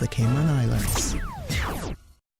the Cayman Islands.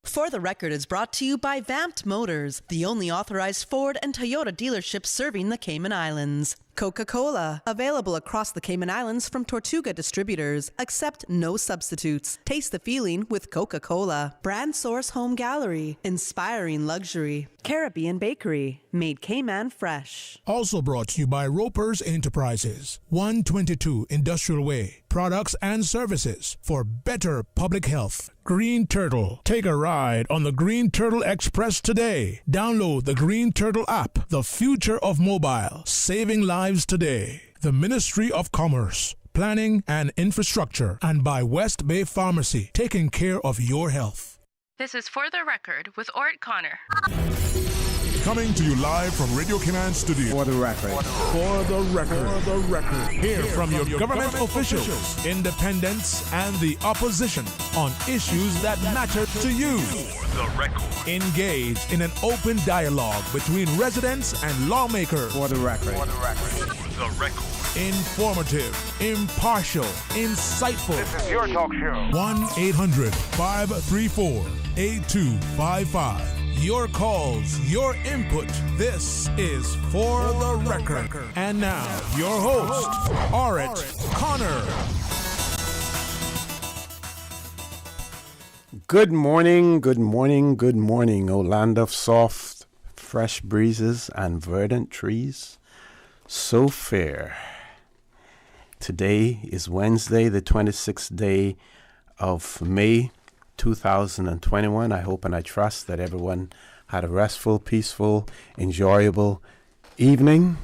For the Record is brought to you by Vamped Motors, the only authorized Ford and Toyota dealership serving the Cayman Islands. Coca-Cola, available across the Cayman Islands from Tortuga Distributors. Accept no substitutes. Taste the feeling with Coca-Cola. Brand Source Home Gallery, inspiring luxury. Caribbean Bakery, made Cayman fresh. Also brought to you by Ropers Enterprises, 122 Industrial Way. Products and services for better public health. Green Turtle. Take a ride on the Green Turtle Express today. Download the Green Turtle app, the future of mobile, saving lives today. The Ministry of Commerce, Planning and Infrastructure, and by West Bay Pharmacy, taking care of your health. This is For the Record with Ort Connor. Coming to you live from Radio Cayman Studio. For the Record. For the Record. For the Record. Hear from your government officials, independents, and the opposition on issues that matter to you. For the Record. Engage in an open dialogue between residents and lawmakers. For the Record. For the Record. For the Record. Informative, impartial, insightful. This is your talk show. 1-800-534-8255. Your calls, your input. This is For the Record. And now, your host, Ort Connor. Good morning, good morning, good morning, O land of soft, fresh breezes and verdant trees, so fair. Today is Wednesday, the 26th day of May, 2021. I hope and I trust that everyone had a restful, peaceful, enjoyable evening.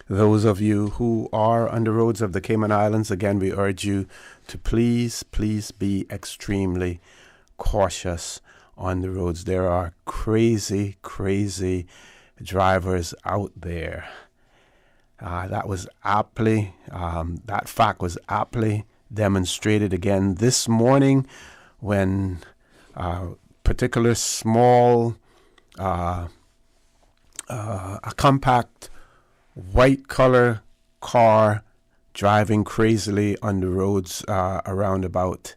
Those of you who are on the roads of the Cayman Islands, again, we urge you to please be extremely cautious on the roads. There are crazy drivers out there. That fact was aptly demonstrated again this morning when a particular small, a compact white color car driving crazily on the roads around about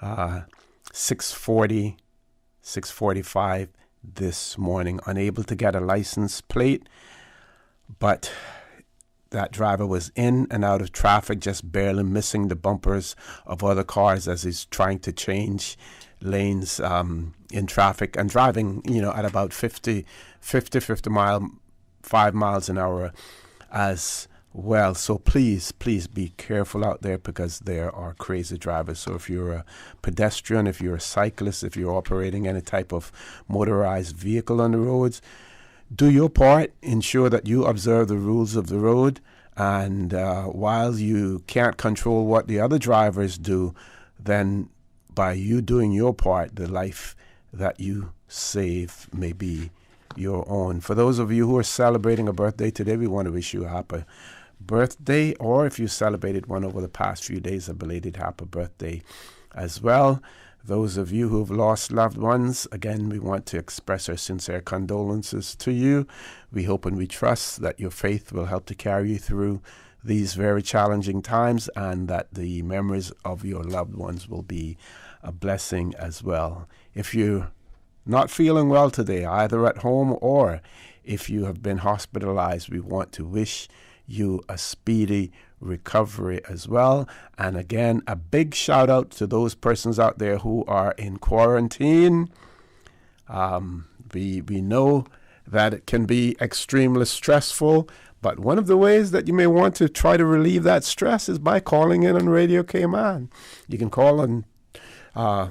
6:40, 6:45 this morning, unable to get a license plate, but that driver was in and out of traffic, just barely missing the bumpers of other cars as he's trying to change lanes in traffic and driving, at about 5 miles an hour as well. So please be careful out there because there are crazy drivers. So if you're a pedestrian, if you're a cyclist, if you're operating any type of motorized vehicle on the roads, do your part. Ensure that you observe the rules of the road. And while you can't control what the other drivers do, then by you doing your part, the life that you save may be your own. For those of you who are celebrating a birthday today, we want to wish you a happy birthday. Or if you celebrated one over the past few days, a belated happy birthday as well. Those of you who have lost loved ones, again, we want to express our sincere condolences to you. We hope and we trust that your faith will help to carry you through these very challenging times and that the memories of your loved ones will be a blessing as well. If you're not feeling well today, either at home or if you have been hospitalized, we want to wish you a speedy recovery as well. And again, a big shout out to those persons out there who are in quarantine. We know that it can be extremely stressful, but one of the ways that you may want to try to relieve that stress is by calling in on Radio Cayman. You can call on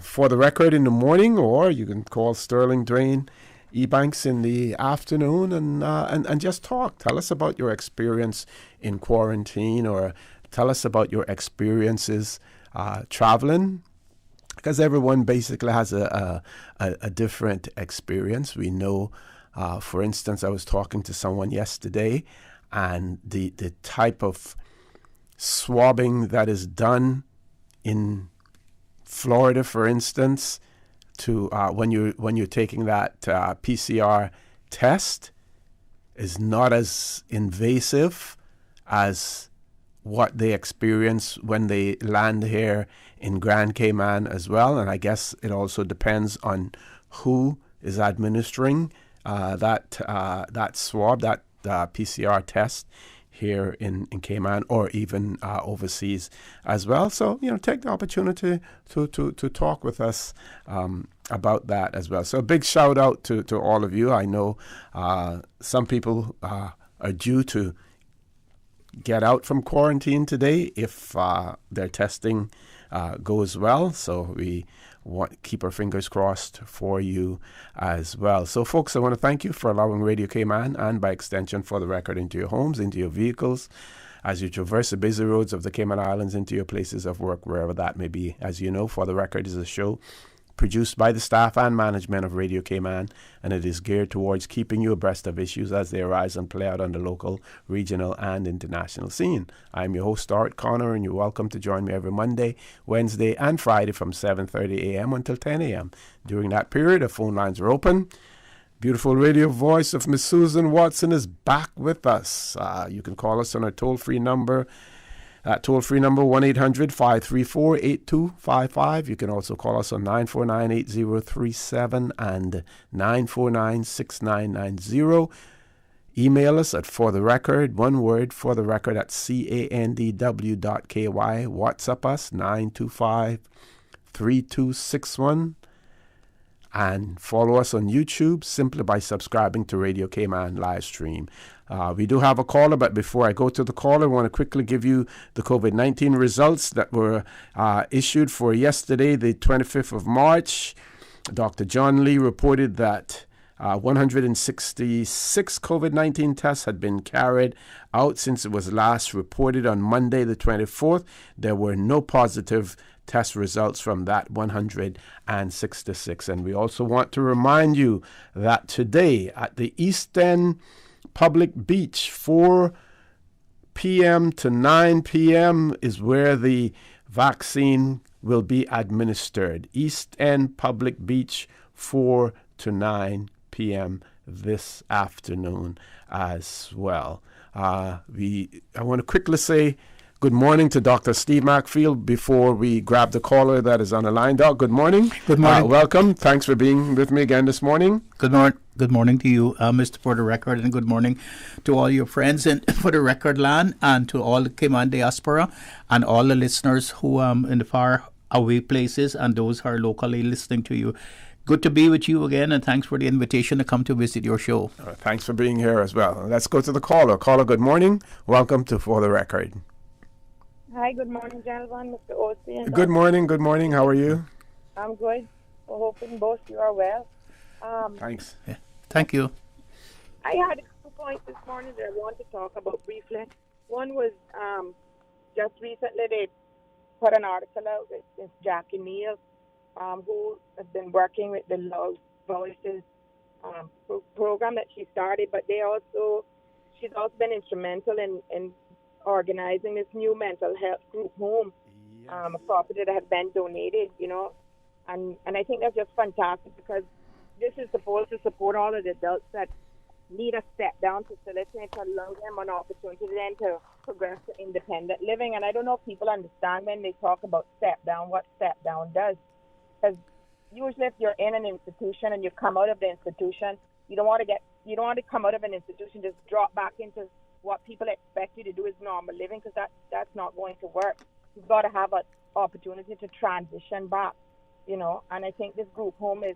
For the Record in the morning, or you can call Sterling Drain Ebanks in the afternoon and just talk. Tell us about your experience in quarantine, or tell us about your experiences traveling, because everyone basically has a different experience. We know, for instance, I was talking to someone yesterday, and the type of swabbing that is done in Florida, for instance, to when you're taking that PCR test, is not as invasive as what they experience when they land here in Grand Cayman as well. And I guess it also depends on who is administering that swab, that PCR test here in Cayman, or even overseas as well. So, take the opportunity to talk with us about that as well. So a big shout out to all of you. I know some people are due to get out from quarantine today if their testing goes well. So we keep our fingers crossed for you as well. So, folks, I want to thank you for allowing Radio Cayman, and by extension For the Record, into your homes, into your vehicles, as you traverse the busy roads of the Cayman Islands, into your places of work, wherever that may be. As you know, For the Record is a show produced by the staff and management of Radio Cayman, and it is geared towards keeping you abreast of issues as they arise and play out on the local, regional, and international scene. I'm your host, Art Connor, and you're welcome to join me every Monday, Wednesday, and Friday from 7:30 a.m. until 10 a.m. During that period, the phone lines are open. Beautiful radio voice of Miss Susan Watson is back with us. You can call us on our toll-free number, 1-800-534-8255. You can also call us on 949-8037 and 949-6990. Email us at fortherecord, one word, fortherecord at candw.ky. WhatsApp us, 925-3261. And follow us on YouTube simply by subscribing to Radio Cayman live stream. We do have a caller, but before I go to the caller, I want to quickly give you the COVID-19 results that were issued for yesterday, the 25th of March. Dr. John Lee reported that 166 COVID-19 tests had been carried out since it was last reported on Monday, the 24th. There were no positive test results from that 166. And we also want to remind you that today at the East End Public Beach, 4 p.m. to 9 p.m. is where the vaccine will be administered. East End Public Beach, 4 to 9 p.m. this afternoon as well. I want to quickly say good morning to Dr. Steve Macfield before we grab the caller that is on the line. Doc, good morning. Good morning. Welcome. Thanks for being with me again this morning. Good morning. Good morning to you, Mr. For the Record, and good morning to all your friends in For the Record land, and to all the Cayman diaspora, and all the listeners who in the far away places, and those who are locally listening to you. Good to be with you again, and thanks for the invitation to come to visit your show. Thanks for being here as well. Let's go to the caller. Caller, good morning. Welcome to For the Record. Hi, good morning, gentlemen, Mr. Osteen. Good morning, good morning. How are you? I'm good. We're hoping both you are well. Thanks. Yeah. Thank you. I had a couple points this morning that I want to talk about briefly. One was just recently they put an article out with this Jackie Neal, who has been working with the Loud Voices program that she started, but she's also been instrumental in organizing this new mental health group home, a property that has been donated, and I think that's just fantastic, because this is supposed to support all of the adults that need a step-down facility to allow them an opportunity then to progress to independent living. And I don't know if people understand when they talk about step-down, what step-down does. Because usually if you're in an institution and you come out of the institution, you don't want to come out of an institution, just drop back into what people expect you to do is normal living, because that's not going to work. You've got to have an opportunity to transition back, and I think this group home is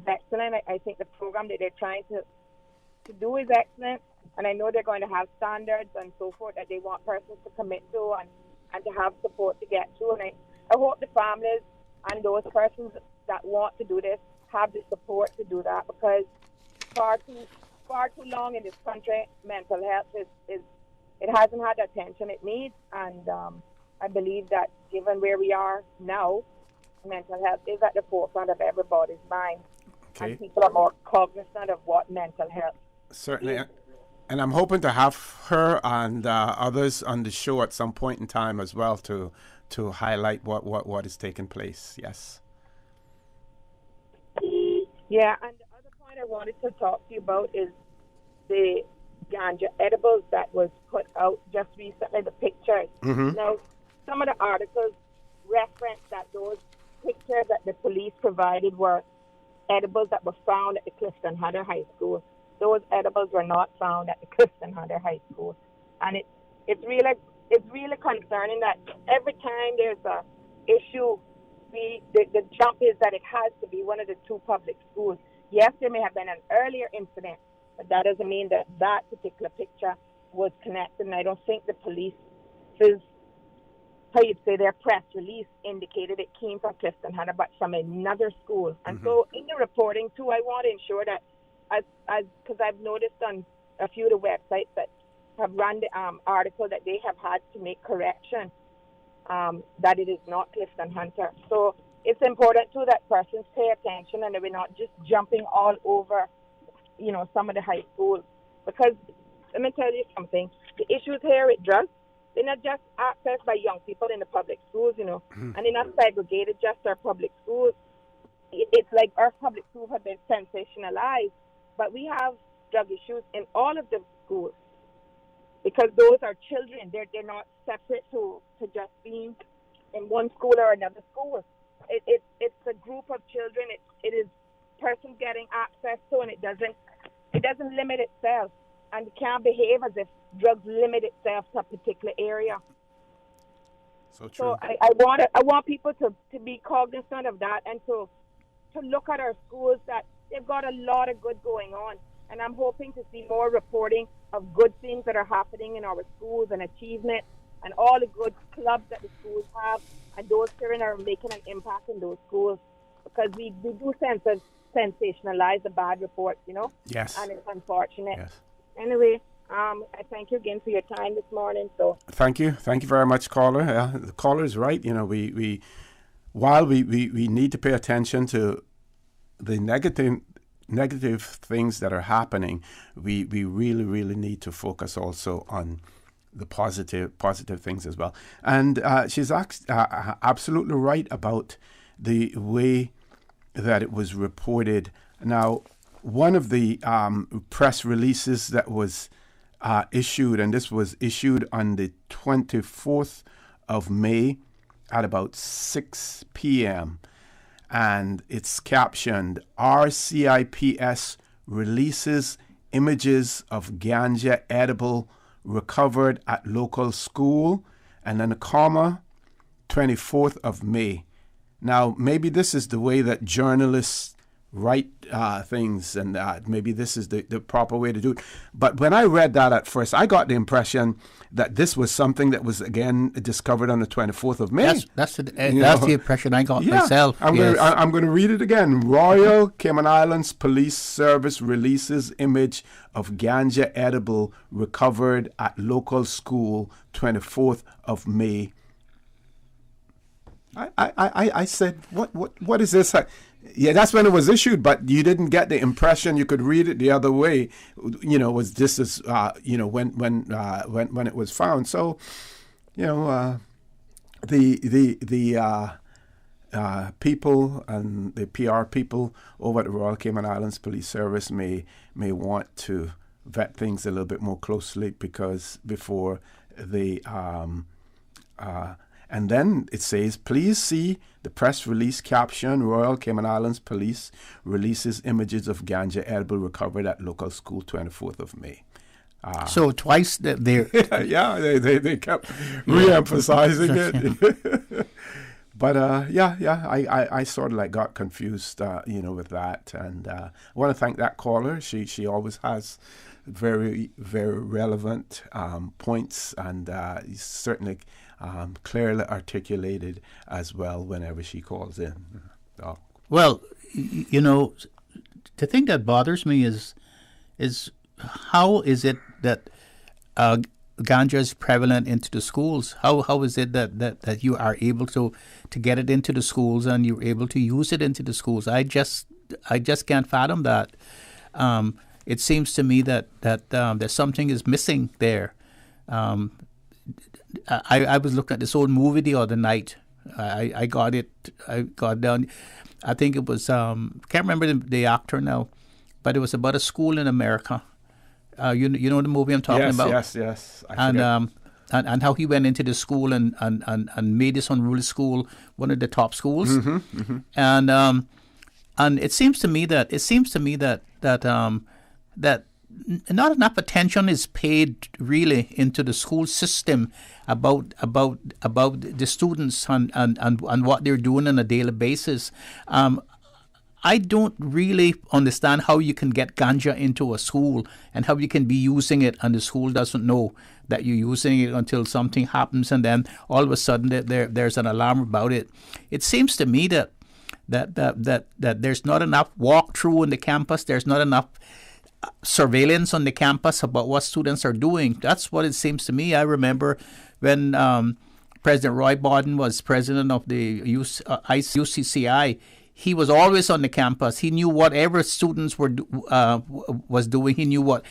excellent. I think the program that they're trying to do is excellent, and I know they're going to have standards and so forth that they want persons to commit to and to have support to get through. And I hope the families and those persons that want to do this have the support to do that, because far too long in this country, mental health it hasn't had the attention it needs, and I believe that given where we are now, mental health is at the forefront of everybody's mind. Okay. And people are more cognizant of what mental health certainly is. And I'm hoping to have her and others on the show at some point in time as well to highlight what is taking place. Yes. Yeah, and the other point I wanted to talk to you about is the ganja edibles that was put out just recently, the pictures. Mm-hmm. Now, some of the articles reference that those pictures that the police provided were edibles that were found at the Clifton Hunter High School. Those edibles were not found at the Clifton Hunter High School, and it's really concerning that every time there's a issue, the jump is that it has to be one of the two public schools. Yes, there may have been an earlier incident, but that doesn't mean that that particular picture was connected. And I don't think the police's, how you'd say, their press release indicated it came from Clifton Hunter, but from another school. And so in the reporting too, I want to ensure that, because I've noticed on a few of the websites that have run the article that they have had to make correction that it is not Clifton Hunter. So it's important too that persons pay attention and that we're not just jumping all over, some of the high schools. Because let me tell you something, the issues here with drugs, they're not just accessed by young people in the public schools, and they're not segregated just our public schools. It's like our public schools have been sensationalized, but we have drug issues in all of the schools because those are children. They're not separate to just being in one school or another school. It's a group of children. It is persons getting access to, and it doesn't limit itself. And it can't behave as if drugs limit itself to a particular area. So true. So I want people to be cognizant of that and to look at our schools that they've got a lot of good going on. And I'm hoping to see more reporting of good things that are happening in our schools and achievement and all the good clubs that the schools have, and those children are making an impact in those schools, because we do sensationalize the bad reports, Yes. And it's unfortunate. Yes. Anyway, I thank you again for your time this morning. So thank you very much, caller. The caller is right. While we need to pay attention to the negative things that are happening, we really, really need to focus also on the positive things as well. And she's absolutely right about the way that it was reported. Now, one of the press releases that was issued, and this was issued on the 24th of May at about 6 p.m., and it's captioned, RCIPS releases images of ganja edible recovered at local school, and then a comma, 24th of May. Now, maybe this is the way that journalists write things, and maybe this is the proper way to do it. But when I read that at first, I got the impression that this was something that was again discovered on the 24th of May. That's the impression I got myself. I'm going to read it again. Royal Cayman Islands Police Service releases image of ganja edible recovered at local school, 24th of May. I said, what is this? Yeah, that's when it was issued, but you didn't get the impression. You could read it the other way. Was this as when it was found? So, the people and the PR people over at the Royal Cayman Islands Police Service may want to vet things a little bit more closely, because before they and then it says, please see the press release caption, Royal Cayman Islands Police releases images of ganja edible recovered at local school, 24th of May. So twice they they kept re-emphasizing it. But I sort of got confused, with that. And I want to thank that caller. She always has very, very relevant points, and certainly clearly articulated as well whenever she calls in. Oh. Well, the thing that bothers me is how is it that ganja is prevalent into the schools? How is it that you are able to get it into the schools and you're able to use it into the schools? I just can't fathom that. It seems to me that there's something is missing there. I was looking at this old movie the other night. I got down. I think it was can't remember the actor now, but it was about a school in America. You know the movie I'm talking about? Yes. and how he went into the school and made this unruly school one of the top schools. And it seems to me that not enough attention is paid really into the school system about the students and what they're doing on a daily basis. I don't really understand how you can get ganja into a school and how you can be using it and the school doesn't know that you're using it until something happens, and then all of a sudden there's an alarm about it. It seems to me that there's not enough walkthrough on the campus. There's not enough surveillance on the campus about what students are doing. That's what it seems to me. I remember when President Roy Borden was president of the UCCI, he was always on the campus. He knew whatever students was doing. He knew what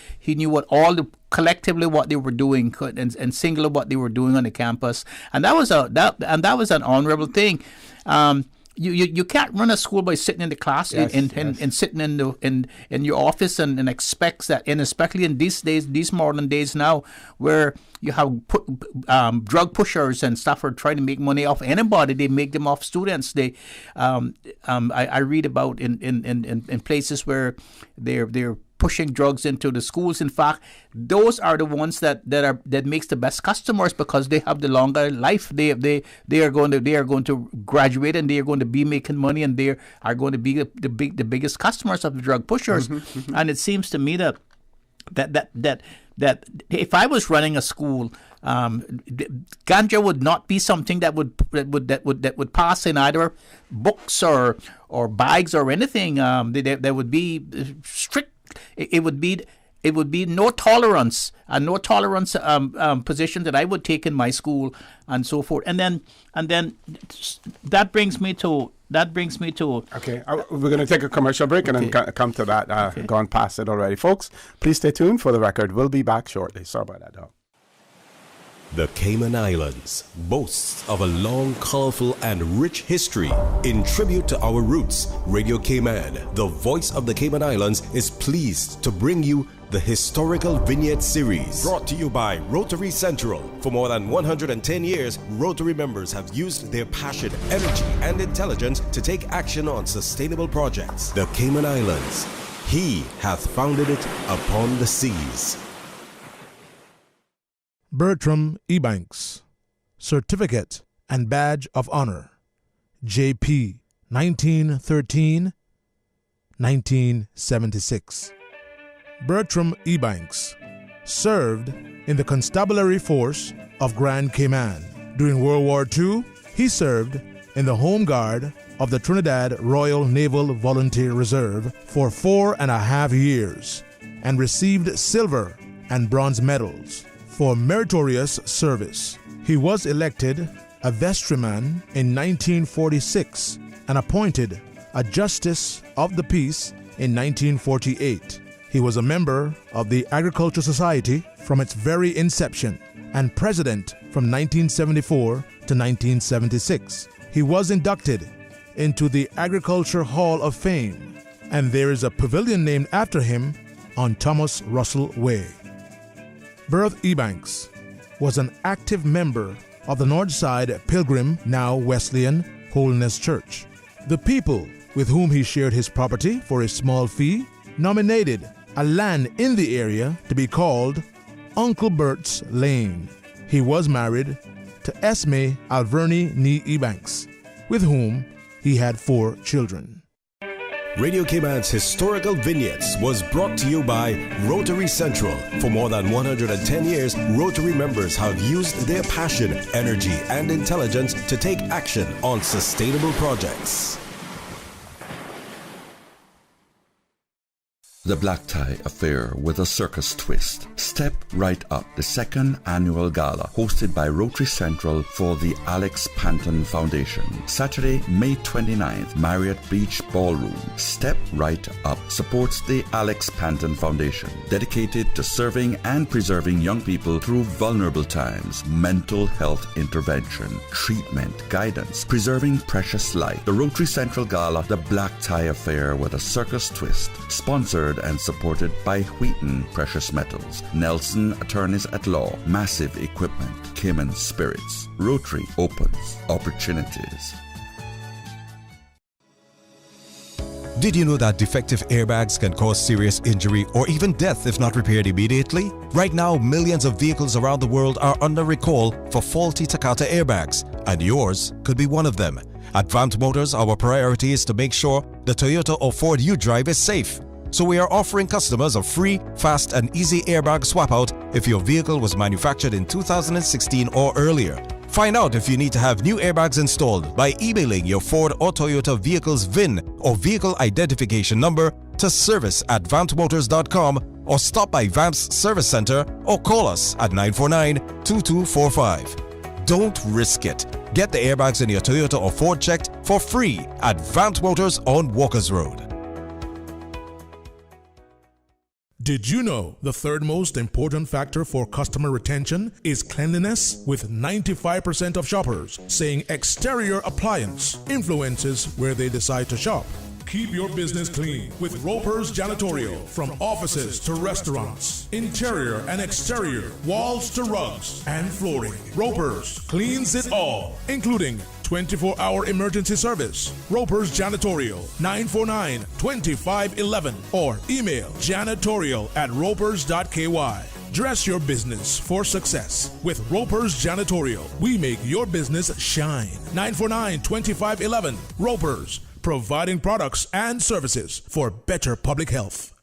collectively what they were doing and singular what they were doing on the campus. And that was an honorable thing. You can't run a school by sitting in the class and sitting in your office and expects that, and especially in these modern days now, where you have drug pushers and stuff are trying to make money off anybody. They make them off students. I read about in places where they're pushing drugs into the schools. In fact, those are the ones that makes the best customers because they have the longer life. They are going to graduate and they are going to be making money, and they are going to be the biggest customers of the drug pushers. And it seems to me that if I was running a school, ganja would not be something that would pass in either books or bags or anything. There would be strict. It would be no tolerance position that I would take in my school and so forth. And then that brings me to. Okay, we're going to take a commercial break and then come to that. Gone past it already, folks. Please stay tuned for the record. We'll be back shortly. Sorry about that, dog. The Cayman Islands boasts of a long, colorful, and rich history. In tribute to our roots, Radio Cayman, the voice of the Cayman Islands, is pleased to bring you the Historical Vignette Series, brought to you by Rotary Central. For more than 110 years, Rotary members have used their passion, energy, and intelligence to take action on sustainable projects. The Cayman Islands, He hath founded it upon the seas. Bertram Ebanks, Certificate and Badge of Honor, J.P., 1913-1976. Bertram Ebanks served in the Constabulary Force of Grand Cayman. During World War II, he served in the Home Guard of the Trinidad Royal Naval Volunteer Reserve for 4.5 years and received silver and bronze medals for meritorious service. He was elected a vestryman in 1946 and appointed a Justice of the Peace in 1948. He was a member of the Agricultural Society from its very inception and president from 1974 to 1976. He was inducted into the Agriculture Hall of Fame, and there is a pavilion named after him on Thomas Russell Way. Berth Ebanks was an active member of the Northside Pilgrim, now Wesleyan, Holiness Church. The people with whom he shared his property for a small fee nominated a land in the area to be called Uncle Bert's Lane. He was married to Esme Alverni Nee Ebanks, with whom he had 4 children. Radio Cayman's Historical Vignettes was brought to you by Rotary Central. For more than 110 years, Rotary members have used their passion, energy, and intelligence to take action on sustainable projects. The Black Tie Affair with a Circus Twist. Step Right Up, the 2nd annual gala hosted by Rotary Central for the Alex Panton Foundation. Saturday, May 29th, Marriott Beach Ballroom. Step Right Up supports the Alex Panton Foundation, dedicated to serving and preserving young people through vulnerable times, mental health intervention, treatment, guidance, preserving precious life. The Rotary Central Gala, The Black Tie Affair with a Circus Twist, sponsored powered and supported by Wheaton Precious Metals, Nelson Attorneys at Law, Massive Equipment, Cayman Spirits. Rotary opens opportunities. Did you know that defective airbags can cause serious injury or even death if not repaired immediately? Right now, millions of vehicles around the world are under recall for faulty Takata airbags, and yours could be one of them. At Vamt Motors, our priority is to make sure the Toyota or Ford you drive is safe. So we are offering customers a free, fast and easy airbag swap out if your vehicle was manufactured in 2016 or earlier. Find out if you need to have new airbags installed by emailing your Ford or Toyota vehicle's VIN or vehicle identification number to service@vamtmotors.com or stop by Vamp's Service Center or call us at 949-2245. Don't risk it. Get the airbags in your Toyota or Ford checked for free at Vamp Motors on Walkers Road. Did you know the third most important factor for customer retention is cleanliness? With 95% of shoppers saying exterior appliance influences where they decide to shop. Keep your business clean with Roper's Janitorial. From offices to restaurants, interior and exterior, walls to rugs and flooring. Roper's cleans it all, including 24-hour emergency service. Roper's Janitorial, 949-2511 or email janitorial@ropers.ky. Dress your business for success with Roper's Janitorial. We make your business shine. 949-2511. Roper's, providing products and services for better public health.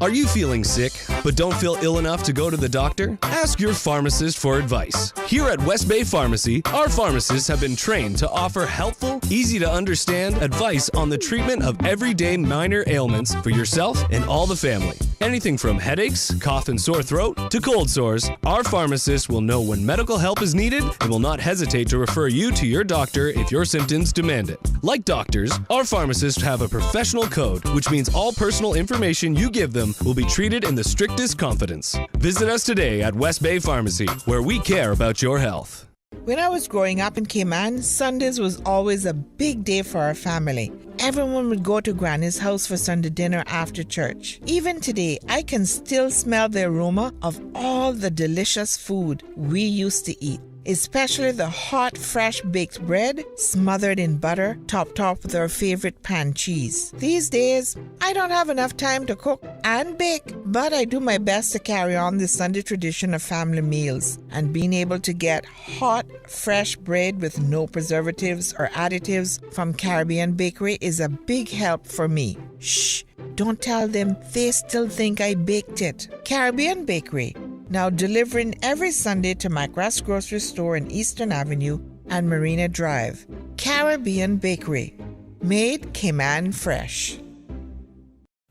Are you feeling sick but don't feel ill enough to go to the doctor? Ask your pharmacist for advice. Here at West Bay Pharmacy, our pharmacists have been trained to offer helpful, easy to understand advice on the treatment of everyday minor ailments for yourself and all the family. Anything from headaches, cough and sore throat to cold sores, our pharmacist will know when medical help is needed and will not hesitate to refer you to your doctor if your symptoms demand it. Like doctors, our pharmacists have a professional code, which means all personal information you give them will be treated in the strictest confidence. Visit us today at West Bay Pharmacy, where we care about your health. When I was growing up in Cayman, Sundays was always a big day for our family. Everyone would go to Granny's house for Sunday dinner after church. Even today, I can still smell the aroma of all the delicious food we used to eat, especially the hot, fresh baked bread smothered in butter, topped off with our favorite pan cheese. These days, I don't have enough time to cook and bake, but I do my best to carry on the Sunday tradition of family meals, and being able to get hot, fresh bread with no preservatives or additives from Caribbean Bakery is a big help for me. Shh, don't tell them, they still think I baked it. Caribbean Bakery, now delivering every Sunday to McGrath's grocery store in Eastern Avenue and Marina Drive. Caribbean Bakery, made Cayman fresh.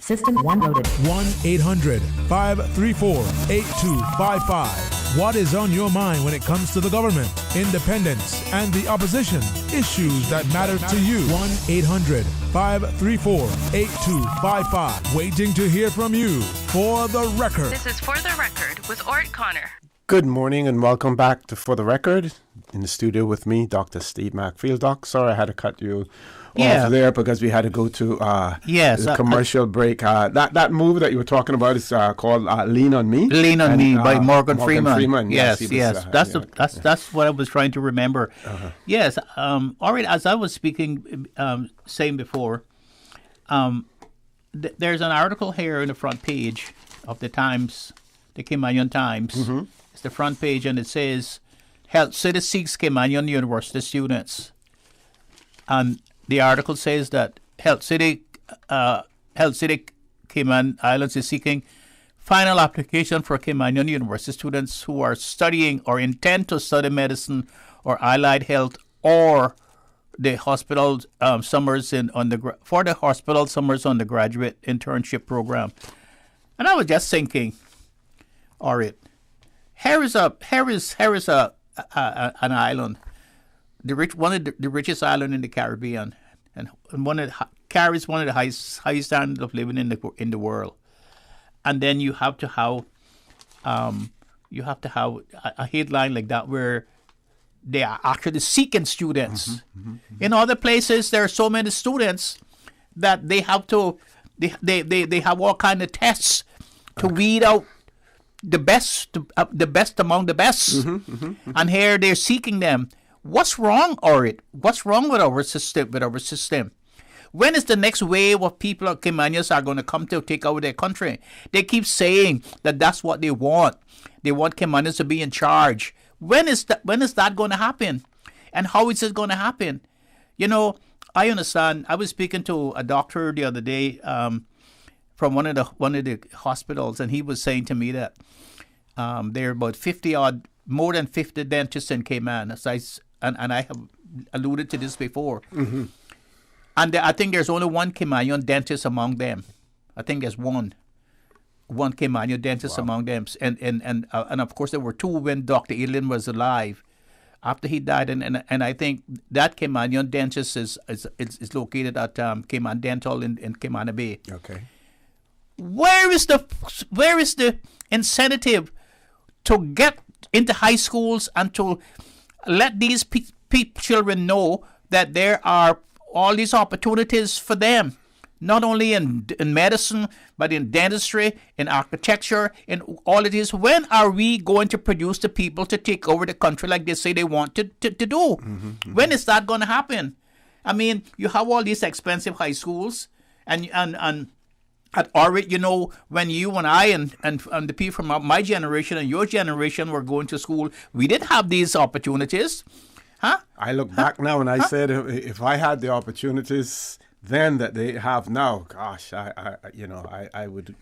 System 1 loaded. 1-800-534-8255. What is on your mind when it comes to the government, independence, and the opposition? Issues that matter to you. 1-800-534-8255. Waiting to hear from you. For the Record. This is For the Record with Ort Connor. Good morning and welcome back to For the Record. In the studio with me, Dr. Steve Macfield. Doc, sorry I had to cut you off there because we had to go to the commercial break. That movie that you were talking about is called Lean on Me. Lean on Me by Morgan Freeman. Yes. That's what I was trying to remember. Uh-huh. Yes. All right. As I was saying before, there's an article here in the front page of the Times, the Caymanian Times. Mm-hmm. It's the front page, and it says, Health City seeks Caymanian University students. And the article says that Health City Cayman Islands is seeking final application for Caymanian University students who are studying or intend to study medicine or allied health or the hospital summers for the hospital summers on the graduate internship program. And I was just thinking, all right, here is an island, one of the richest island in the Caribbean, and carries one of the highest standards of living in the world. And then you have to have a headline like that where they are actually seeking students. In other places, there are so many students that they have to They have all kind of tests to weed out the best among the best. And here they're seeking them. What's wrong, Orit? What's wrong with our system? When is the next wave of people of Caymanians are going to come to take over their country? They keep saying that that's what they want. They want Caymanians to be in charge. When is that going to happen? And how is it going to happen? You know, I understand. I was speaking to a doctor the other day from one of the hospitals, and he was saying to me that there are about more than 50 dentists in Cayman. And I have alluded to this before. And I think there's only one Caymanian dentist among them. I think there's one Caymanian dentist among them. And of course there were two when Dr. Elin was alive. After he died, and I think that Caymanian dentist is located at Cayman Dental in Cayman Bay. Okay. Where is the incentive to get into high schools and to let these children know that there are all these opportunities for them, not only in medicine, but in dentistry, in architecture, in all of this? When are we going to produce the people to take over the country like they say they want to do? When is that going to happen? I mean, you have all these expensive high schools, and at Orit, you know, when you and I and the people from my generation and your generation were going to school, we didn't have these opportunities. I look back now and I said, if I had the opportunities then that they have now, gosh, I would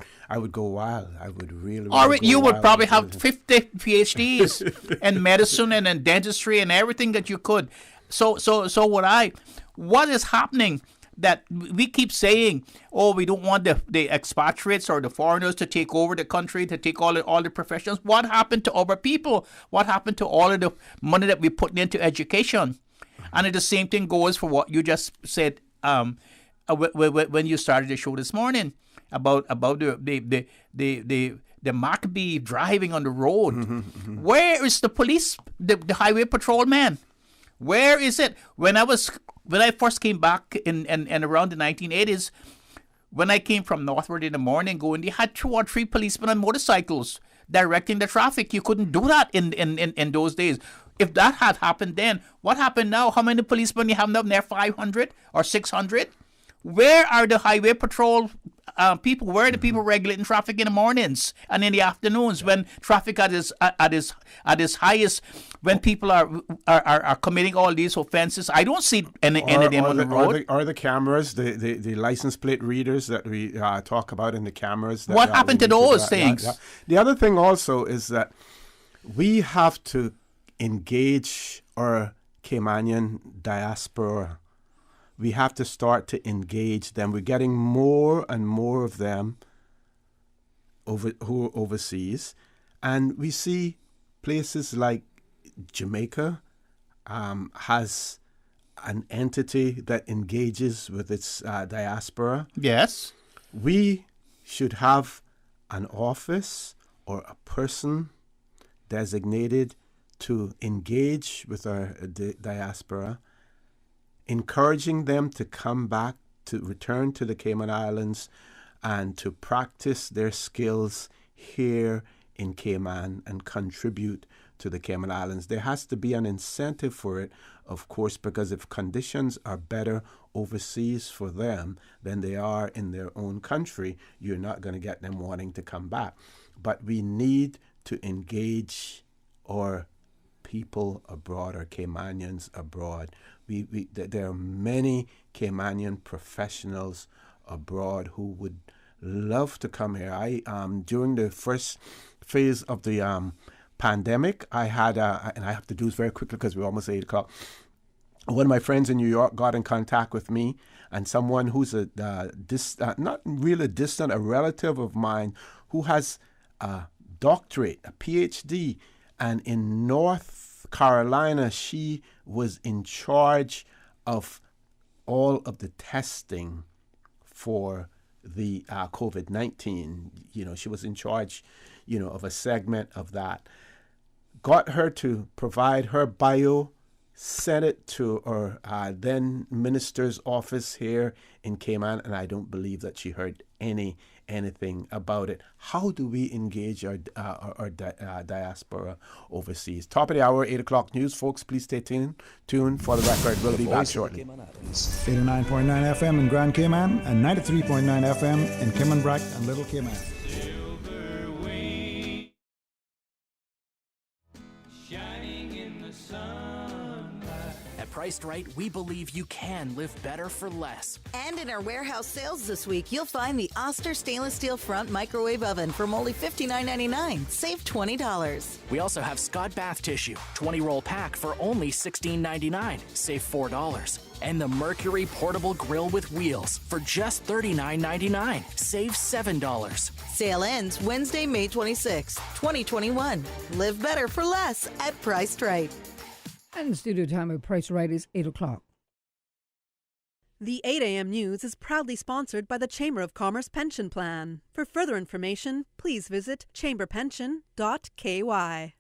go wild. I would really. Or you would probably have 50 PhDs in medicine and in dentistry and everything that you could. So what is happening? That we keep saying, oh, we don't want the expatriates or the foreigners to take over the country, to take all the professions. What happened to our people? What happened to all of the money that we put into education? And the same thing goes for what you just said when you started the show this morning about the Maccabee driving on the road. Where is the police, the highway patrol man? Where is it? When I first came back in around the 1980s, when I came from northward in the morning going, they had 2 or 3 policemen on motorcycles directing the traffic. You couldn't do that in those days. If that had happened then, what happened now? How many policemen you have now? There 500 or 600? Where are the highway patrol people? Where are the people regulating traffic in the mornings and in the afternoons when traffic at its highest, when people are committing all these offenses? I don't see any of them on the road. Are the cameras, the license plate readers that we talk about in the cameras? What happened to those things? The other thing also is that we have to engage our Caymanian diaspora. We have to start to engage them. We're getting more and more of them who are overseas. And we see places like Jamaica has an entity that engages with its diaspora. Yes. We should have an office or a person designated to engage with our diaspora, encouraging them to come back, to return to the Cayman Islands and to practice their skills here in Cayman and contribute to the Cayman Islands. There has to be an incentive for it, of course, because if conditions are better overseas for them than they are in their own country, you're not going to get them wanting to come back. But we need to engage our people abroad, our Caymanians abroad. There are many Caymanian professionals abroad who would love to come here. During the first phase of the pandemic, I had, and I have to do this very quickly because we're almost 8 o'clock. One of my friends in New York got in contact with me, and someone who's not really distant, a relative of mine who has a doctorate, a PhD, and in North Carolina, she was in charge of all of the testing for the COVID-19. She was in charge, of a segment of that. Got her to provide her sent it to our then minister's office here in Cayman, and I don't believe that she heard anything about it. How do we engage our diaspora overseas? Top of the hour, 8 o'clock news. Folks, please stay tuned for the record. We'll be back shortly. 89.9 FM in Grand Cayman and 93.9 FM in Cayman Brac and Little Cayman. Priced Right, we believe you can live better for less. And in our warehouse sales this week, you'll find the Oster stainless steel front microwave oven from only $59.99. Save $20. We also have Scott bath tissue, 20-roll pack for only $16.99. Save $4. And the Mercury portable grill with wheels for just $39.99. Save $7. Sale ends Wednesday, May 26, 2021. Live better for less at Priced Right. And the studio time of Price Right is 8 o'clock. The 8 a.m. news is proudly sponsored by the Chamber of Commerce Pension Plan. For further information, please visit chamberpension.ky.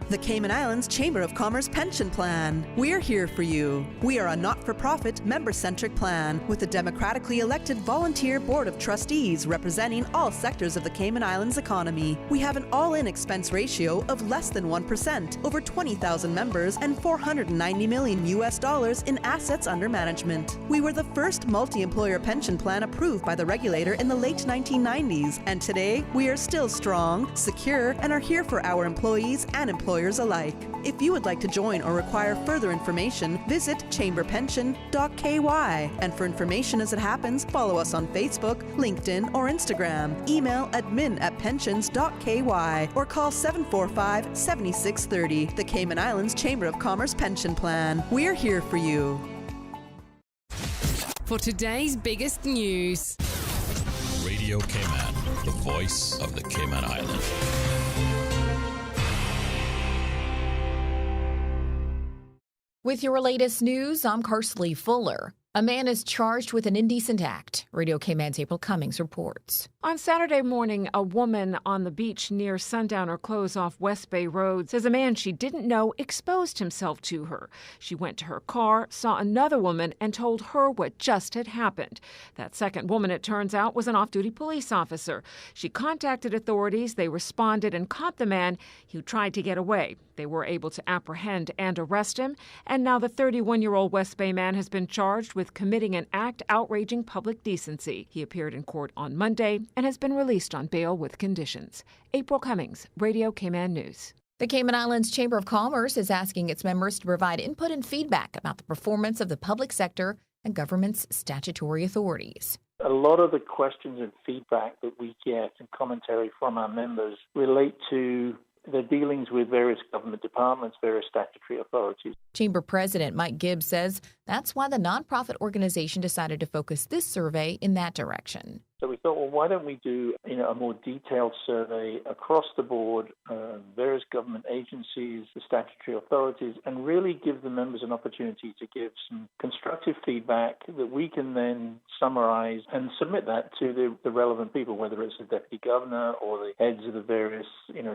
The Cayman Islands Chamber of Commerce Pension Plan. We're here for you. We are a not-for-profit, member-centric plan with a democratically elected volunteer board of trustees representing all sectors of the Cayman Islands economy. We have an all-in expense ratio of less than 1%, over 20,000 members, and $490 million in assets under management. We were the first multi-employer pension plan approved by the regulator in the late 1990s, and today we are still strong, secure, and are here for our employees and employers alike. If you would like to join or require further information, visit chamberpension.ky. And for information as it happens, follow us on Facebook, LinkedIn, or Instagram. Email admin@pensions.ky or call 745-7630. The Cayman Islands Chamber of Commerce Pension Plan. We're here for you. For today's biggest news. Radio Cayman, the voice of the Cayman Islands. With your latest news, I'm Carsley Fuller. A man is charged with an indecent act. Radio Cayman's April Cummings reports. On Saturday morning, a woman on the beach near Sundowner Close off West Bay Road says a man she didn't know exposed himself to her. She went to her car, saw another woman, and told her what just had happened. That second woman, it turns out, was an off-duty police officer. She contacted authorities. They responded and caught the man who tried to get away. They were able to apprehend and arrest him, and now the 31-year-old West Bay man has been charged with committing an act outraging public decency. He appeared in court on Monday and has been released on bail with conditions. April Cummings, Radio Cayman News. The Cayman Islands Chamber of Commerce is asking its members to provide input and feedback about the performance of the public sector and government's statutory authorities. A lot of the questions and feedback that we get and commentary from our members relate to their dealings with various government departments, various statutory authorities. Chamber President Mike Gibbs says that's why the nonprofit organization decided to focus this survey in that direction. So we thought, well, why don't we do a more detailed survey across the board, various government agencies, the statutory authorities, and really give the members an opportunity to give some constructive feedback that we can then summarize and submit that to the relevant people, whether it's the Deputy Governor or the heads of the various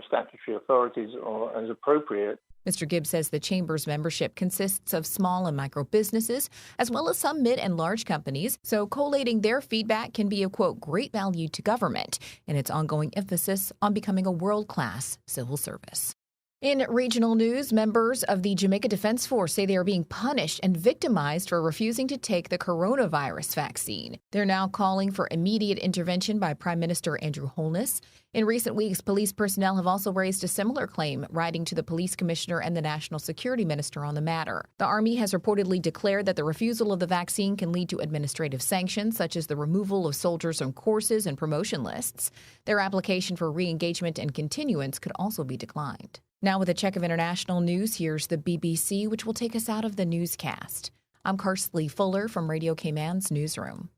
statutory authorities or as appropriate. Mr. Gibbs says the Chamber's membership consists of small and micro businesses, as well as some mid and large companies, so collating their feedback can be of, quote, great value to government in its ongoing emphasis on becoming a world-class civil service. In regional news, members of the Jamaica Defense Force say they are being punished and victimized for refusing to take the coronavirus vaccine. They're now calling for immediate intervention by Prime Minister Andrew Holness. In recent weeks, police personnel have also raised a similar claim, writing to the police commissioner and the national security minister on the matter. The Army has reportedly declared that the refusal of the vaccine can lead to administrative sanctions, such as the removal of soldiers from courses and promotion lists. Their application for re-engagement and continuance could also be declined. Now with a check of international news, here's the BBC, which will take us out of the newscast. I'm Carsley Fuller from Radio Cayman's newsroom.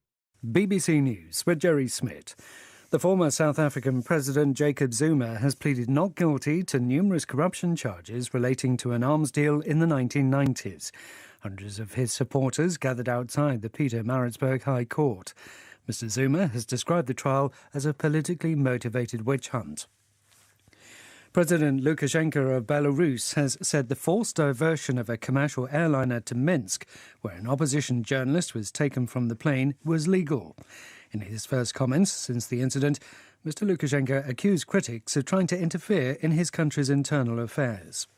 BBC News with Jerry Smith. The former South African President Jacob Zuma has pleaded not guilty to numerous corruption charges relating to an arms deal in the 1990s. Hundreds of his supporters gathered outside the Pietermaritzburg High Court. Mr. Zuma has described the trial as a politically motivated witch hunt. President Lukashenko of Belarus has said the forced diversion of a commercial airliner to Minsk, where an opposition journalist was taken from the plane, was legal. In his first comments since the incident, Mr. Lukashenko accused critics of trying to interfere in his country's internal affairs.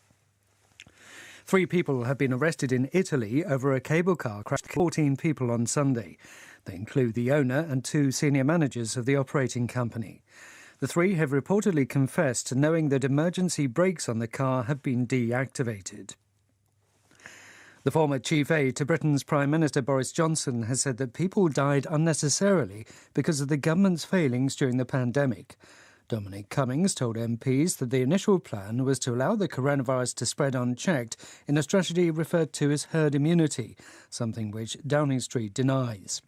3 people have been arrested in Italy over a cable car crash, 14 people on Sunday. They include the owner and 2 senior managers of the operating company. The 3 have reportedly confessed to knowing that emergency brakes on the car have been deactivated. The former chief aide to Britain's Prime Minister Boris Johnson has said that people died unnecessarily because of the government's failings during the pandemic. Dominic Cummings told MPs that the initial plan was to allow the coronavirus to spread unchecked in a strategy referred to as herd immunity, something which Downing Street denies.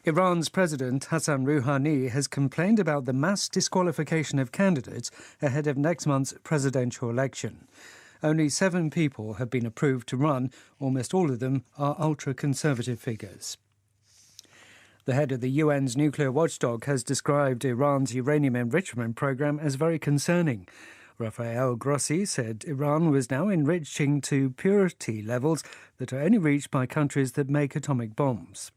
Iran's President Hassan Rouhani has complained about the mass disqualification of candidates ahead of next month's presidential election. Only 7 people have been approved to run. Almost all of them are ultra-conservative figures. The head of the UN's nuclear watchdog has described Iran's uranium enrichment program as very concerning. Rafael Grossi said Iran was now enriching to purity levels that are only reached by countries that make atomic bombs.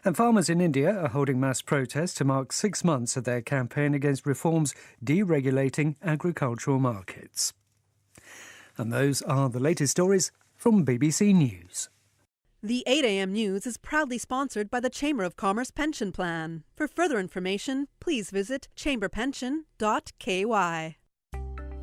And farmers in India are holding mass protests to mark 6 months of their campaign against reforms deregulating agricultural markets. And those are the latest stories from BBC News. The 8 a.m. news is proudly sponsored by the Chamber of Commerce Pension Plan. For further information, please visit chamberpension.ky.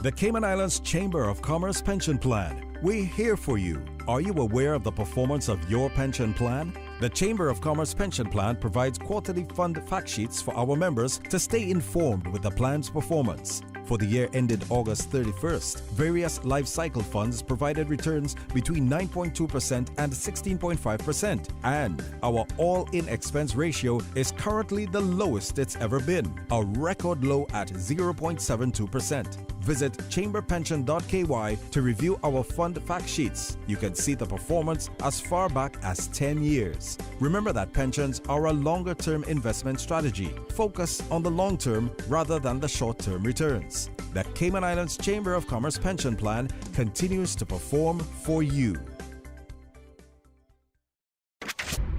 The Cayman Islands Chamber of Commerce Pension Plan. We're here for you. Are you aware of the performance of your pension plan? The Chamber of Commerce Pension Plan provides quarterly fund fact sheets for our members to stay informed with the plan's performance. For the year ended August 31st, various life cycle funds provided returns between 9.2% and 16.5%, and our all-in expense ratio is currently the lowest it's ever been, a record low at 0.72%. Visit chamberpension.ky to review our fund fact sheets. You can see the performance as far back as 10 years. Remember that pensions are a longer-term investment strategy. Focus on the long term rather than the short-term returns. The Cayman Islands Chamber of Commerce Pension Plan continues to perform for you.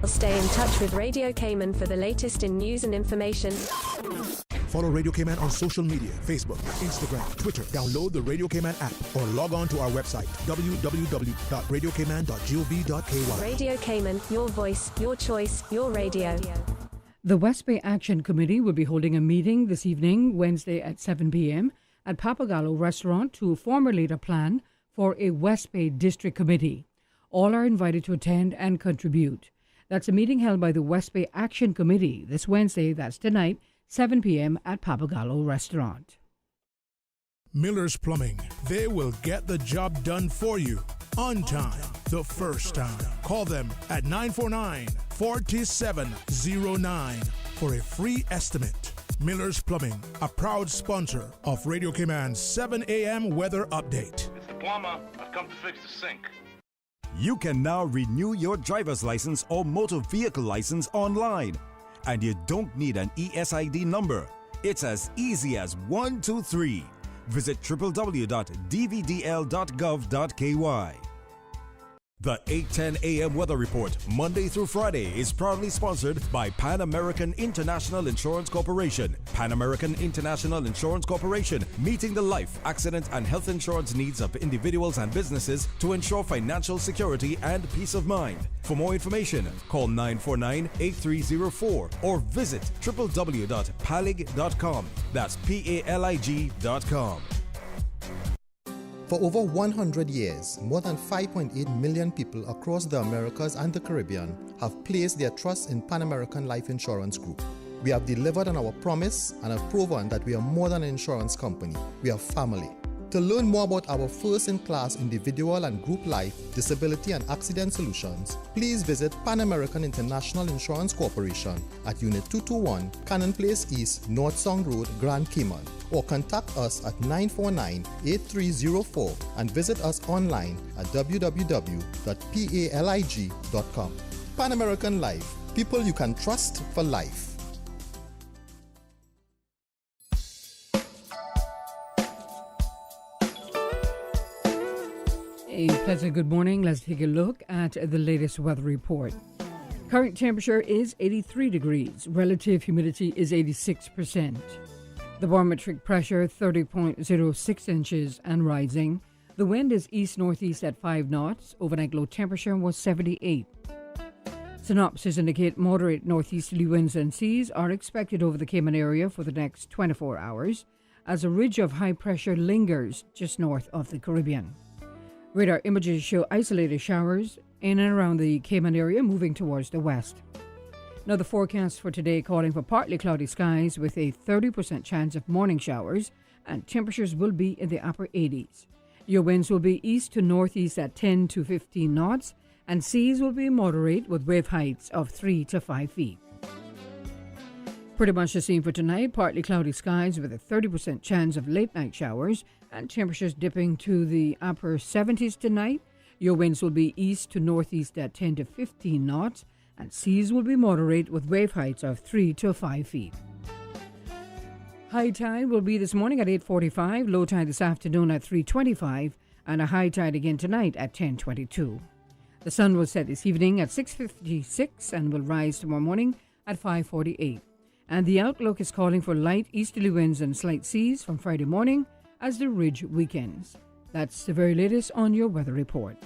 Stay in touch with Radio Cayman for the latest in news and information. Follow Radio Cayman on social media, Facebook, Instagram, Twitter. Download the Radio Cayman app or log on to our website, www.radiocayman.gov.ky. Radio Cayman, your voice, your choice, your radio. The West Bay Action Committee will be holding a meeting this evening, Wednesday at 7 p.m. at Pappagallo Restaurant to formulate a plan for a West Bay District Committee. All are invited to attend and contribute. That's a meeting held by the West Bay Action Committee this Wednesday, that's tonight, 7 p.m. at Pappagallo Restaurant. Miller's Plumbing. They will get the job done for you on time, the first time. Call them at 949-4709 for a free estimate. Miller's Plumbing, a proud sponsor of Radio Cayman's 7 a.m. weather update. It's the plumber. I've come to fix the sink. You can now renew your driver's license or motor vehicle license online. And you don't need an ESID number. It's as easy as 1, 2, 3. Visit www.dvdl.gov.ky. The 8:10 a.m. Weather Report, Monday through Friday, is proudly sponsored by Pan American International Insurance Corporation. Pan American International Insurance Corporation, meeting the life, accident, and health insurance needs of individuals and businesses to ensure financial security and peace of mind. For more information, call 949-8304 or visit www.palig.com. That's PALIG.com. For over 100 years, more than 5.8 million people across the Americas and the Caribbean have placed their trust in Pan American Life Insurance Group. We have delivered on our promise and have proven that we are more than an insurance company. We are family. To learn more about our first-in-class individual and group life, disability and accident solutions, please visit Pan American International Insurance Corporation at Unit 221, Cannon Place East, North Song Road, Grand Cayman, or contact us at 949-8304 and visit us online at www.palig.com. Pan American Life, people you can trust for life. Pleasant good morning. Let's take a look at the latest weather report. Current temperature is 83 degrees. Relative humidity is 86%. The barometric pressure 30.06 inches and rising. The wind is east-northeast at 5 knots. Overnight low temperature was 78. Synopsis indicate moderate northeasterly winds and seas are expected over the Cayman area for the next 24 hours as a ridge of high pressure lingers just north of the Caribbean. Radar images show isolated showers in and around the Cayman area moving towards the west. Now the forecast for today calling for partly cloudy skies with a 30% chance of morning showers, and temperatures will be in the upper 80s. Your winds will be east to northeast at 10 to 15 knots, and seas will be moderate with wave heights of 3 to 5 feet. Pretty much the same for tonight, partly cloudy skies with a 30% chance of late night showers, and temperatures dipping to the upper 70s tonight. Your winds will be east to northeast at 10 to 15 knots, and seas will be moderate with wave heights of 3 to 5 feet. High tide will be this morning at 8:45, low tide this afternoon at 3:25, and a high tide again tonight at 10:22. The sun will set this evening at 6:56 and will rise tomorrow morning at 5:48. And the outlook is calling for light easterly winds and slight seas from Friday morning as the ridge weakens. That's the very latest on your weather report.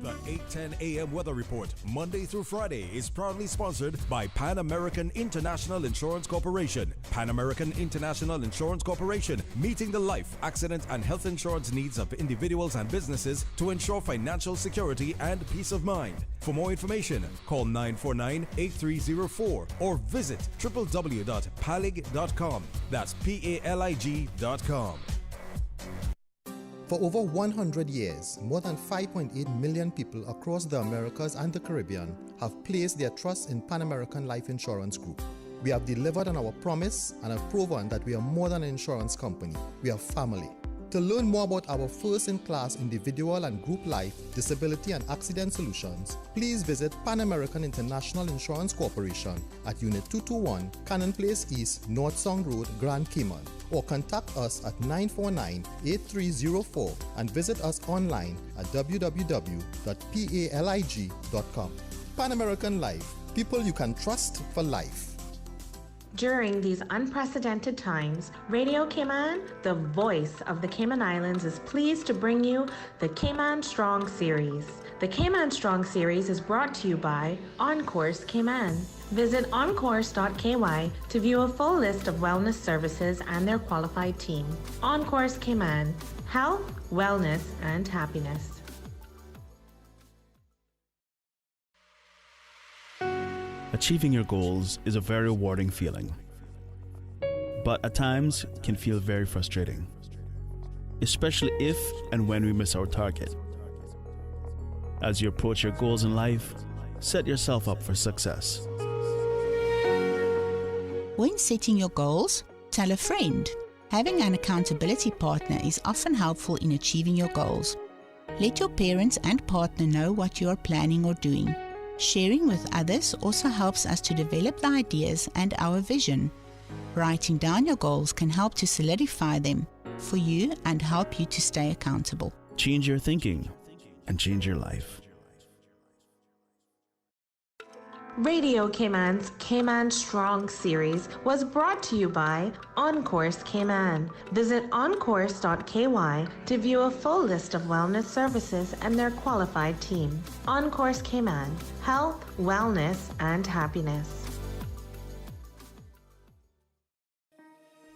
The 8:10 a.m. weather report, Monday through Friday, is proudly sponsored by Pan American International Insurance Corporation. Pan American International Insurance Corporation, meeting the life, accident, and health insurance needs of individuals and businesses to ensure financial security and peace of mind. For more information, call 949-8304 or visit www.palig.com. That's PALIG.com. For over 100 years, more than 5.8 million people across the Americas and the Caribbean have placed their trust in Pan American Life Insurance Group. We have delivered on our promise and have proven that we are more than an insurance company. We are family. To learn more about our first-in-class individual and group life, disability and accident solutions, please visit Pan American International Insurance Corporation at Unit 221, Cannon Place East, North Song Road, Grand Cayman, or contact us at 949-8304 and visit us online at www.palig.com. Pan American Life, people you can trust for life. During these unprecedented times, Radio Cayman, the voice of the Cayman Islands, is pleased to bring you the Cayman Strong Series. The Cayman Strong Series is brought to you by OnCourse Cayman. Visit oncourse.ky to view a full list of wellness services and their qualified team. OnCourse Cayman, health, wellness, and happiness. Achieving your goals is a very rewarding feeling, but at times can feel very frustrating, especially if and when we miss our target. As you approach your goals in life, set yourself up for success. When setting your goals, tell a friend. Having an accountability partner is often helpful in achieving your goals. Let your parents and partner know what you are planning or doing. Sharing with others also helps us to develop the ideas and our vision. Writing down your goals can help to solidify them for you and help you to stay accountable. Change your thinking and change your life. Radio Cayman's Cayman Strong Series was brought to you by OnCourse Cayman. Visit oncourse.ky to view a full list of wellness services and their qualified team. OnCourse Cayman, health, wellness, and happiness.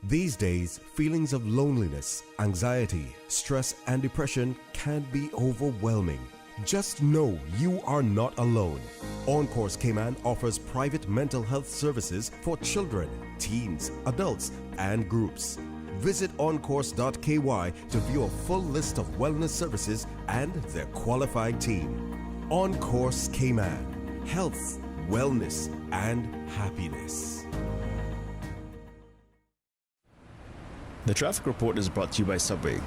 These days, feelings of loneliness, anxiety, stress, and depression can be overwhelming. Just know you are not alone. OnCourse Cayman offers private mental health services for children, teens, adults, and groups. Visit oncourse.ky to view a full list of wellness services and their qualified team. OnCourse Cayman, health, wellness, and happiness. The traffic report is brought to you by Subway.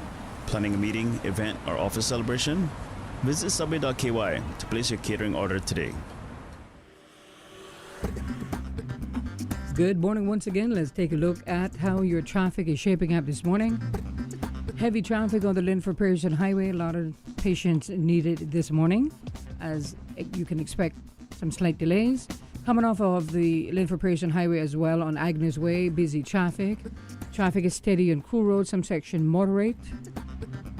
Planning a meeting, event, or office celebration? Visit subway.ky to place your catering order today. Good morning once again. Let's take a look at how your traffic is shaping up this morning. Heavy traffic on the Linford Pearson Highway. A lot of patients needed this morning, as you can expect some slight delays. Coming off of the Linford Pearson Highway as well on Agnes Way, busy traffic. Traffic is steady on Crew Road, some section moderate.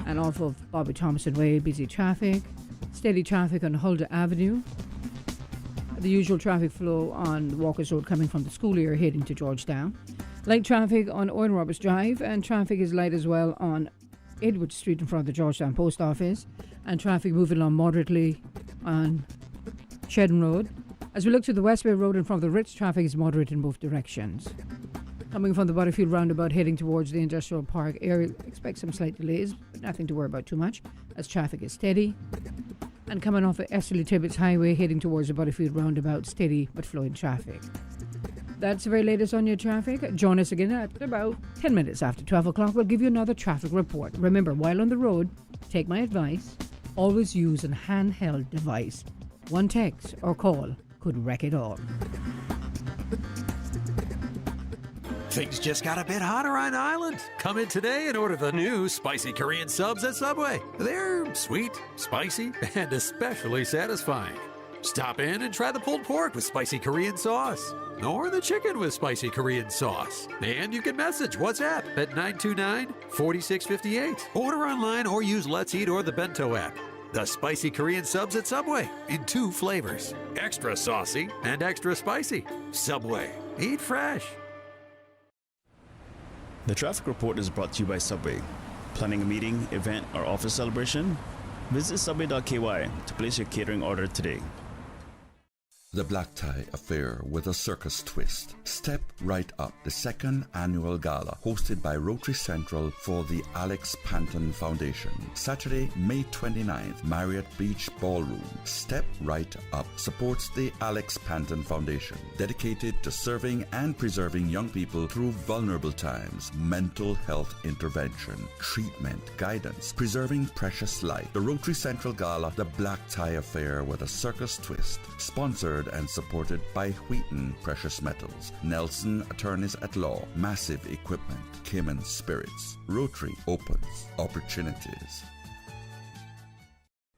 And off of Bobby Thompson Way, busy traffic. Steady traffic on Huldah Avenue. The usual traffic flow on Walker's Road coming from the school area heading to Georgetown. Light traffic on Owen Roberts Drive, and traffic is light as well on Edward Street in front of the Georgetown Post Office, and traffic moving along moderately on Shedden Road. As we look to the West Bay Road in front of the Ritz, traffic is moderate in both directions. Coming from the Butterfield roundabout heading towards the Industrial Park area, expect some slight delays, but nothing to worry about too much, as traffic is steady. And coming off the Esterly Tibbetts Highway heading towards the Butterfield roundabout, steady but flowing traffic. That's the very latest on your traffic. Join us again at about 10 minutes after 12 o'clock. We'll give you another traffic report. Remember, while on the road, take my advice. Always use a handheld device. One text or call could wreck it all. Things just got a bit hotter on the island. Come in today and order the new spicy Korean subs at Subway. They're sweet, spicy, and especially satisfying. Stop in and try the pulled pork with spicy Korean sauce, or the chicken with spicy Korean sauce. And you can message WhatsApp at 929-4658. Order online or use Let's Eat or the Bento app. The spicy Korean subs at Subway in 2 flavors, extra saucy and extra spicy. Subway, eat fresh. The traffic report is brought to you by Subway. Planning a meeting, event, or office celebration? Visit subway.ky to place your catering order today. The Black Tie Affair with a Circus Twist. Step right up, the 2nd annual gala hosted by Rotary Central for the Alex Panton Foundation. Saturday, May 29th, Marriott Beach Ballroom. Step Right Up supports the Alex Panton Foundation, dedicated to serving and preserving young people through vulnerable times, mental health intervention, treatment, guidance, preserving precious life. The Rotary Central Gala, The Black Tie Affair with a Circus Twist, sponsored and supported by Wheaton Precious Metals, Nelson Attorneys at Law, Massive Equipment, Cayman Spirits. Rotary opens opportunities.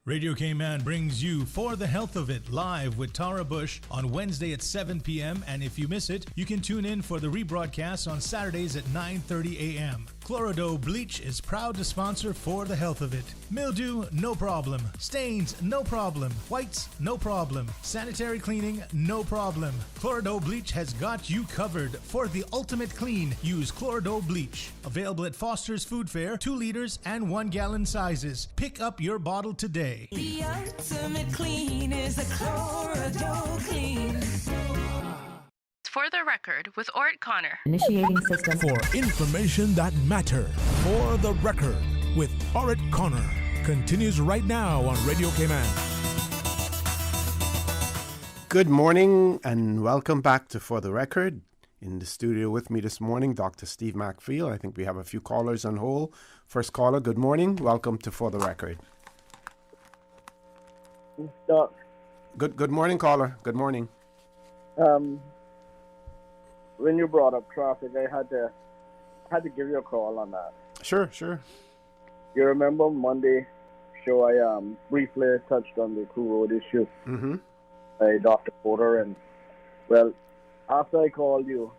Radio Cayman brings you For the Health of It live with Tara Bush on Wednesday at 7 p.m. And if you miss it, you can tune in for the rebroadcast on Saturdays at 9:30 a.m. Chlorodo Bleach is proud to sponsor For the Health of It. Mildew, no problem. Stains, no problem. Whites, no problem. Sanitary cleaning, no problem. Chlorodo Bleach has got you covered. For the ultimate clean, use Chlorodo Bleach. Available at Foster's Food Fair, 2 liters and 1 gallon sizes. Pick up your bottle today. The ultimate clean is a Chlorodo Clean. For the Record with Ort Connor. Initiating system. For information that matters. For the Record with Ort Connor. Continues right now on Radio Cayman. Good morning and welcome back to For the Record. In the studio with me this morning, Dr. Steve McFeel. I think we have a few callers on hold. First caller, good morning. Welcome to For the Record. Doc. Good morning, caller. Good morning. When you brought up traffic, I had to give you a call on that. Sure. You remember Monday show I briefly touched on the Crew Road issue by Dr. Porter, and well, after I called you,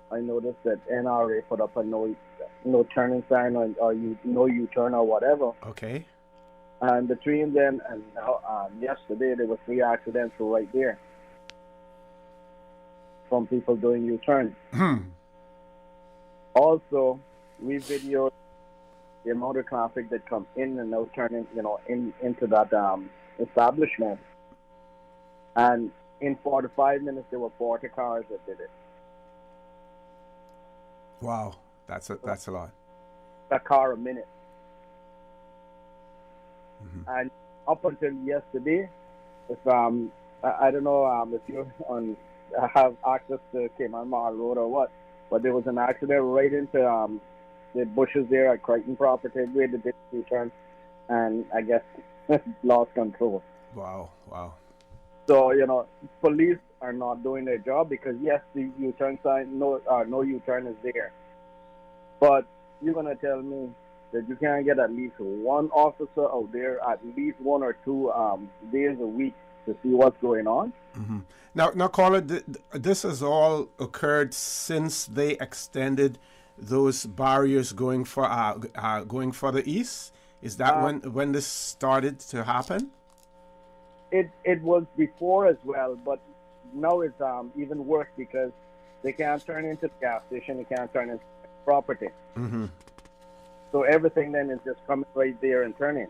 I noticed that NRA put up a no turning sign or no U-turn or whatever. Okay. And between then and yesterday, there were 3 accidents right there from people doing U-turns. Also, we videoed the amount of traffic that comes in and out turning, into that establishment. And in 45 minutes, there were 40 cars that did it. Wow, that's a lot. A car a minute. And up until yesterday, if I don't know if you have access to Cayman Mall Road or what, but there was an accident right into the bushes there at Crichton Property where the U-turn, and I guess lost control. Wow. So police are not doing their job because yes, the U-turn sign, no U-turn is there, but you're gonna tell me that you can get at least one officer out there at least 1 or 2 days a week to see what's going on. Mm-hmm. Now, caller, this has all occurred since they extended those barriers going further east. Is that when this started to happen? It was before as well, but now it's even worse because they can't turn into the gas station, they can't turn into property. Mm-hmm. So everything then is just coming right there and turning.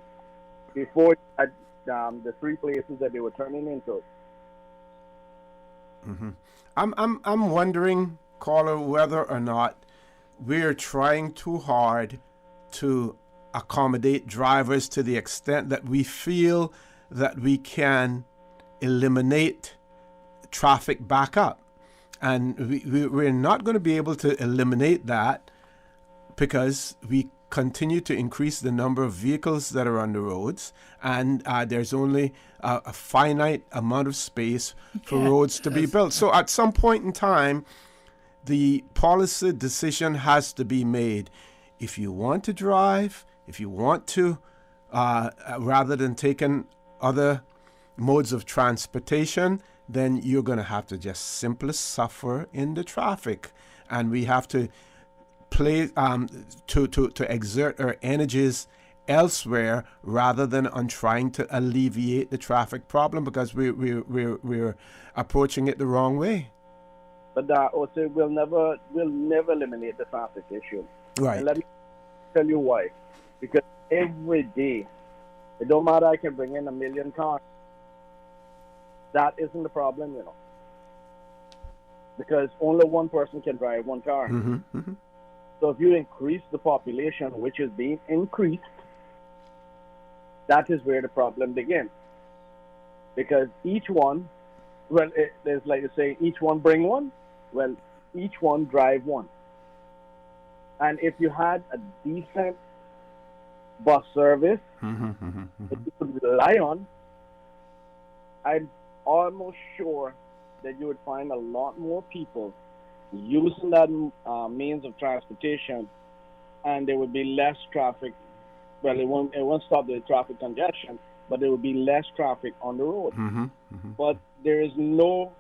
Before at the 3 places that they were turning into. Mm-hmm. I'm wondering, caller, whether or not we're trying too hard to accommodate drivers to the extent that we feel that we can eliminate traffic backup. And we're not going to be able to eliminate that because we continue to increase the number of vehicles that are on the roads, and there's only a finite amount of space for roads to be built. So at some point in time, the policy decision has to be made. If you want to drive, if you want to, rather than taking other modes of transportation, then you're going to have to just simply suffer in the traffic. And we have to to exert our energies elsewhere rather than on trying to alleviate the traffic problem, because we're approaching it the wrong way. But also we'll never eliminate the traffic issue. Right. And let me tell you why. Because every day, it don't matter, I can bring in 1 million cars. That isn't the problem, you know. Because only one person can drive one car. Mm-hmm, mm-hmm. So if you increase the population, which is being increased, that is where the problem begins. Because each one, well, there's like you say, each one bring one, well, each one drive one. And if you had a decent bus service that you could rely on, I'm almost sure that you would find a lot more people using that means of transportation, and there would be less traffic. Well, it won't stop the traffic congestion, but there will be less traffic on the road. But there is no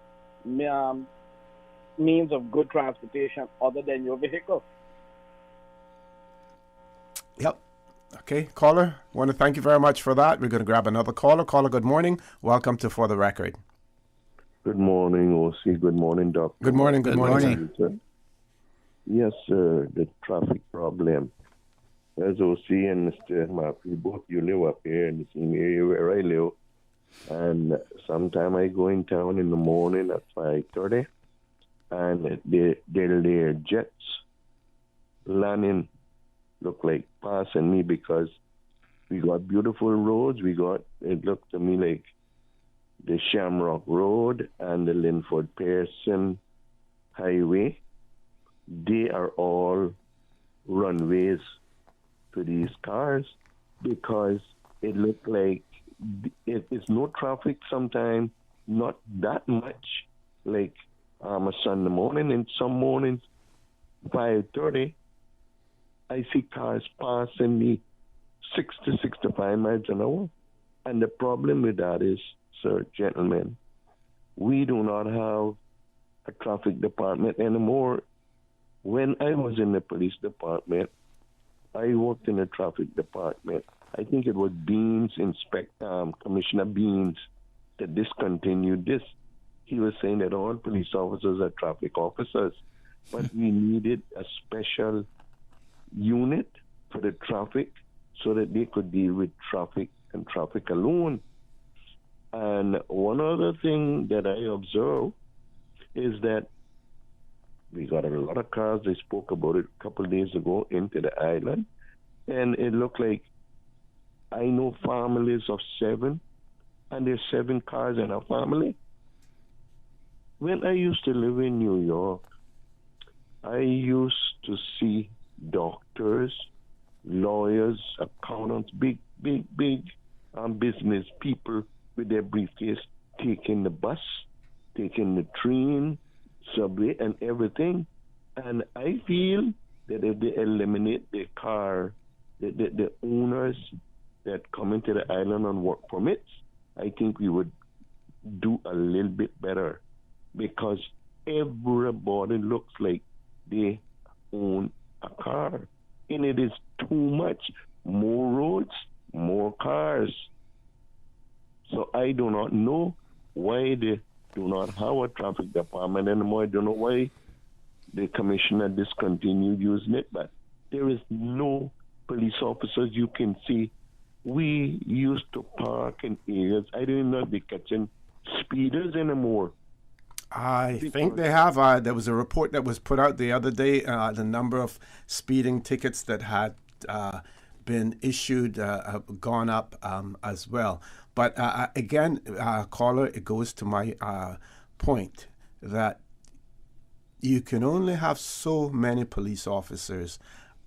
means of good transportation other than your vehicle. Yep. Okay, caller, want to thank you very much for that. We're going to grab another caller. Caller, good morning. Welcome to For the Record. Good morning, OC. Good morning, Doctor. Good morning. Good morning. Yes, sir. The traffic problem. As OC and Mr. Murphy, both you live up here in the same area where I live. And sometime I go in town in the morning at 5:30, and their jets landing look like passing me because we got beautiful roads. It looked to me like the Shamrock Road and the Linford Pearson Highway. They are all runways to these cars because it looked like it's no traffic sometimes, not that much, like a Sunday morning. And some mornings, 5:30, I see cars passing me 60, 65 miles an hour. And the problem with that is, sir, gentlemen, we do not have a traffic department anymore. When I was in the police department, I worked in the traffic department. I think it was Commissioner Beans that discontinued this. He was saying that all police officers are traffic officers, but we needed a special unit for the traffic so that they could deal with traffic and traffic alone. And one other thing that I observe is that we got a lot of cars. They spoke about it a couple of days ago into the island, and it looked like I know families of 7, and there's 7 cars in a family. When I used to live in New York, I used to see doctors, lawyers, accountants, big business people with their briefcase taking the bus, taking the train, subway, and everything. And I feel that if they eliminate the car the owners that come into the island on work permits, I think we would do a little bit better, because everybody looks like they own a car, and it is too much. More roads, more cars. So I do not know why they do not have a traffic department anymore. I don't know why the commissioner discontinued using it, but there is no police officers you can see. We used to park in areas. I don't even know if they're catching speeders anymore. I think they have. There was a report that was put out the other day. The number of speeding tickets that had been issued have gone up as well. But again, caller, it goes to my point that you can only have so many police officers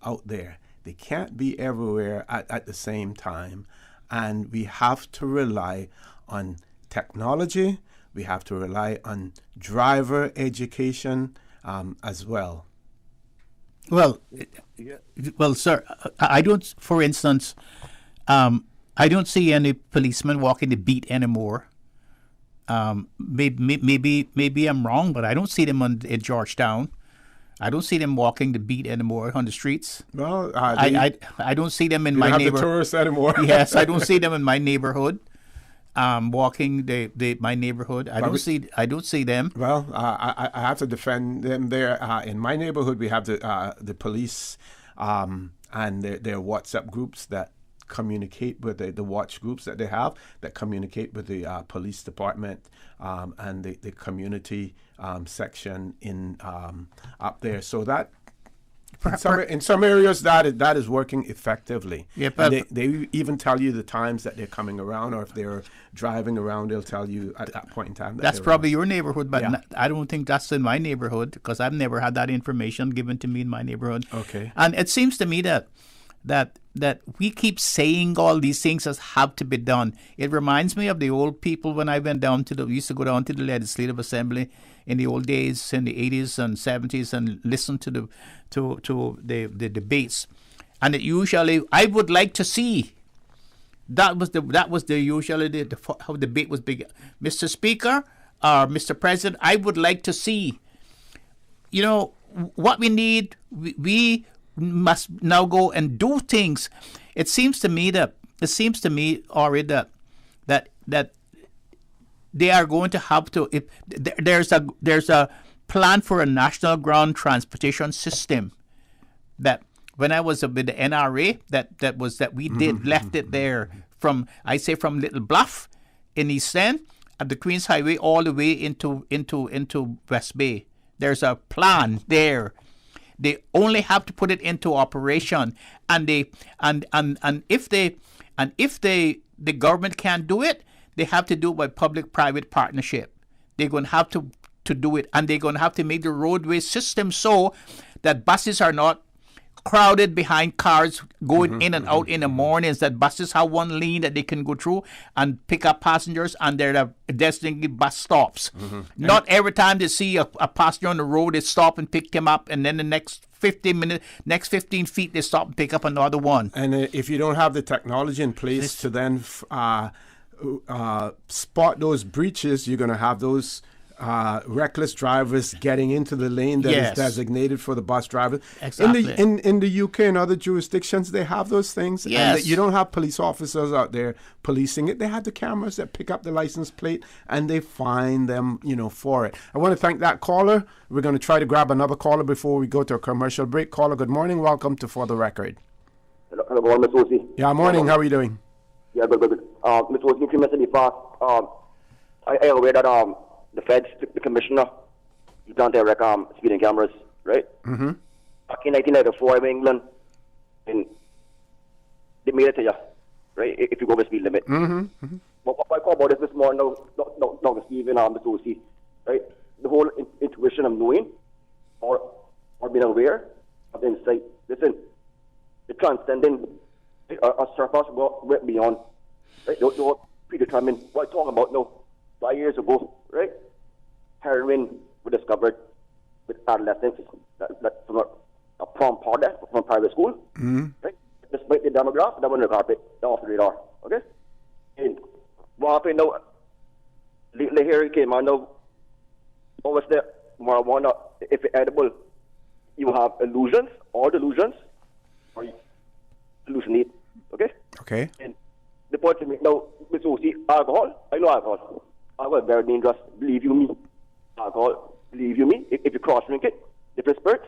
out there. They can't be everywhere at the same time. And we have to rely on technology. We have to rely on driver education as well. Well, sir, I don't, for instance, I don't see any policemen walking the beat anymore. Maybe I'm wrong, but I don't see them in Georgetown. I don't see them walking the beat anymore on the streets. Well, I don't see them in my neighborhood. You don't have the tourists anymore. Yes, I don't see them in my neighborhood. Walking my neighborhood. I don't see them. Well, I have to defend them there. In my neighborhood, we have the police and their WhatsApp groups that communicate with the watch groups that they have that communicate with the police department and the community section in up there. So that in some areas that is working effectively. Yeah, but they even tell you the times that they're coming around, or if they're driving around, they'll tell you at that point in time. That's probably your neighborhood, but I don't think that's in my neighborhood, because I've never had that information given to me in my neighborhood. Okay. And it seems to me that we keep saying all these things as have to be done. It reminds me of the old people when I went down we used to go down to the Legislative Assembly in the old days, in the 80s and 70s, and listen to the debates. And it usually, I would like to see, that was usually how the debate was big. Mr. Speaker, or Mr. President, I would like to see, what we need, we must now go and do things. It seems to me, Ori, that they are going to have to. If there's a plan for a national ground transportation system, that when I was with the NRA, that we left it there from Little Bluff in East End at the Queens Highway all the way into West Bay. There's a plan there. They only have to put it into operation, and if the government can't do it, they have to do it by public-private partnership. They're going to have to do it, and they're going to have to make the roadway system so that buses are not crowded behind cars going in and out in the mornings, that buses have one lane that they can go through and pick up passengers, and there are designated bus stops. Not every time they see a passenger on the road, they stop and pick him up, and then the next 15 feet, they stop and pick up another one. And if you don't have the technology in place to then spot those breaches, you're going to have those reckless drivers getting into the lane that is designated for the bus drivers. Exactly. In the UK and other jurisdictions, they have those things. Yes. And you don't have police officers out there policing it. They have the cameras that pick up the license plate, and they fine them, for it. I want to thank that caller. We're going to try to grab another caller before we go to a commercial break. Caller, good morning. Welcome to For the Record. Hello, Mr. Osi. Yeah, morning. How are you doing? Yeah, good. Mr. Osi, you mentioned before, I am aware that the feds, the commissioner, he planted their speeding cameras, right? Mm-hmm. Back in 1994 in England, and they made it to you, right? If you go over the speed limit. Mm-hmm. What I call about this morning, Dr. Stephen, Mr. Osi, right? The whole intuition of knowing or being aware of the insight. Listen, the transcending, a surface went beyond, right? You're predetermined. What I'm talking about now, 5 years ago, right? Heroin was discovered with adolescents that from a prom party from private school, right? despite the demographic, that one on the carpet, that off the radar. Okay? And what happened now, lately here it came on now, obviously marijuana, if it's edible, you have illusions or delusions, or you hallucinate. Okay? Okay. And the point to me now, Mr. OC, alcohol, I know alcohol. Alcohol is very dangerous, believe you me. Alcohol, believe you me, if you cross drink it, different spirits,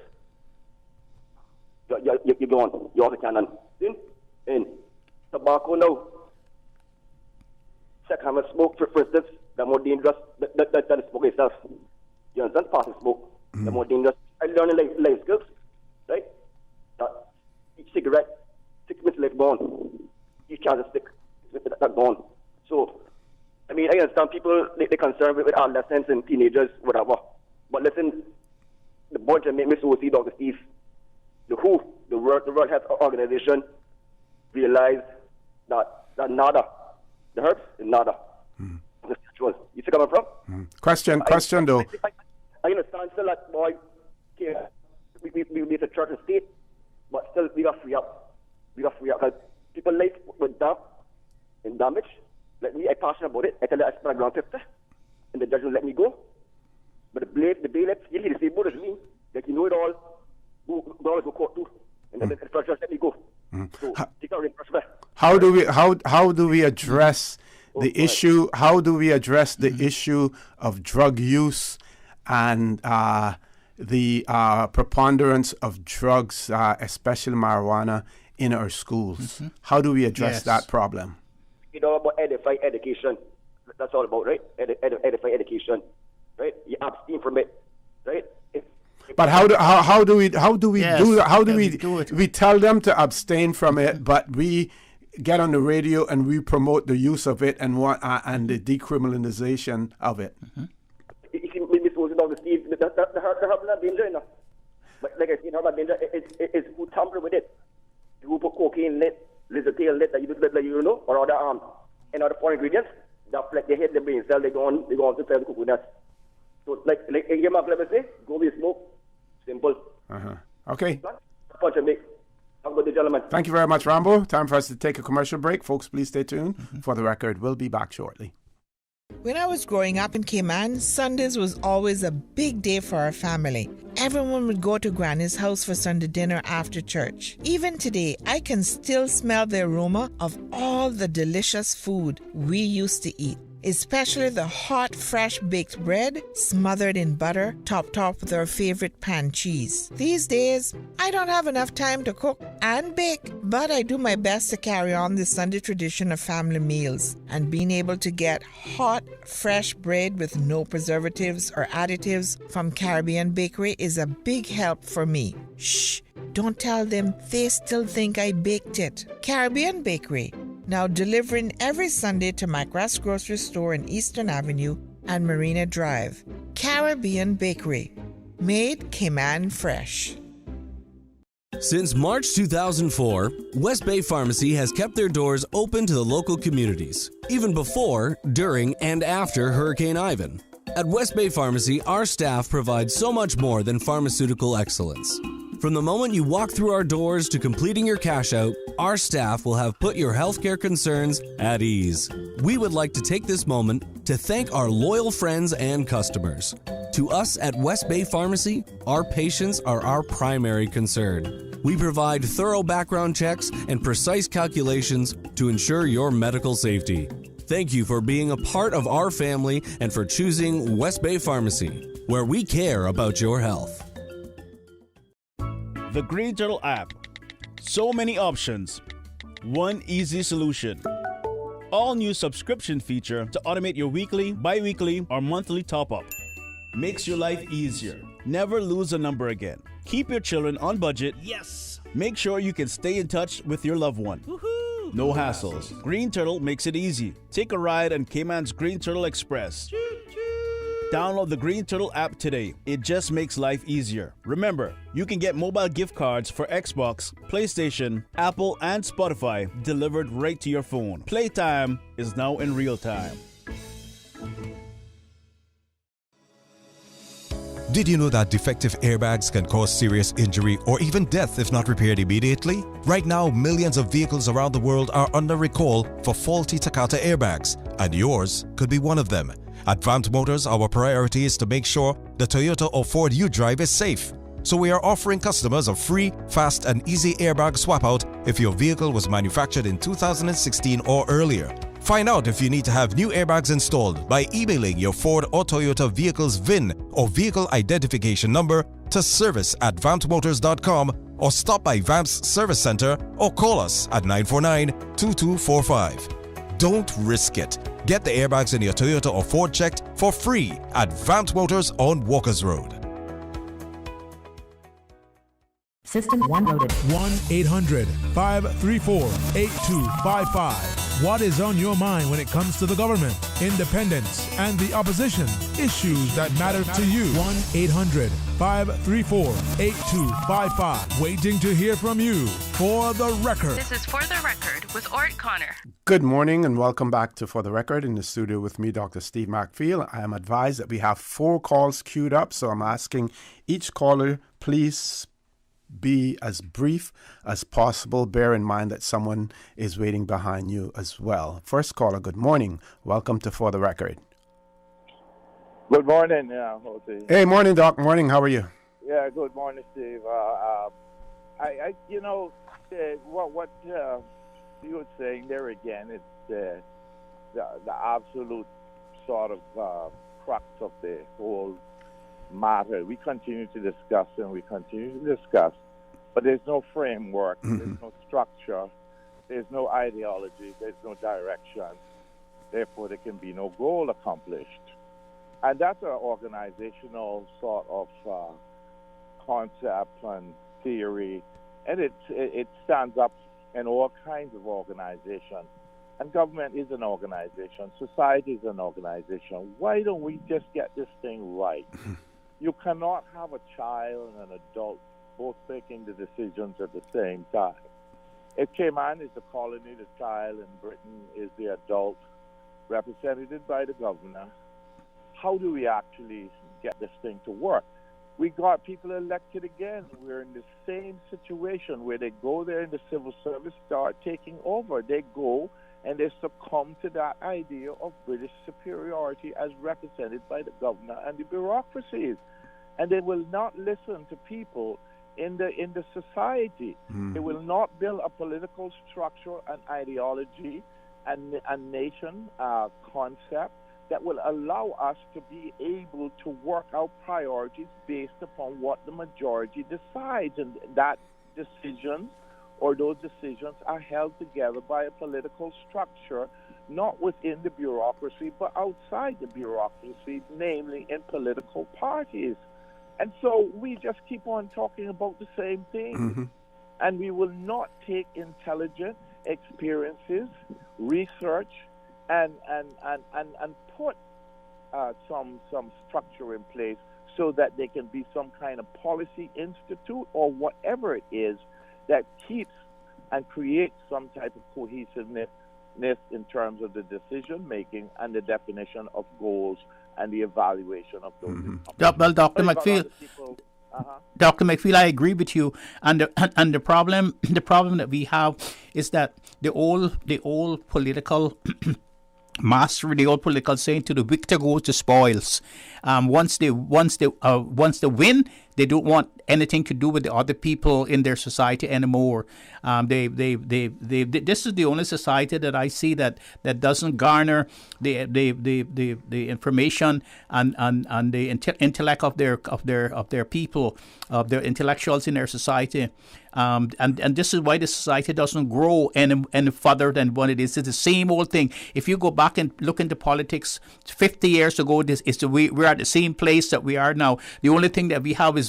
you're gone. You're off the cannon. And tobacco now, secondhand smoke, for instance, the more dangerous than the smoke itself. You understand? Passive smoke, the more dangerous. I learned life skills, right? Each cigarette, 6 minutes later, gone. Each charge a stick, that's gone. So, I mean, I understand people, they're concerned with adolescents and teenagers, whatever. But listen, the board to make Mr. OC, Dr. Steve, the WHO, the World Health Organization, realized that nada, the herbs, is nada. The spiritual. You see where I'm from? Question though. I understand still that, boy, we need a church and state, but still we got free up. We got free up. Because people life with damp and damage. Like me, I'm passionate about it. I tell you, I spent around 50, and the judge will let me go. But the bailiff, he's the same boat as me. Like, you know it all. Go to court too. And then the judge let me go. So, take a ring, how do we address the issue? How do we address the issue of drug use and the preponderance of drugs, especially marijuana, in our schools? How do we address that problem? You know about edify education. That's all about, right? Edify education, right? You abstain from it, right? But how do we do it? We tell them to abstain from it, but we get on the radio and we promote the use of it and the decriminalization of it. You see, Mr. Dr. Steve, the herb not danger enough. But like I said, herb not danger. It's who tamper with it. Who put cocaine in it, lizard tail in it, that you know, or other and other foreign ingredients. That like they hit the brain cell, they go on to sell the coconuts. So like here, my clever say, go with smoke. Simple. Okay. Punch and make. Have a good day, gentlemen. Thank you very much, Rambo. Time for us to take a commercial break. Folks, please stay tuned. For the record, we'll be back shortly. When I was growing up in Cayman, Sundays was always a big day for our family. Everyone would go to Granny's house for Sunday dinner after church. Even today, I can still smell the aroma of all the delicious food we used to eat, especially the hot, fresh baked bread smothered in butter, topped off with our favorite pan cheese. These days, I don't have enough time to cook and bake, but I do my best to carry on the Sunday tradition of family meals, and being able to get hot, fresh bread with no preservatives or additives from Caribbean Bakery is a big help for me. Shh, don't tell them, they still think I baked it. Caribbean Bakery, now delivering every Sunday to McGrath's grocery store in Eastern Avenue and Marina Drive. Caribbean Bakery, made Cayman fresh. Since March 2004, West Bay Pharmacy has kept their doors open to the local communities, even before, during, and after Hurricane Ivan. At West Bay Pharmacy, our staff provides so much more than pharmaceutical excellence. From the moment you walk through our doors to completing your cash out, our staff will have put your healthcare concerns at ease. We would like to take this moment to thank our loyal friends and customers. To us at West Bay Pharmacy, our patients are our primary concern. We provide thorough background checks and precise calculations to ensure your medical safety. Thank you for being a part of our family and for choosing West Bay Pharmacy, where we care about your health. The Green Turtle app. So many options. One easy solution. All new subscription feature to automate your weekly, bi-weekly, or monthly top-up. Makes your life easier. Never lose a number again. Keep your children on budget. Yes. Make sure you can stay in touch with your loved one. Woohoo! No hassles. Green Turtle makes it easy. Take a ride on Cayman's Green Turtle Express. Download the Green Turtle app today. It just makes life easier. Remember, you can get mobile gift cards for Xbox, PlayStation, Apple, and Spotify delivered right to your phone. Playtime is now in real time. Did you know that defective airbags can cause serious injury or even death if not repaired immediately? Right now, millions of vehicles around the world are under recall for faulty Takata airbags, and yours could be one of them. At Vamp Motors, our priority is to make sure the Toyota or Ford you drive is safe. So we are offering customers a free, fast and easy airbag swap out if your vehicle was manufactured in 2016 or earlier. Find out if you need to have new airbags installed by emailing your Ford or Toyota vehicle's VIN or vehicle identification number to service@vampmotors.com or stop by Vamp's Service Center or call us at 949-2245. Don't risk it. Get the airbags in your Toyota or Ford checked for free at Vamp Motors on Walkers Road. System 1 loaded. 1-800-534-8255. What is on your mind when it comes to the government, independence, and the opposition? Issues that matter to you. 1-800-534-8255. Waiting to hear from you. For the Record. This is For the Record with Ort Connor. Good morning and welcome back to For the Record. In the studio with me, Dr. Steve McFeel. I am advised that we have 4 calls queued up, so I'm asking each caller, please be as brief as possible. Bear in mind that someone is waiting behind you as well. First caller, good morning. Welcome to For the Record. Good morning, Jose. Hey, morning, Doc. Morning. How are you? Yeah, good morning, Steve. What you were saying there again, it's the absolute sort of crux of the whole matter. We continue to discuss, but there's no framework, there's no structure, there's no ideology, there's no direction. Therefore, there can be no goal accomplished. And that's an organizational sort of concept and theory, and it stands up in all kinds of organizations. And government is an organization, society is an organization. Why don't we just get this thing right? You cannot have a child and an adult both making the decisions at the same time. If Cayman is the colony, the child, and Britain is the adult, represented by the governor, how do we actually get this thing to work? We got people elected again. We're in the same situation where they go there in the civil service, start taking over. They go and they succumb to that idea of British superiority as represented by the governor and the bureaucracies. And they will not listen to people in the society. They will not build a political structure and ideology and a nation concept that will allow us to be able to work out priorities based upon what the majority decides. And that decisions or those decisions are held together by a political structure, not within the bureaucracy, but outside the bureaucracy, namely in political parties. And so we just keep on talking about the same thing. And we will not take intelligent experiences, research, and put some structure in place so that there can be some kind of policy institute or whatever it is that keeps and creates some type of cohesiveness in terms of the decision making and the definition of goals and the evaluation of those. Well, Dr. McFeel, Dr. McFeel, I agree with you. And the problem that we have is that the old political mastery, the old political saying, to the victor goes the spoils. Once they win, they don't want anything to do with the other people in their society anymore. This is the only society that I see that doesn't garner the information and the intellect of their people, of their intellectuals in their society. And this is why the society doesn't grow any further than what it is. It's the same old thing. If you go back and look into politics 50 years ago, we're at the same place that we are now. The only thing that we have is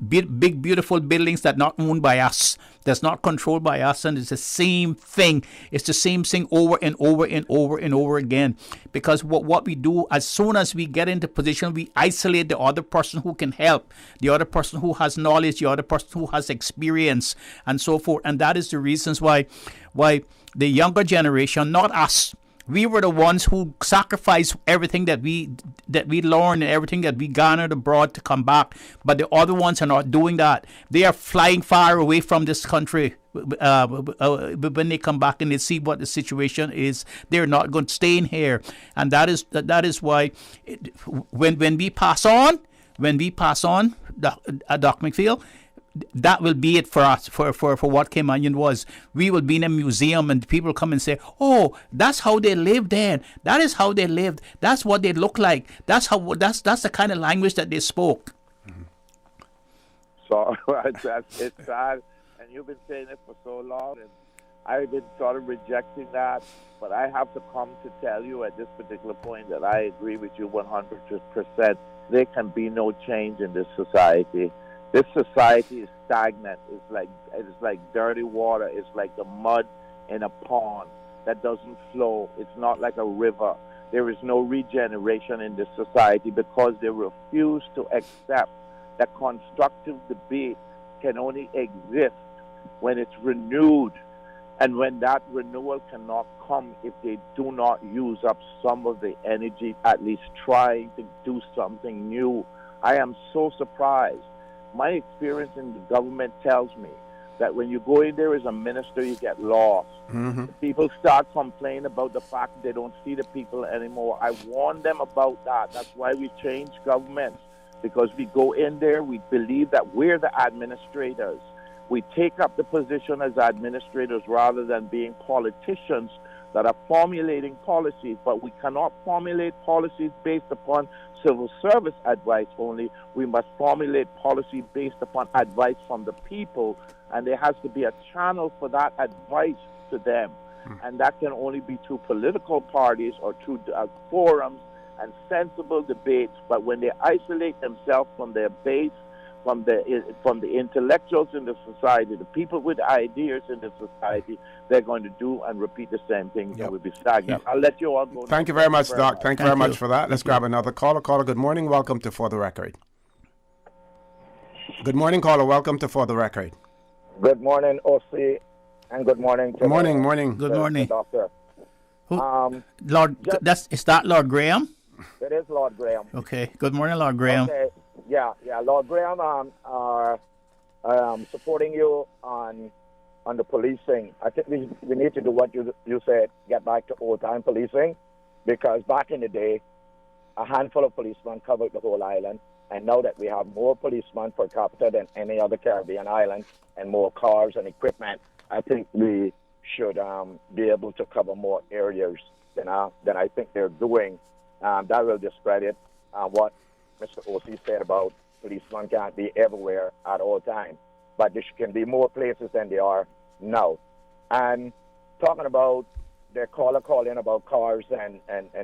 big, beautiful buildings that are not owned by us, that's not controlled by us, and it's the same thing. It's the same thing over and over and over and over again. Because what we do, as soon as we get into position, we isolate the other person who can help, the other person who has knowledge, the other person who has experience, and so forth. And that is the reasons why the younger generation, not us, We were the ones who sacrificed everything that we learned and everything that we garnered abroad to come back. But the other ones are not doing that. They are flying far away from this country. When they come back and they see what the situation is, they're not going to stay in here. And that is why when we pass on, Doc McPhail, that will be it for us, for what Cayman was. We will be in a museum and people come and say, oh, that's how they lived then. That is how they lived. That's what they look like. That's the kind of language that they spoke. So it's sad. And you've been saying it for so long, and I've been sort of rejecting that. But I have to come to tell you at this particular point that I agree with you 100%. There can be no change in this society. This society is stagnant. It's like dirty water. It's like the mud in a pond that doesn't flow. It's not like a river. There is no regeneration in this society because they refuse to accept that constructive debate can only exist when it's renewed. And when that renewal cannot come if they do not use up some of the energy, at least trying to do something new. I am so surprised. My experience in the government tells me that when you go in there as a minister, you get lost. Mm-hmm. People start complaining about the fact they don't see the people anymore. I warn them about that. That's why we change governments, because we go in there, we believe that we're the administrators. We take up the position as administrators rather than being politicians that are formulating policies, but we cannot formulate policies based upon civil service advice only. We must formulate policy based upon advice from the people, and there has to be a channel for that advice to them. And that can only be through political parties or through forums and sensible debates. But when they isolate themselves from their base, from the intellectuals in the society, the people with ideas in the society, they're going to do and repeat the same thing. It will be stagnant. I'll let you all go. Thank you very much, Doc. Thank you very much for that. Let's grab another caller. Caller, good morning. Welcome to For the Record. Good morning, caller. Welcome to For the Record. Good morning, OC, and good morning to Good morning. the doctor. Is that Lord Graham? It is Lord Graham. Okay. Good morning, Lord Graham. Okay. Yeah, Lord Graham are supporting you on the policing. I think we need to do what you said, get back to old-time policing, because back in the day, a handful of policemen covered the whole island, and now that we have more policemen per capita than any other Caribbean island and more cars and equipment, I think we should be able to cover more areas than I think they're doing. That will discredit what Mr. O.C. said about policemen can't be everywhere at all times, but there can be more places than they are now. And talking about their caller calling about cars and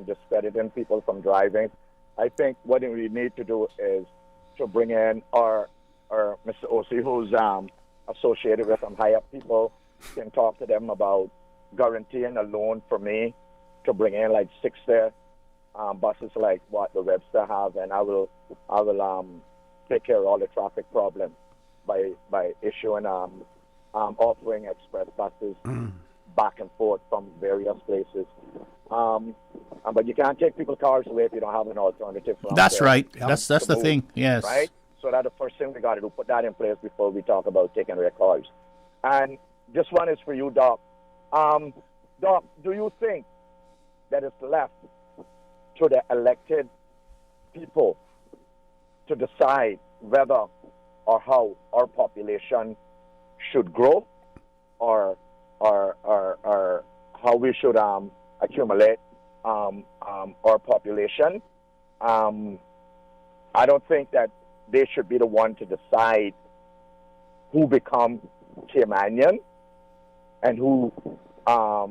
discrediting people from driving, I think what we need to do is to bring in our Mr. O.C., who's associated with some high-up people, can talk to them about guaranteeing a loan for me to bring in like 60 buses like what the Webster have, and I will take care of all the traffic problems by issuing offering express buses back and forth from various places. But you can't take people's cars away if you don't have an alternative. That's right. That's the thing. Yes. Right. So that's the first thing we got to do. Put that in place before we talk about taking away cars. And this one is for you, Doc. Doc, do you think that it's left to the elected people to decide whether or how our population should grow, or how we should accumulate our population? I don't think that they should be the one to decide who become Caymanian and who are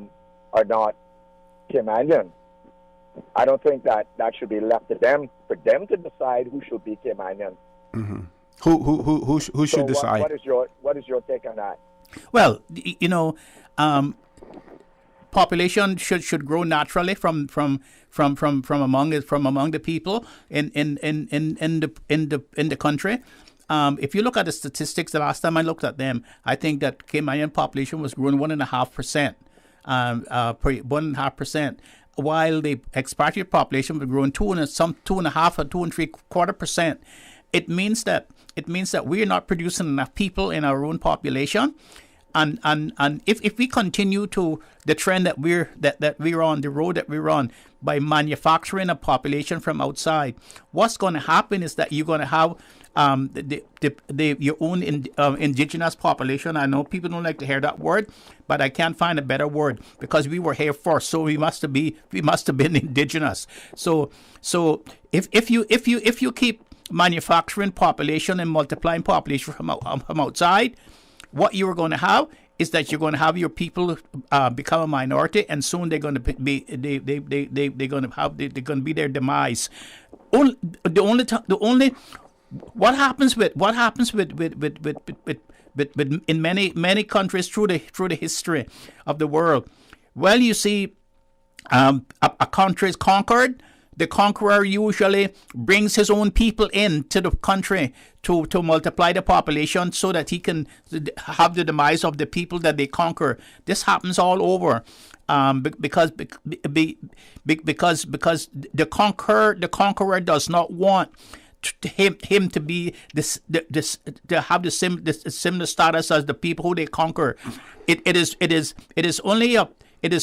not Caymanian. I don't think that should be left to them, for them to decide who should be Caymanian. Mm-hmm. Who should decide? What is your take on that? Well, population should grow naturally from among the people in the country. If you look at the statistics, the last time I looked at them, I think that Caymanian population was growing 1.5%. 1.5%. while the expatriate population was growing 2.5 or 2.75%, it means that we are not producing enough people in our own population. And if we continue to the trend that we're on, the road that we're on, by manufacturing a population from outside, what's going to happen is that you're going to have your own indigenous population. I know people don't like to hear that word, but I can't find a better word, because we were here first, so we must have been indigenous. So if you keep manufacturing population and multiplying population from outside, what you're going to have is that you're going to have your people become a minority, and soon they're going to be they're going to be their demise. What happens with in many countries through the history of the world? Well, you see, a country is conquered. The conqueror usually brings his own people into the country to multiply the population so that he can have the demise of the people that they conquer. This happens all over, because the conqueror does not want him to be to have the similar status as the people who they conquer. It is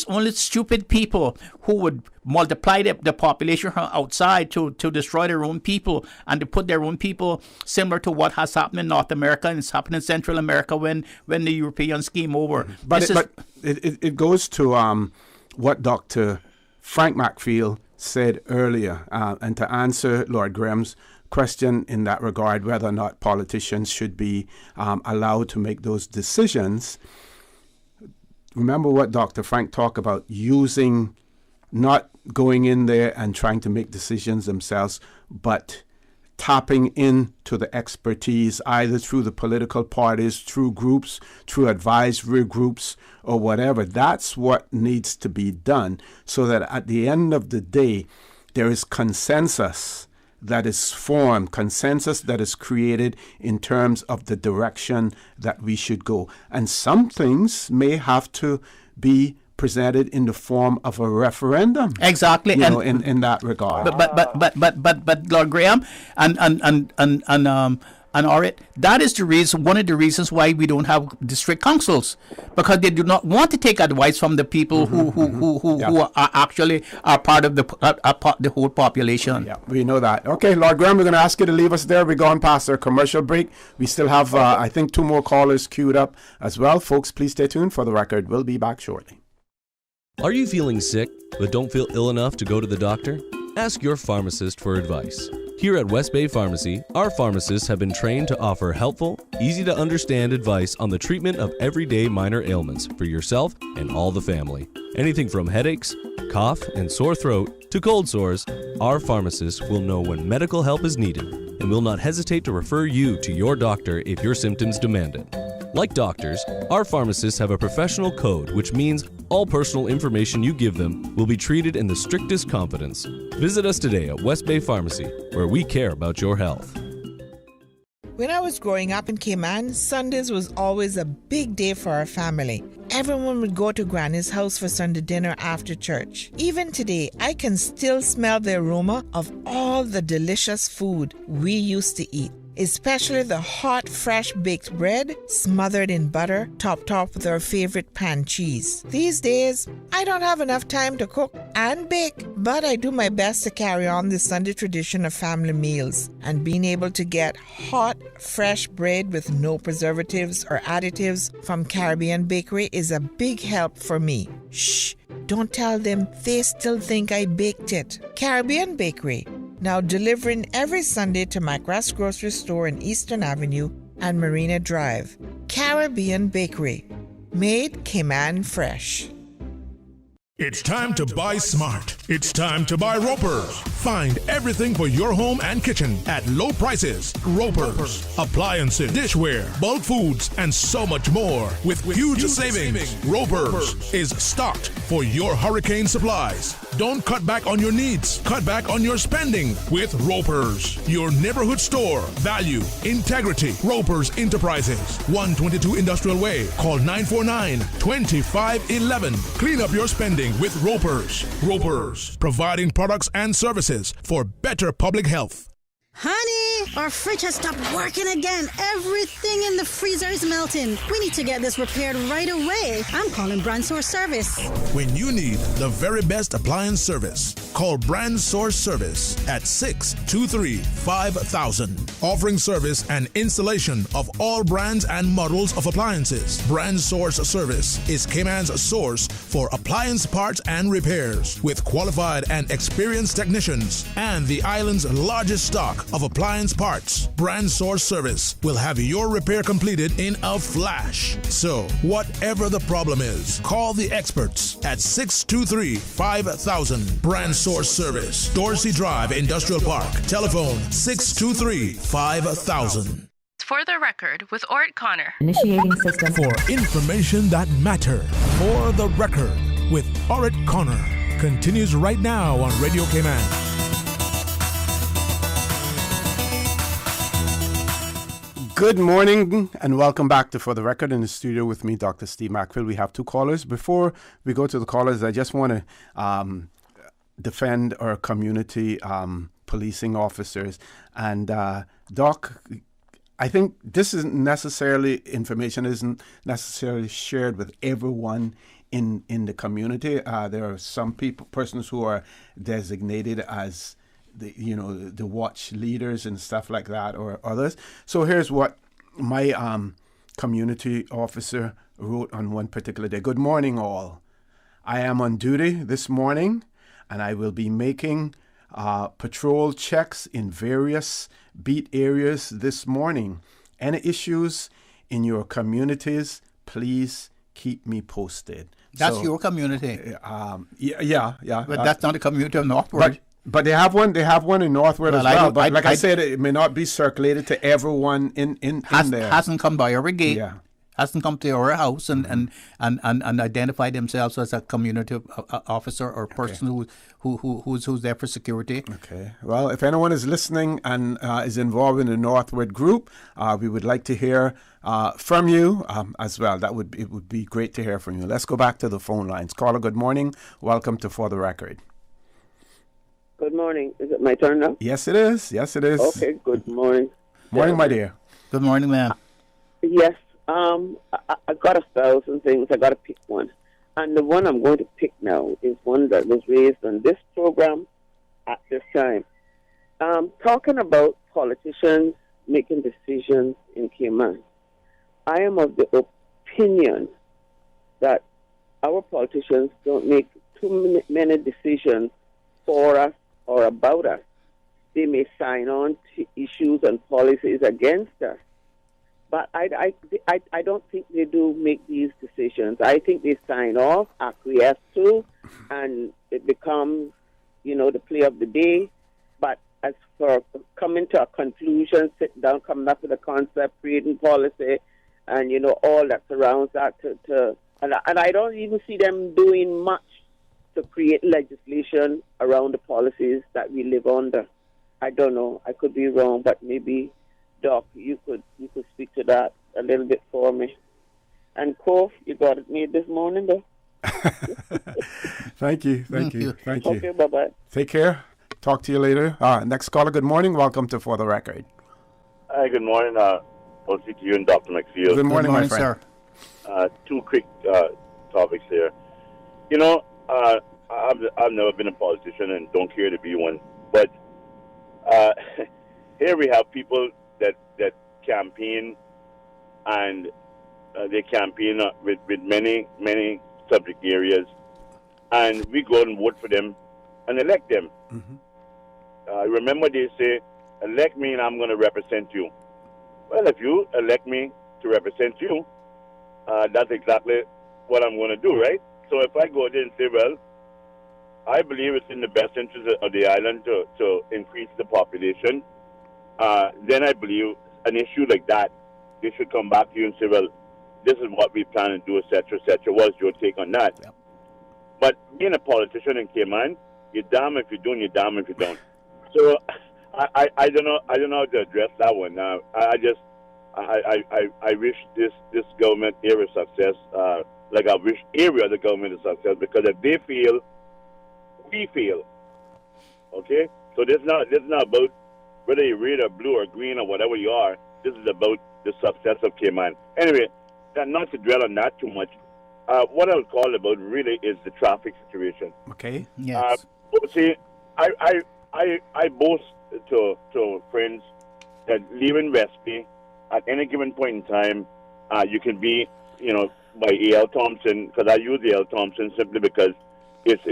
only stupid people who would multiply the population from outside to destroy their own people and to put their own people, similar to what has happened in North America and it's happened in Central America when the Europeans came over. But it goes to what Dr. Frank McField said earlier, and to answer Lord Graham's question in that regard, whether or not politicians should be allowed to make those decisions. Remember what Dr. Frank talked about, not going in there and trying to make decisions themselves, but tapping into the expertise, either through the political parties, through groups, through advisory groups, or whatever. That's what needs to be done, so that at the end of the day, there is consensus that is formed, consensus that is created in terms of the direction that we should go. And some things may have to be presented in the form of a referendum. Exactly. In that regard. But Lord Graham and Orit, that is the reason, one of the reasons why we don't have district councils, because they do not want to take advice from the people who are actually part of the whole population. Yeah, we know that. Okay, Lord Graham, we're going to ask you to leave us there. We're going past our commercial break. We still have, I think, 2 more callers queued up as well. Folks, please stay tuned for the record. We'll be back shortly. Are you feeling sick but don't feel ill enough to go to the doctor? Ask your pharmacist for advice. Here at West Bay Pharmacy, our pharmacists have been trained to offer helpful, easy-to-understand advice on the treatment of everyday minor ailments for yourself and all the family. Anything from headaches, cough, and sore throat to cold sores, our pharmacists will know when medical help is needed and will not hesitate to refer you to your doctor if your symptoms demand it. Like doctors, our pharmacists have a professional code, which means all personal information you give them will be treated in the strictest confidence. Visit us today at West Bay Pharmacy, where we care about your health. When I was growing up in Cayman, Sundays was always a big day for our family. Everyone would go to Granny's house for Sunday dinner after church. Even today, I can still smell the aroma of all the delicious food we used to eat, especially the hot, fresh baked bread smothered in butter, topped off with our favorite pan cheese. These days, I don't have enough time to cook and bake, but I do my best to carry on the Sunday tradition of family meals, and being able to get hot, fresh bread with no preservatives or additives from Caribbean Bakery is a big help for me. Shh, don't tell them, they still think I baked it. Caribbean Bakery, now delivering every Sunday to McGrath's grocery store in Eastern Avenue and Marina Drive. Caribbean Bakery, made Cayman fresh. It's time to buy smart. It's time to buy Ropers. Find everything for your home and kitchen at low prices. Ropers. Appliances, dishware, bulk foods, and so much more. With huge savings. Ropers is stocked for your hurricane supplies. Don't cut back on your needs. Cut back on your spending with Ropers, your neighborhood store. Value, integrity. Ropers Enterprises, 122 Industrial Way. Call 949-2511. Clean up your spending with Ropers. Ropers, providing products and services for better public health. Honey, our fridge has stopped working again. Everything in the freezer is melting. We need to get this repaired right away. I'm calling Brand Source Service. When you need the very best appliance service, call Brand Source Service at 623-5000. Offering service and installation of all brands and models of appliances. Brand Source Service is Cayman's source for appliance parts and repairs with qualified and experienced technicians and the island's largest stock of appliance parts. Brand Source Service will have your repair completed in a flash. So, whatever the problem is, call the experts at 623-5000. Brand Source Service, Dorsey Drive, Industrial Park. Telephone 623-5000. For the record, with Ort Connor. Initiating system. For information that matter. For the record, with Orit Connor. Continues right now on Radio Cayman. Good morning and welcome back to For the Record. In the studio with me, Dr. Steve Macfield. We have two callers. Before we go to the callers, I just want to defend our community policing officers. And Doc, I think this isn't necessarily, information isn't necessarily shared with everyone in the community. There are some persons who are designated as the watch leaders and stuff like that, or others. So here's what my community officer wrote on one particular day. Good morning, all. I am on duty this morning, and I will be making patrol checks in various beat areas this morning. Any issues in your communities, please keep me posted. That's your community. Yeah. But that's not the community of Northward. But they have one in Northward as well. But like I said, it may not be circulated to everyone in there. Hasn't come by our gate. Yeah. Hasn't come to our house and identified themselves as a community officer or person who's there for security. Okay. Well, if anyone is listening and is involved in the Northward group, we would like to hear from you as well. It would be great to hear from you. Let's go back to the phone lines. Caller, good morning. Welcome to For the Record. Good morning. Is it my turn now? Yes, it is. Okay, good morning. Morning, my dear. Good morning, ma'am. Yes. I got 1,000 things. I got to pick one. And the one I'm going to pick now is one that was raised on this program at this time. Talking about politicians making decisions in Cayman. I am of the opinion that our politicians don't make too many decisions for us or about us. They may sign on to issues and policies against us. But I don't think they do make these decisions. I think they sign off, acquiesce to, and it becomes, the play of the day. But as for coming to a conclusion, sit down, coming up with a concept, creating policy, and, all that surrounds that, and I don't even see them doing much to create legislation around the policies that we live under. I don't know. I could be wrong, but maybe, Doc, you could speak to that a little bit for me. And Kof, you got it made this morning, though. Thank you. Okay, bye-bye. Take care. Talk to you later. Next caller, good morning. Welcome to For the Record. Hi, good morning. I'll speak to you and Dr. McField. Good morning, my friend. Sir. Two quick topics here. I've never been a politician and don't care to be one, but here we have people that campaign, and they campaign with many subject areas, and we go and vote for them and elect them. Mm-hmm. Remember, they say, elect me and I'm going to represent you. Well, if you elect me to represent you, that's exactly what I'm going to do, right? So if I go there and say, well, I believe it's in the best interest of the island to increase the population, then I believe an issue like that, they should come back to you and say, well, this is what we plan to do, etc., etc. What's your take on that? Yep. But being a politician in Cayman, You're damn if you do, and you're damn if you don't. So I don't know how to address that one. Now I wish this government here is success. Like I wish every other government is success, because if they fail, we fail. Okay, so this is not about whether you're red or blue or green or whatever you are. This is about the success of Cayman. Anyway, not to dwell on that too much. What I was called about really is the traffic situation. Okay. Yes. See, I boast to friends that leaving West Bay at any given point in time, you can be, by A.L. Thompson, because I use A.L. Thompson simply because it's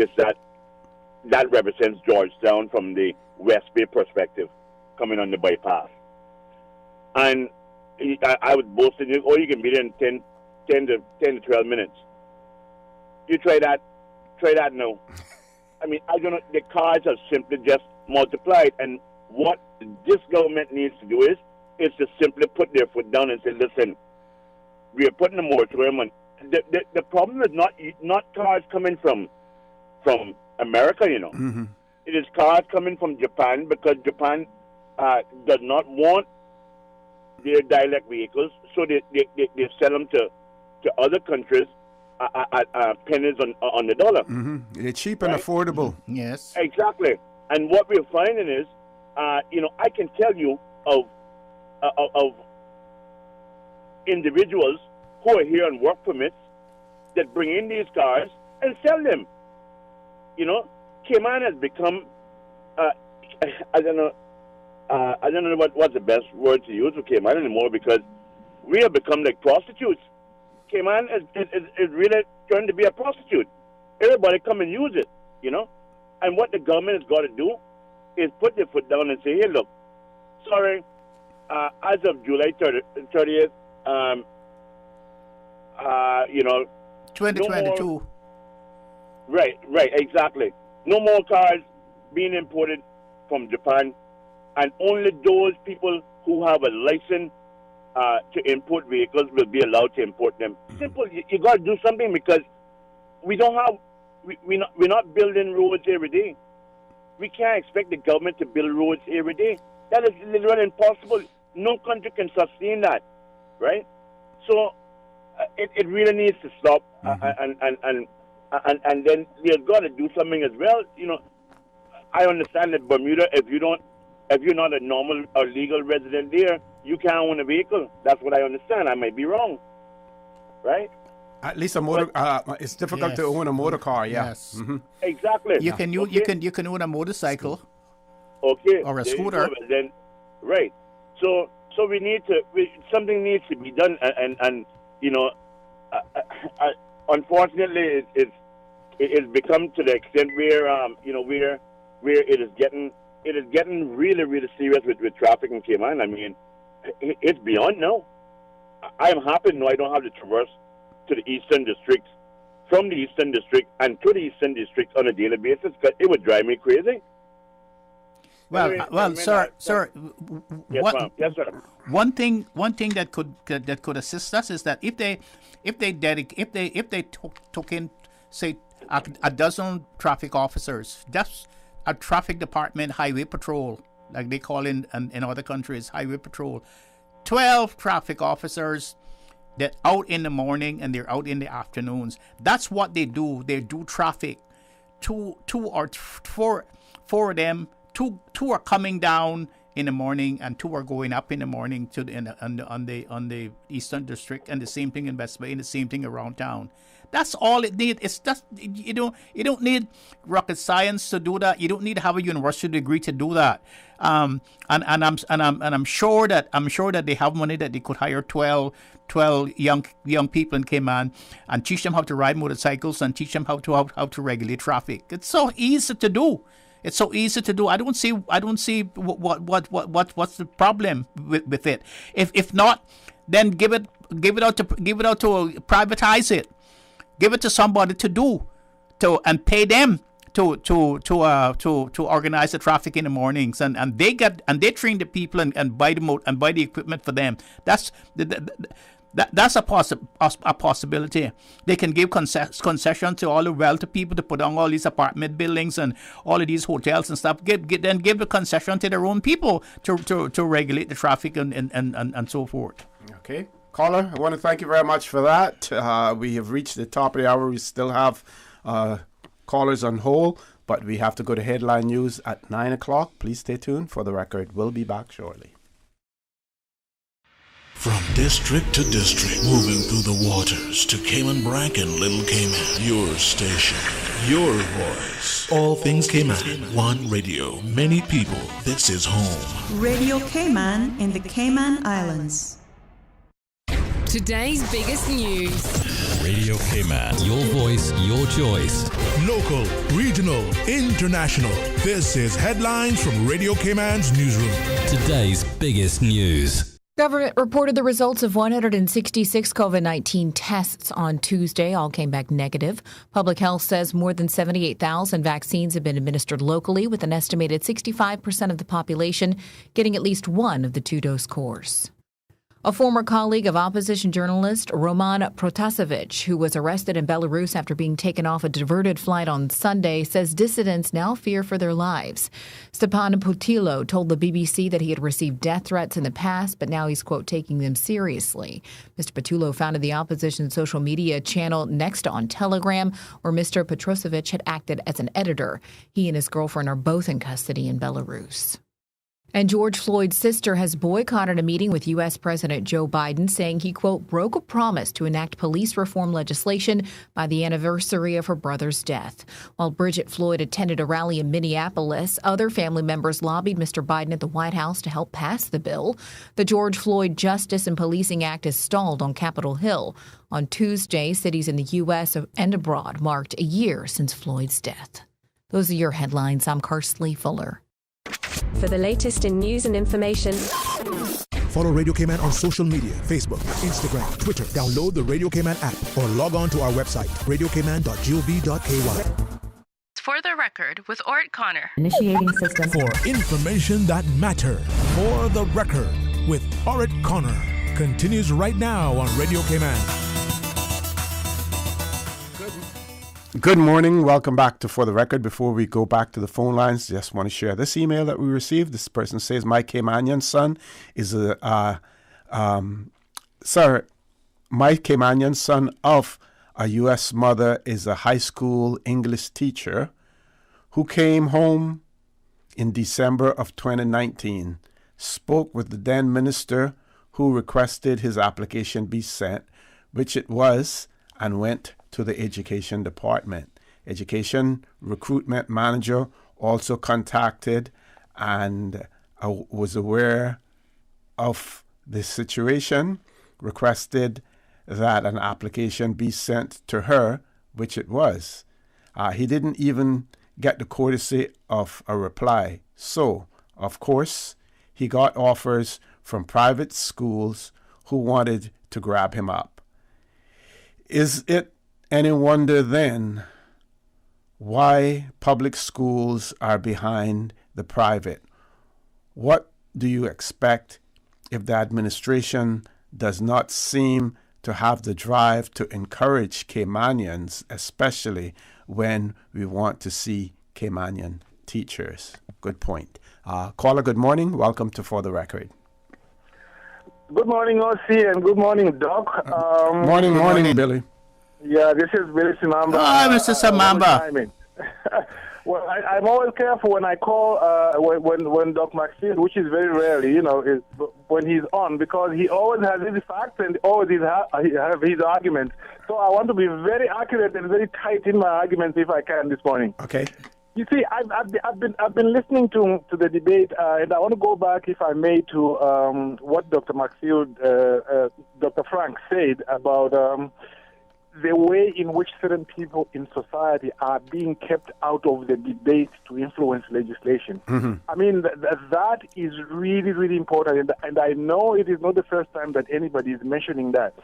that represents Georgetown from the West Bay perspective, coming on the bypass. And I would boast in you, you can be there in 10 to 12 minutes. You try that now. I mean, I don't know, the cars have simply just multiplied, and what this government needs to do is to simply put their foot down and say, listen, we are putting a moratorium on. The problem is not cars coming from America, Mm-hmm. It is cars coming from Japan, because Japan does not want their dialect vehicles, so they sell them to other countries at pennies on the dollar. Mm-hmm. They're cheap and affordable. Yes. Exactly. And what we're finding is, I can tell you of individuals who are here on work permits that bring in these cars and sell them. Cayman has become, I don't know what's the best word to use for Cayman anymore, because we have become like prostitutes. Cayman is really trying to be a prostitute. Everybody come and use it, And what the government has got to do is put their foot down and say, hey, look, sorry, as of July 30th, 2022. No more, right, exactly. No more cars being imported from Japan, and only those people who have a license to import vehicles will be allowed to import them. Simple. You got to do something, because we're not building roads every day. We can't expect the government to build roads every day. That is literally impossible. No country can sustain that, right? So it really needs to stop, and then we've got to do something as well. I understand that Bermuda, if you're not a normal or legal resident there, you can't own a vehicle. That's what I understand. I might be wrong, right? At least a motor. It's difficult to own a motor car. Yeah. Yes. Mm-hmm. Exactly. You can own a motorcycle. Okay. Or a there scooter. Then, right. So something needs to be done, and unfortunately, it's become to the extent where where it is getting really, really serious with traffic in Cayman. I mean, it's beyond now. I am happy now I don't have to traverse to the Eastern District, from the Eastern District and to the Eastern District on a daily basis, because it would drive me crazy. Well, sir. Yes, sir. One thing that could assist us is that if they took in, say, a dozen traffic officers, that's a traffic department, highway patrol, like they call in other countries, highway patrol, 12 traffic officers that out in the morning and they're out in the afternoons. That's what they do. They do traffic. Two or four of them. Two are coming down in the morning, and two are going up in the morning on the Eastern District, and the same thing in West Bay, and the same thing around town. That's all it needs. It's just you don't need rocket science to do that. You don't need to have a university degree to do that. And I'm sure that they have money that they could hire 12 young people in Cayman and teach them how to ride motorcycles and teach them how to regulate traffic. It's so easy to do. It's so easy to do. I don't see what's the problem with it. If not, then give it out to privatize it. Give it to somebody to do, and pay them to organize the traffic in the mornings, and they train the people and buy the equipment for them. That's That's a possibility. They can give concession to all the wealthy people to put on all these apartment buildings and all of these hotels and stuff. Then give the concession to their own people to regulate the traffic and so forth. Okay. Caller, I want to thank you very much for that. We have reached the top of the hour. We still have callers on hold, but we have to go to headline news at 9 o'clock. Please stay tuned. For the record, we'll be back shortly. From district to district, moving through the waters to Cayman Brac and Little Cayman. Your station, your voice. All things Cayman. One radio, many people. This is home. Radio Cayman in the Cayman Islands. Today's biggest news. Radio Cayman. Your voice, your choice. Local, regional, international. This is Headlines from Radio Cayman's newsroom. Today's biggest news. Government reported the results of 166 COVID-19 tests on Tuesday. All came back negative. Public Health says more than 78,000 vaccines have been administered locally, with an estimated 65% of the population getting at least one of the two-dose course. A former colleague of opposition journalist Roman Protasevich, who was arrested in Belarus after being taken off a diverted flight on Sunday, says dissidents now fear for their lives. Stepan Putilo told the BBC that he had received death threats in the past, but now he's, quote, taking them seriously. Mr. Putilo founded the opposition social media channel Next on Telegram, where Mr. Protasevich had acted as an editor. He and his girlfriend are both in custody in Belarus. And George Floyd's sister has boycotted a meeting with U.S. President Joe Biden, saying he, quote, broke a promise to enact police reform legislation by the anniversary of her brother's death. While Bridget Floyd attended a rally in Minneapolis, other family members lobbied Mr. Biden at the White House to help pass the bill. The George Floyd Justice and Policing Act is stalled on Capitol Hill. On Tuesday, cities in the U.S. and abroad marked a year since Floyd's death. Those are your headlines. I'm Karsley Fuller. For the latest in news and information, follow Radio Cayman on social media, Facebook, Instagram, Twitter. Download the Radio Cayman app or log on to our website, radiocayman.gov.ky. For the record, with Ort Connor. Initiating system. For information that matter. For the record, with Ort Connor. Continues right now on Radio Cayman. Good morning. Welcome back to For the Record. Before we go back to the phone lines, just want to share this email that we received. This person says, my Caymanian son is my Caymanian son of a U.S. mother is a high school English teacher who came home in December of 2019, spoke with the then minister who requested his application be sent, which it was, and went to the education department. Education recruitment manager also contacted and was aware of the situation, requested that an application be sent to her, which it was. He didn't even get the courtesy of a reply. So, of course, he got offers from private schools who wanted to grab him up. Is it any wonder then why public schools are behind the private? What do you expect if the administration does not seem to have the drive to encourage Caymanians, especially when we want to see Caymanian teachers? Good point. Caller, good morning. Welcome to For the Record. Good morning, OC, and good morning, Doc. Morning, Billy. Yeah, this is Billy Simamba. Hi, Mr. Simamba. Well, I'm always careful when I call when Doc Maxfield, which is very rarely, is when he's on, because he always has his facts and always he have his arguments. So I want to be very accurate and very tight in my arguments if I can this morning. Okay. You see, I've been listening to the debate, and I want to go back, if I may, to what Dr. Maxfield, Dr. Frank said about the way in which certain people in society are being kept out of the debate to influence legislation. Mm-hmm. I mean, that is really, really important, and I know it is not the first time that anybody is mentioning that.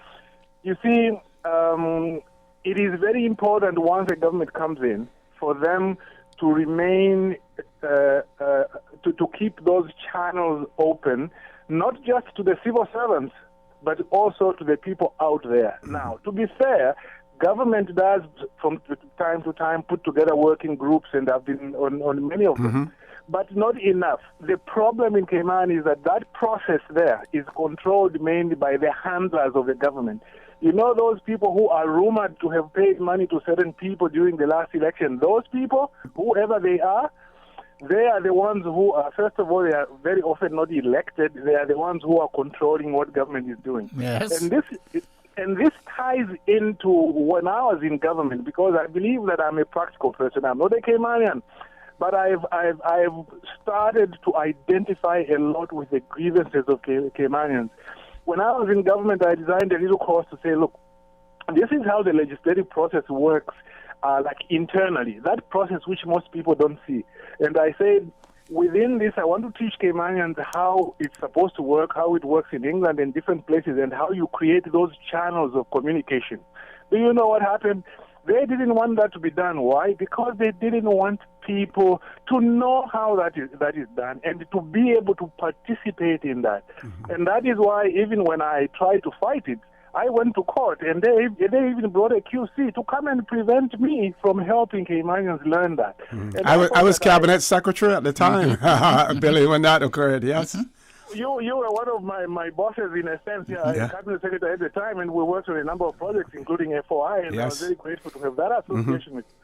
You see, it is very important once a government comes in for them to remain, to keep those channels open, not just to the civil servants, but also to the people out there. Now, to be fair, government does from time to time put together working groups, and I've been on many of them, but not enough. The problem in Cayman is that process there is controlled mainly by the handlers of the government. You know, those people who are rumored to have paid money to certain people during the last election, those people, whoever they are the ones who are, first of all, they are very often not elected. They are the ones who are controlling what government is doing. Yes. And this ties into when I was in government, because I believe that I'm a practical person. I'm not a Caymanian, but I've started to identify a lot with the grievances of Caymanians. When I was in government, I designed a little course to say, look, this is how the legislative process works, like internally. That process which most people don't see. And I said, within this, I want to teach Caymanians how it's supposed to work, how it works in England and different places, and how you create those channels of communication. Do you know what happened? They didn't want that to be done. Why? Because they didn't want people to know how that is done and to be able to participate in that. And that is why even when I tried to fight it, I went to court, and they even brought a QC to come and prevent me from helping Caymanians learn that. I was cabinet secretary at the time, Billy, when that occurred, yes. You were one of my bosses in a sense, cabinet secretary at the time, and we worked on a number of projects, including FOI, and I was very grateful to have that association with you.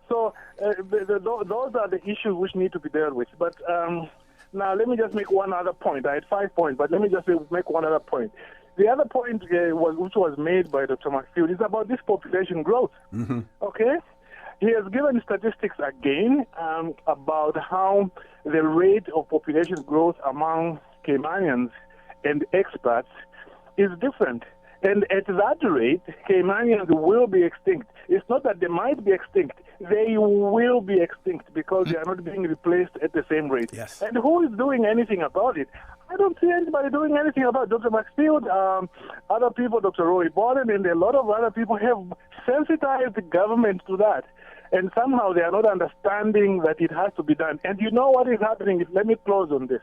So those are the issues which need to be dealt with. But now let me just make one other point. I had 5 points, but let me just make one other point. The other point which was made by Dr. McField is about this population growth. Okay? He has given statistics again about how the rate of population growth among Caymanians and expats is different. And at that rate, Caymanians will be extinct. It's not that they might be extinct. They will be extinct because they are not being replaced at the same rate. Yes. And who is doing anything about it? I don't see anybody doing anything about it. Dr. Maxfield, other people, Dr. Roy Borden, and a lot of other people have sensitized the government to that. And somehow they are not understanding that it has to be done. And you know what is happening? Let me close on this.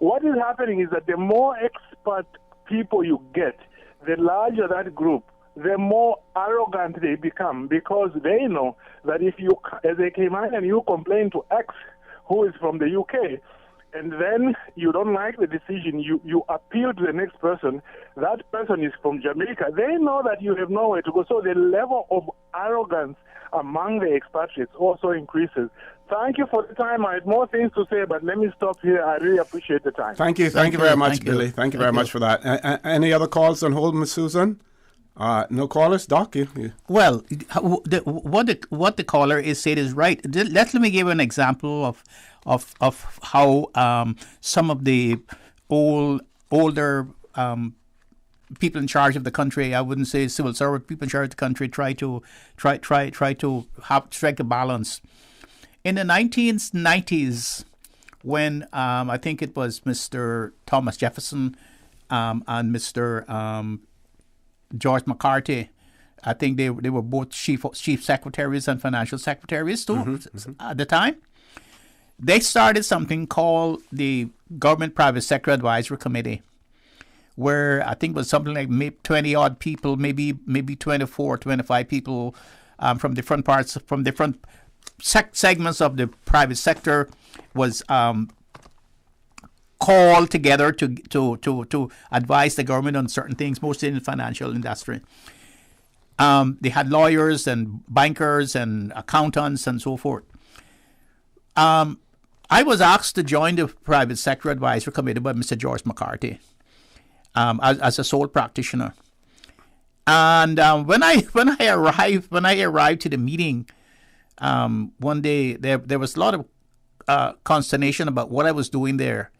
What is happening is that the more expat people you get, the larger that group, the more arrogant they become, because they know that if you, as a Caymanian, you complain to X, who is from the UK, and then you don't like the decision, you appeal to the next person, that person is from Jamaica, they know that you have nowhere to go. So the level of arrogance among the expatriates also increases. Thank you for the time. I had more things to say, but let me stop here. I really appreciate the time. Thank you very much, Billy. Thank you very much for that. Any other calls on hold, Ms. Susan? No callers, Doc. Well, what the caller is said is right. Let me give an example of how some of the older people in charge of the country, I wouldn't say civil service, people in charge of the country try to strike a balance. In the 1990s, when I think it was Mr. Thomas Jefferson and Mr. George McCarthy, I think they were both chief secretaries and financial secretaries too at the time. They started something called the Government Private Sector Advisory Committee, where I think it was something like maybe 20 odd people, maybe 24, 25 people from different parts, from different segments of the private sector was called together to advise the government on certain things, mostly in the financial industry. They had lawyers and bankers and accountants and so forth. I was asked to join the Private Sector Advisory Committee by Mr. George McCarthy as a sole practitioner. And when I arrived to the meeting one day, there was a lot of consternation about what I was doing there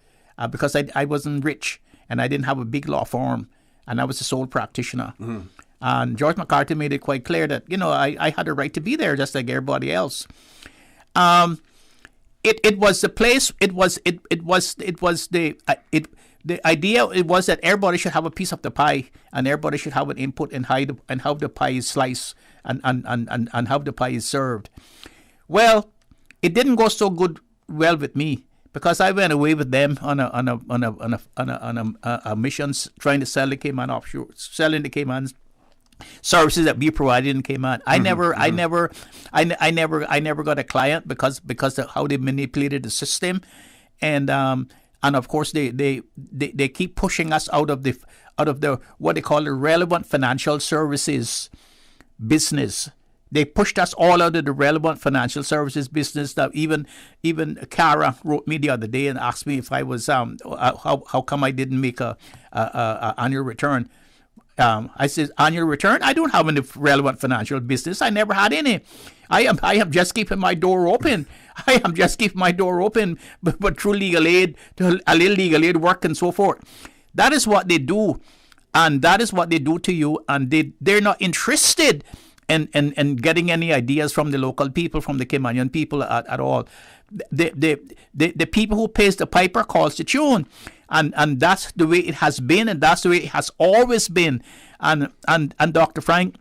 because I wasn't rich and I didn't have a big law firm and I was a sole practitioner. And George McCarthy made it quite clear that I had a right to be there just like everybody else. It was the place. It was the idea. It was that everybody should have a piece of the pie, and everybody should have an input in how the pie is sliced and how the pie is served. Well, it didn't go so well with me because I went away with them on a mission trying to sell the Cayman offshore, selling the Cayman services that we provided in Cayman. I never got a client because of how they manipulated the system, and of course they keep pushing us out of the what they call the relevant financial services business. They pushed us all out of the relevant financial services business. That even Cara wrote me the other day and asked me if I was how come I didn't make a annual return. I said, annual return? I don't have any relevant financial business. I never had any. I am just keeping my door open. I am just keeping my door open, but through legal aid, a little legal aid work and so forth. That is what they do, and that is what they do to you, and they're not interested in getting any ideas from the local people, from the Caymanian people at all. The people who pays the piper calls the tune. And that's the way it has been, and that's the way it has always been. And Dr. Frank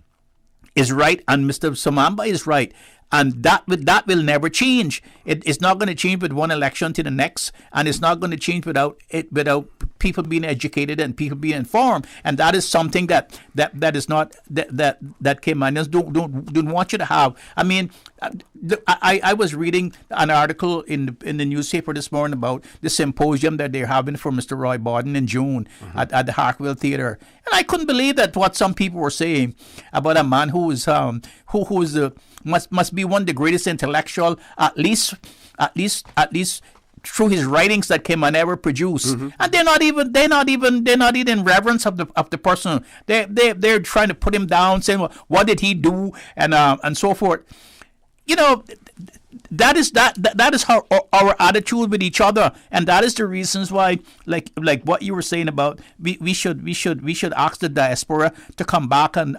is right, and Mr. Samamba is right. And that will never change. It's not going to change with one election to the next, and it's not going to change without people being educated and people being informed. And that is something that is not that Caymanians don't want you to have. I mean, I was reading an article in the newspaper this morning about the symposium that they're having for Mr. Roy Borden in June at the Harkville Theatre, and I couldn't believe that what some people were saying about a man who is must be one of the greatest intellectual, at least through his writings that Cayman ever produced. And they're not even in reverence of the person. They're trying to put him down, saying, well, what did he do, and so forth. You know, that is how our attitude with each other, and that is the reasons why, like what you were saying about we should ask the diaspora to come back and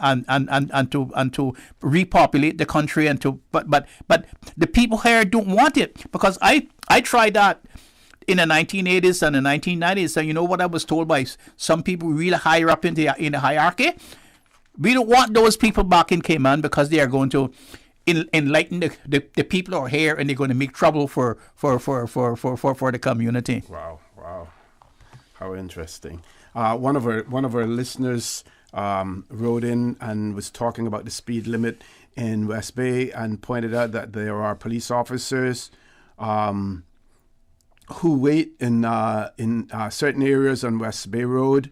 to repopulate the country, and to but the people here don't want it, because I tried that in the 1980s and the 1990s, and you know what I was told by some people really higher up in the hierarchy? We don't want those people back in Cayman because they are going to enlighten the people who are here, and they're going to make trouble for the community. Wow, how interesting. One of our listeners wrote in and was talking about the speed limit in West Bay, and pointed out that there are police officers who wait in certain areas on West Bay Road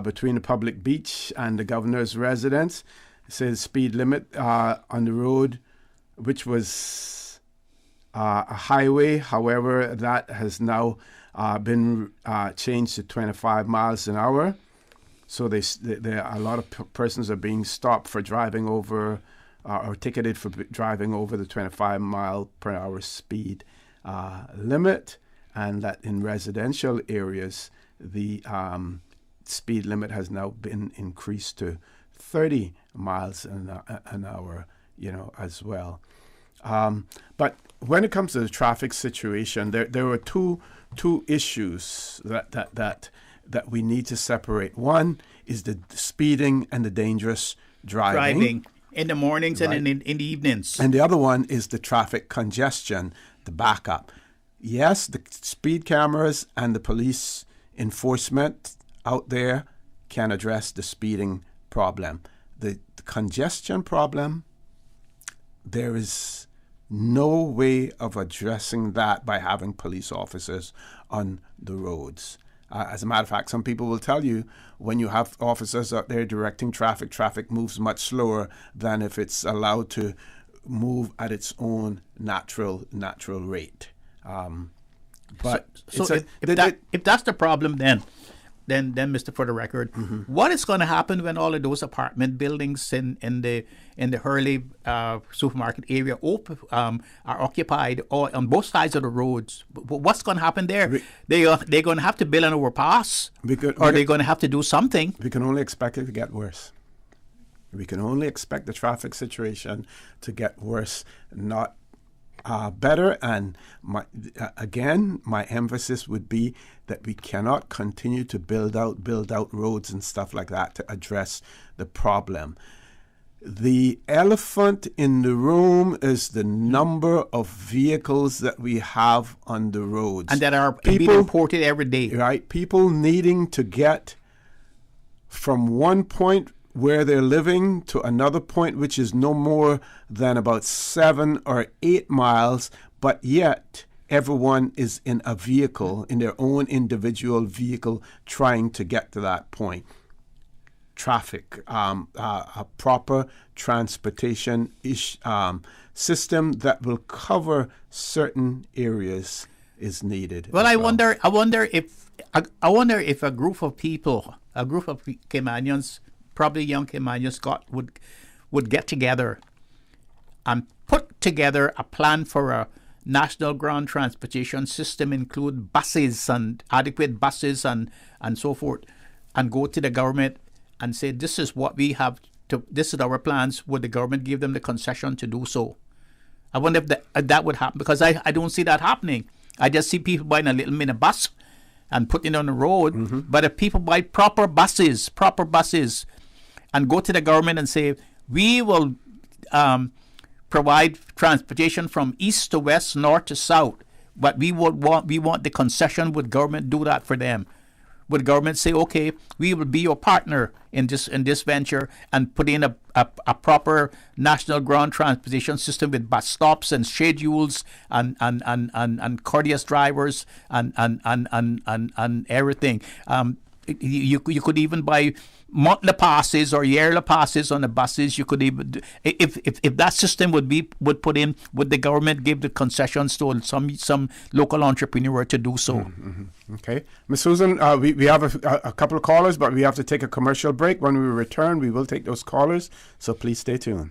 between the public beach and the governor's residence. It says speed limit on the road, which was a highway. However, that has now been changed to 25 miles an hour. So a lot of persons are being stopped for driving over or ticketed for driving over the 25 mile per hour speed limit, and that in residential areas the speed limit has now been increased to 30 miles an hour, as well. But when it comes to the traffic situation, there were two issues that we need to separate. One is the speeding and the dangerous driving in the mornings, right, and in the evenings. And the other one is the traffic congestion, the backup. Yes, the speed cameras and the police enforcement out there can address the speeding problem. The congestion problem, there is no way of addressing that by having police officers on the roads. As a matter of fact, some people will tell you when you have officers out there directing traffic moves much slower than if it's allowed to move at its own natural rate. But if that's the problem, then Mr. For the record, what is going to happen when all of those apartment buildings in the Hurley supermarket area are occupied on both sides of the roads? What's going to happen there? They're going to have to build an overpass, or they're going to have to do something. We can only expect it to get worse. We can only expect the traffic situation to get worse, not better. And my emphasis would be that we cannot continue to build out roads and stuff like that to address the problem. The elephant in the room is the number of vehicles that we have on the roads. And that are being imported every day. Right. People needing to get from one point where they're living to another point, which is no more than about 7 or 8 miles, but yet everyone is in a vehicle, in their own individual vehicle, trying to get to that point. Traffic, a proper transportation system that will cover certain areas is needed. Well, I wonder if a group of people, a group of Caymanians, probably young Caymanians, would get together and put together a plan for a national ground transportation system, include buses and adequate buses and so forth, and go to the government and say, this is what we have to, this is our plans. Would the government give them the concession to do so? I wonder if that would happen, because I don't see that happening. I just see people buying a little minibus and putting it on the road. Mm-hmm. But if people buy proper buses, and go to the government and say, we will provide transportation from east to west, north to south, but we want the concession, would government do that for them? Would government say, okay, we will be your partner in this venture and put in a proper national ground transportation system with bus stops and schedules and courteous drivers and everything. You could even buy monthly passes or yearly passes on the buses. You could even, if that system would put in, would the government give the concessions to some local entrepreneur to do so? Mm-hmm. Okay, Ms. Susan, we have a couple of callers, but we have to take a commercial break. When we return, we will take those callers, so please stay tuned.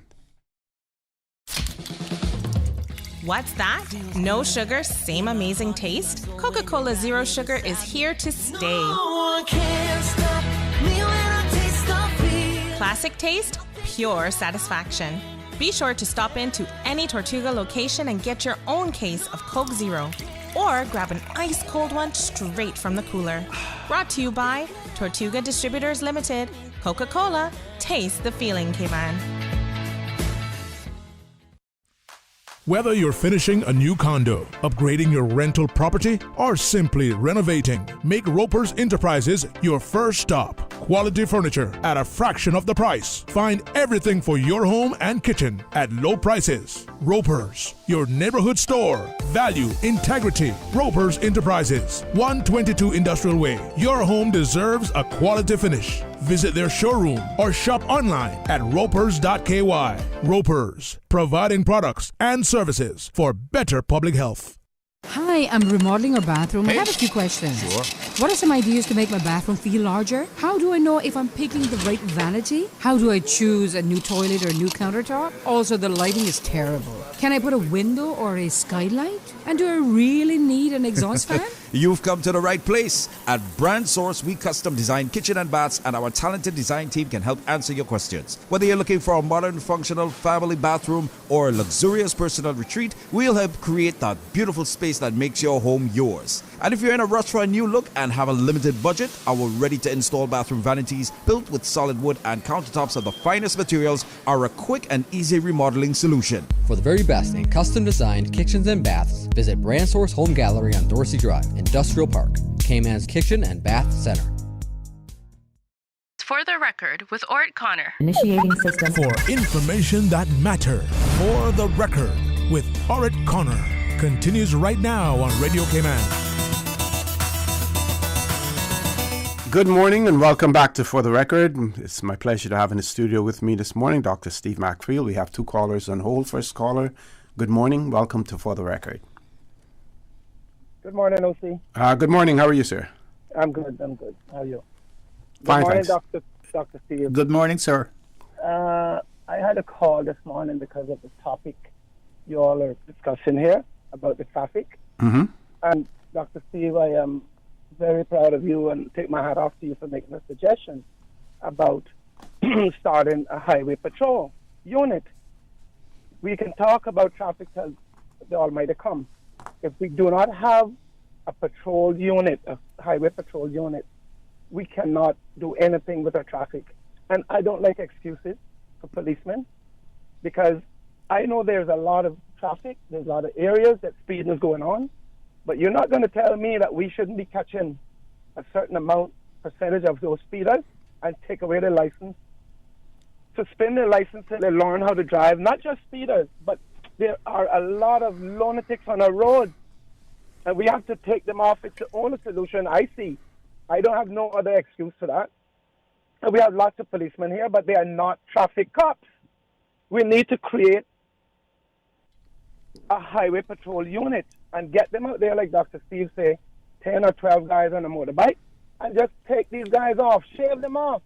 What's that? No sugar, same amazing taste? Coca-Cola Zero Sugar is here to stay. Classic taste, pure satisfaction. Be sure to stop into any Tortuga location and get your own case of Coke Zero. Or grab an ice-cold one straight from the cooler. Brought to you by Tortuga Distributors Limited. Coca-Cola, taste the feeling, Cayman. Whether you're finishing a new condo, upgrading your rental property, or simply renovating, make Roper's Enterprises your first stop. Quality furniture at a fraction of the price. Find everything for your home and kitchen at low prices. Roper's, your neighborhood store. Value, integrity. Roper's Enterprises, 122 Industrial Way. Your home deserves a quality finish. Visit their showroom or shop online at ropers.ky. Ropers, providing products and services for better public health. Hi, I'm remodeling a bathroom. I have a few questions. Sure. What are some ideas to make my bathroom feel larger? How do I know if I'm picking the right vanity? How do I choose a new toilet or a new countertop? Also, the lighting is terrible. Can I put a window or a skylight? And do I really need an exhaust fan? You've come to the right place. At Brand Source, we custom design kitchen and baths, and our talented design team can help answer your questions. Whether you're looking for a modern, functional family bathroom or a luxurious personal retreat, we'll help create that beautiful space that makes your home yours. And if you're in a rush for a new look and have a limited budget, our ready-to-install bathroom vanities built with solid wood and countertops of the finest materials are a quick and easy remodeling solution. For the very best in custom-designed kitchens and baths, visit Brand Source Home Gallery on Dorsey Drive, Industrial Park, Cayman's Kitchen and Bath Center. For the record, with Ort Connor. Initiating system. For information that matters. For the record, with Orit Connor. Continues right now on Radio Cayman. Good morning and welcome back to For the Record. It's my pleasure to have in the studio with me this morning Dr. Steve McField. We have two callers on hold. First caller, good morning. Welcome to For the Record. Good morning, OC. Good morning. How are you, sir? I'm good. How are you? Fine, good morning, thanks. Dr. Steve. Good morning, sir. I had a call this morning because of the topic you all are discussing here about the traffic. Mm-hmm. And Dr. Steve, I am very proud of you and take my hat off to you for making a suggestion about starting a highway patrol unit. We can talk about traffic till the Almighty come. If we do not have a patrol unit, a highway patrol unit, we cannot do anything with our traffic. And I don't like excuses. for policemen, because I know there's a lot of traffic, there's a lot of areas that speeding is going on, but you're not going to tell me that we shouldn't be catching a certain percentage of those speeders and take away their license, suspend their license till they learn how to drive. Not just speeders, but there are a lot of lunatics on our roads, and we have to take them off. It's the only solution I see. I don't have no other excuse for that. And we have lots of policemen here, but they are not traffic cops. We need to create a highway patrol unit and get them out there, like Dr. Steve say, 10 or 12 guys on a motorbike, and just take these guys off, shave them off.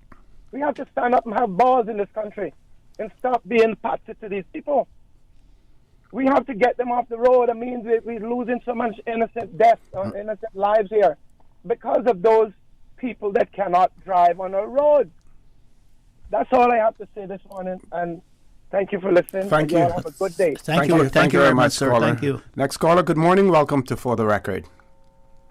We have to stand up and have balls in this country and stop being patsy to these people. We have to get them off the road. It means we're losing so much innocent deaths, innocent lives here because of those people that cannot drive on our roads. That's all I have to say this morning, and thank you for listening. Thank you. Have a good day. Thank you very much, sir. Thank you. Next caller, good morning. Welcome to For the Record.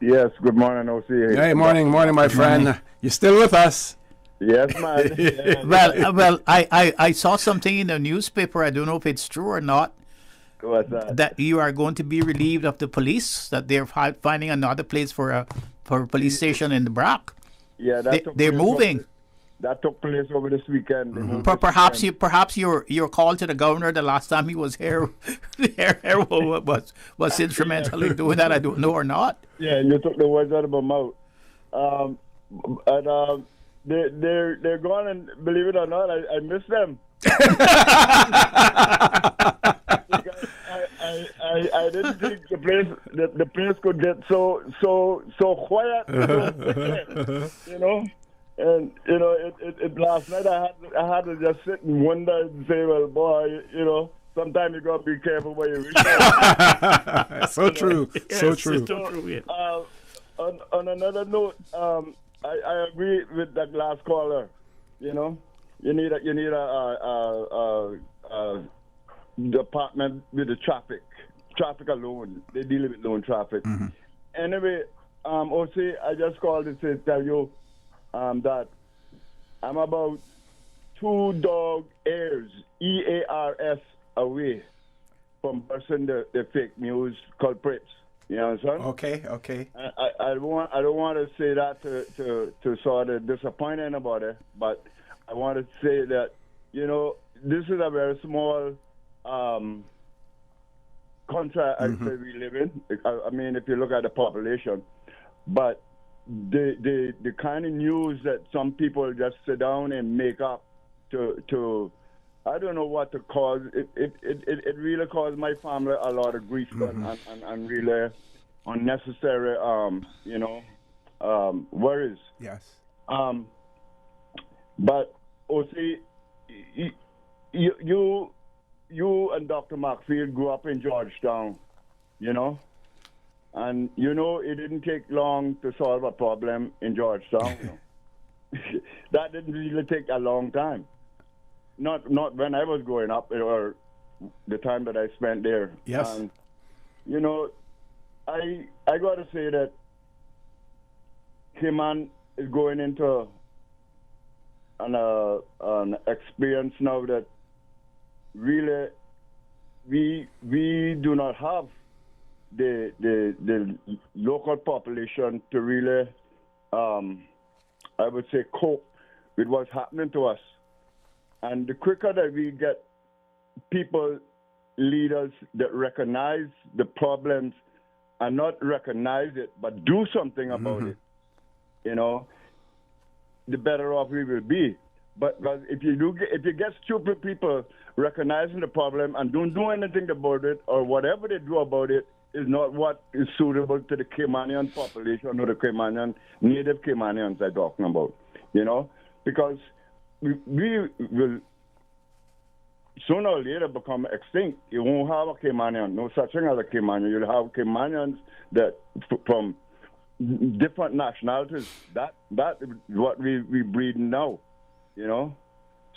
Yes, good morning, OC. Hey, morning, my friend. Morning. You still with us? Yes, man. Yeah. Well, I saw something in the newspaper. I don't know if it's true or not. What's that? That you are going to be relieved of the police. That they're finding another place for a police station in the Brock. Yeah, they're moving. That took place over this weekend. Perhaps your call to the governor the last time he was here was instrumental in doing that. I don't know or not. Yeah, you took the words out of my mouth. They're gone, and believe it or not, I miss them. I didn't think the place could get so quiet, you know. And you know, it last night I had to just sit and wonder and say, well, boy, you know, sometimes you gotta be careful where you reach. So true, so true. On another note, I agree with that last caller. You know, you need a department with the traffic alone. They deal with loan traffic. Mm-hmm. Anyway, OC, I just called to tell you that I'm about 2 dog ears, EARS, away from bursting the fake news culprits. You know what I'm saying? Okay. I don't want to say that to sort of disappoint anybody, but I want to say that, you know, this is a very small country I say we live in. I mean, if you look at the population, but the kind of news that some people just sit down and make up to I don't know what to cause. It really caused my family a lot of grief and really unnecessary worries. Yes. But see, you and Dr. McField grew up in Georgetown, you know. And, you know, it didn't take long to solve a problem in Georgetown. You know? That didn't really take a long time. Not when I was growing up or the time that I spent there. Yes. And, you know, I got to say that Cayman is going into an experience now that really we do not have the local population to really, I would say, cope with what's happening to us. And the quicker that we get people, leaders that recognize the problems and not recognize it, but do something about it, you know, the better off we will be. But if you get stupid people recognizing the problem and don't do anything about it, or whatever they do about it is not what is suitable to the Caymanian population or the Caymanian, native Caymanians I'm talking about, you know, because we will sooner or later become extinct. You won't have a Caymanian, no such thing as a Caymanian. You'll have Caymanians that from different nationalities. That is what we breed now, you know.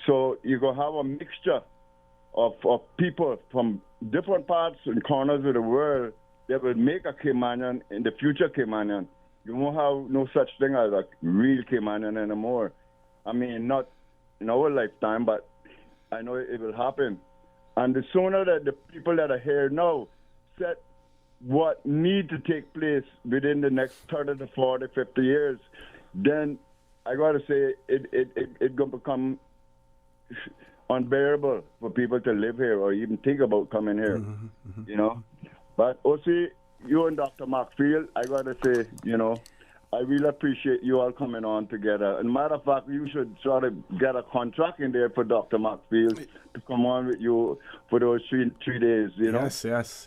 So you're going to have a mixture of people from different parts and corners of the world that will make a Caymanian in the future Caymanian. You won't have no such thing as a real Caymanian anymore. I mean, not in our lifetime, but I know it will happen. And the sooner that the people that are here now set what need to take place within the next 30 to 40, 50 years, then I got to say it going to become unbearable for people to live here or even think about coming here, you know. But also, you and Dr. Markfield, I got to say, you know, I really appreciate you all coming on together. And matter of fact, you should sort of get a contract in there for Dr. Markfield to come on with you for those three days, you know? Yes.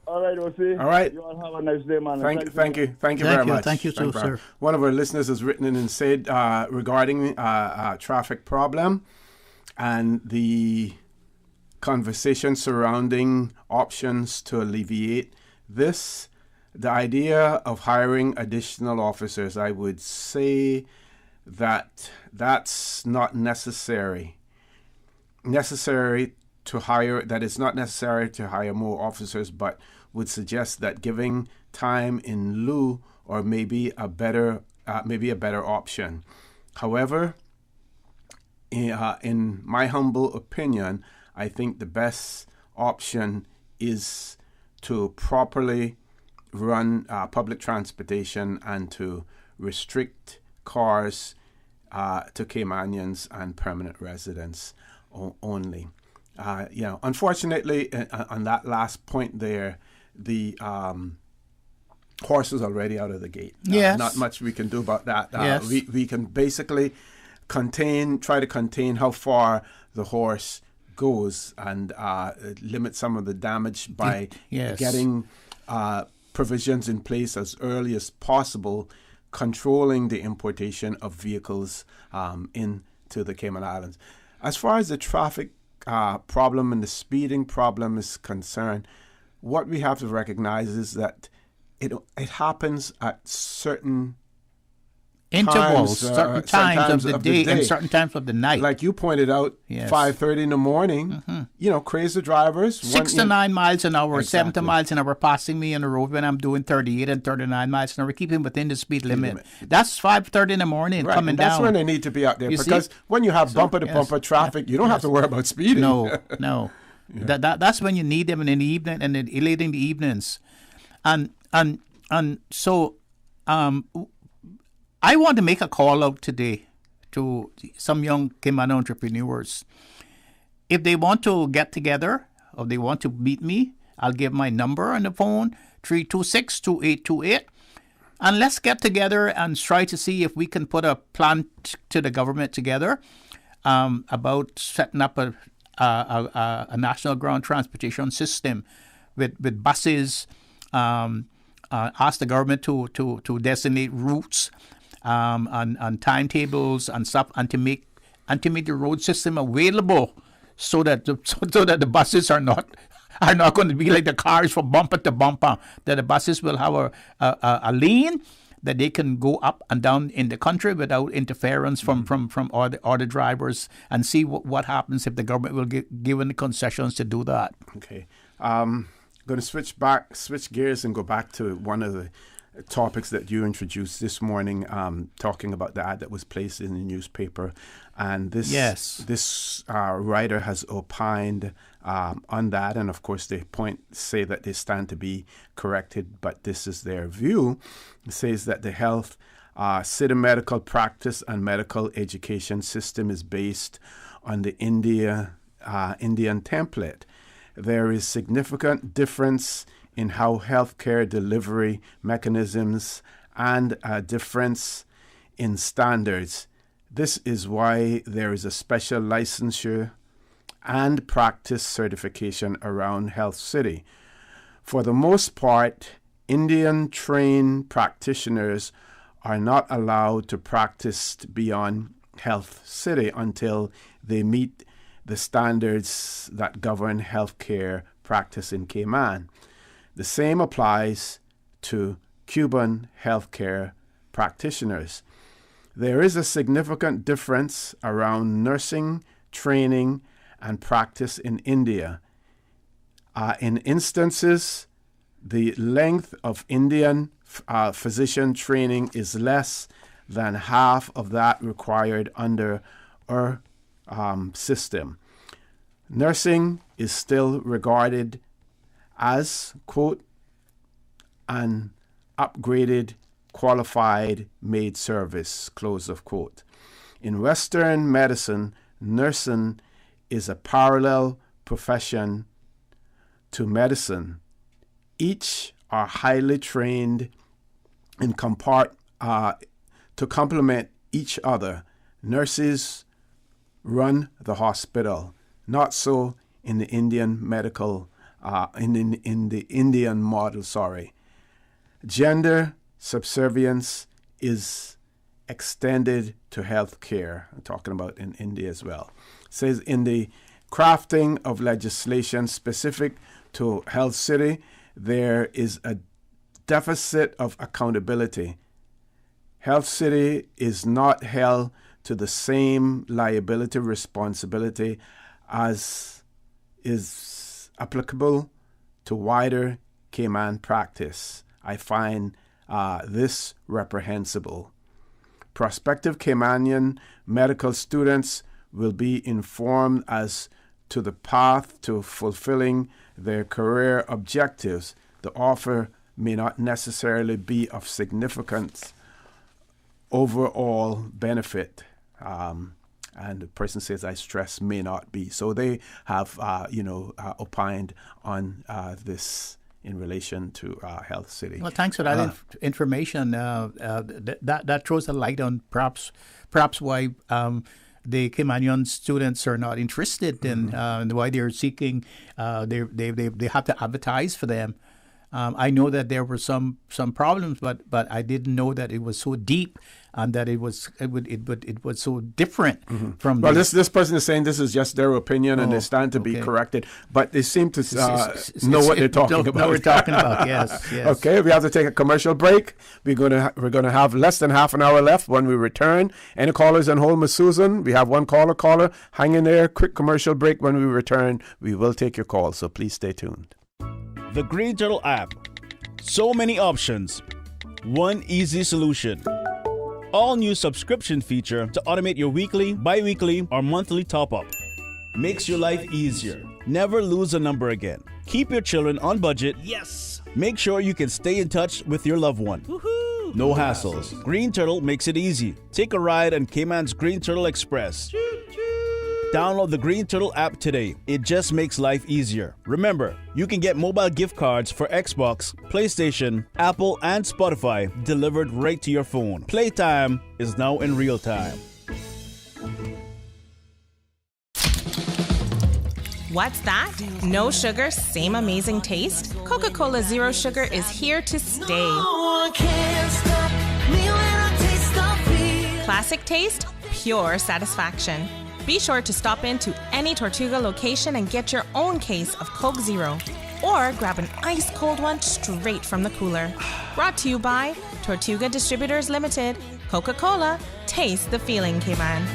All right, Osi. All right. You all have a nice day, man. Thank you very much. Thank you, too, sir. One of our listeners has written in and said regarding traffic problem and the conversation surrounding options to alleviate this, the idea of hiring additional officers, I would say that that's not necessary. To hire, that it's not necessary to hire more officers, but would suggest that giving time in lieu or maybe a better option. However, in my humble opinion, I think the best option is to properly run public transportation and to restrict cars to Caymanians and permanent residents only. Unfortunately, on that last point there, the horse is already out of the gate. Yes. Not much we can do about that. Yes. We can basically try to contain how far the horse goes and limit some of the damage by getting provisions in place as early as possible, controlling the importation of vehicles into the Cayman Islands. As far as the traffic problem and the speeding problem is concerned, what we have to recognize is that it happens at certain intervals, certain times of the day and certain times of the night. Like you pointed out, 5:30 in the morning, crazy drivers. 6 to 9 miles an hour, 7 to miles an hour passing me on the road when I'm doing 38 and 39 miles an hour, keeping within the speed limit. That's 5:30 in the morning coming and that's down. when they need to be out there because when you have bumper-to-bumper traffic, you don't have to worry about speeding. No. That's when you need them in the evening and late in the evenings. And so I want to make a call out today to some young Cayman entrepreneurs. If they want to get together or they want to meet me, I'll give my number on the phone, 326-2828. And let's get together and try to see if we can put a plan to the government together about setting up a national ground transportation system with buses, ask the government to designate routes, and timetables and stuff, and to make the road system available so that the buses are not going to be like the cars from bumper to bumper. That the buses will have a lane that they can go up and down in the country without interference from all the drivers, and see what happens if the government will give any concessions to do that. Okay, going to switch gears and go back to one of the topics that you introduced this morning, talking about the ad that was placed in the newspaper, and this writer has opined on that, and of course they say that they stand to be corrected, but this is their view. It says that the health city medical practice and medical education system is based on the Indian template. There is significant difference in how healthcare delivery mechanisms and a difference in standards. This is why there is a special licensure and practice certification around Health City. For the most part, Indian trained practitioners are not allowed to practice beyond Health City until they meet the standards that govern healthcare practice in Cayman. The same applies to Cuban healthcare practitioners. There is a significant difference around nursing, training, and practice in India. In instances, the length of Indian physician training is less than half of that required under our system. Nursing is still regarded as, quote, an upgraded, qualified maid service, close of quote. In Western medicine, nursing is a parallel profession to medicine. Each are highly trained in to complement each other. Nurses run the hospital. Not so in the Indian medical, in the Indian model, Gender subservience is extended to health care. I'm talking about in India as well. It says in the crafting of legislation specific to Health City, there is a deficit of accountability. Health City is not held to the same liability responsibility as is applicable to wider Cayman practice. I find this reprehensible. Prospective Caymanian medical students will be informed as to the path to fulfilling their career objectives. The offer may not necessarily be of significant overall benefit. And the person says, I stress may not be. So they have, opined on this in relation to Health City. Well, thanks for that information. That throws a light on perhaps why the Caymanian students are not interested in and why they're seeking. They have to advertise for them. I know that there were some problems, but I didn't know that it was so deep and that it was so different from. Well, this person is saying this is just their opinion and they stand to be corrected, but they seem to know what they're talking about. Know what we're talking about. Yes. Okay, we have to take a commercial break. We're gonna have less than half an hour left when we return. Any callers on hold, Miss Susan? We have one caller. Hang in there. Quick commercial break. When we return, we will take your call. So please stay tuned. The Green Turtle app. So many options. One easy solution. All new subscription feature to automate your weekly, bi-weekly, or monthly top-up. Makes your life easier. Never lose a number again. Keep your children on budget. Yes. Make sure you can stay in touch with your loved one. Woohoo! No hassles. Green Turtle makes it easy. Take a ride on Cayman's Green Turtle Express. Download the Green Turtle app today. It just makes life easier. Remember, you can get mobile gift cards for Xbox, PlayStation, Apple, and Spotify delivered right to your phone. Playtime is now in real time. What's that? No sugar, same amazing taste? Coca-Cola Zero Sugar is here to stay. No one can stop me when I taste the feeling. Classic taste, pure satisfaction. Be sure to stop into any Tortuga location and get your own case of Coke Zero. Or grab an ice cold one straight from the cooler. Brought to you by Tortuga Distributors Limited. Coca-Cola, taste the feeling, Cayman.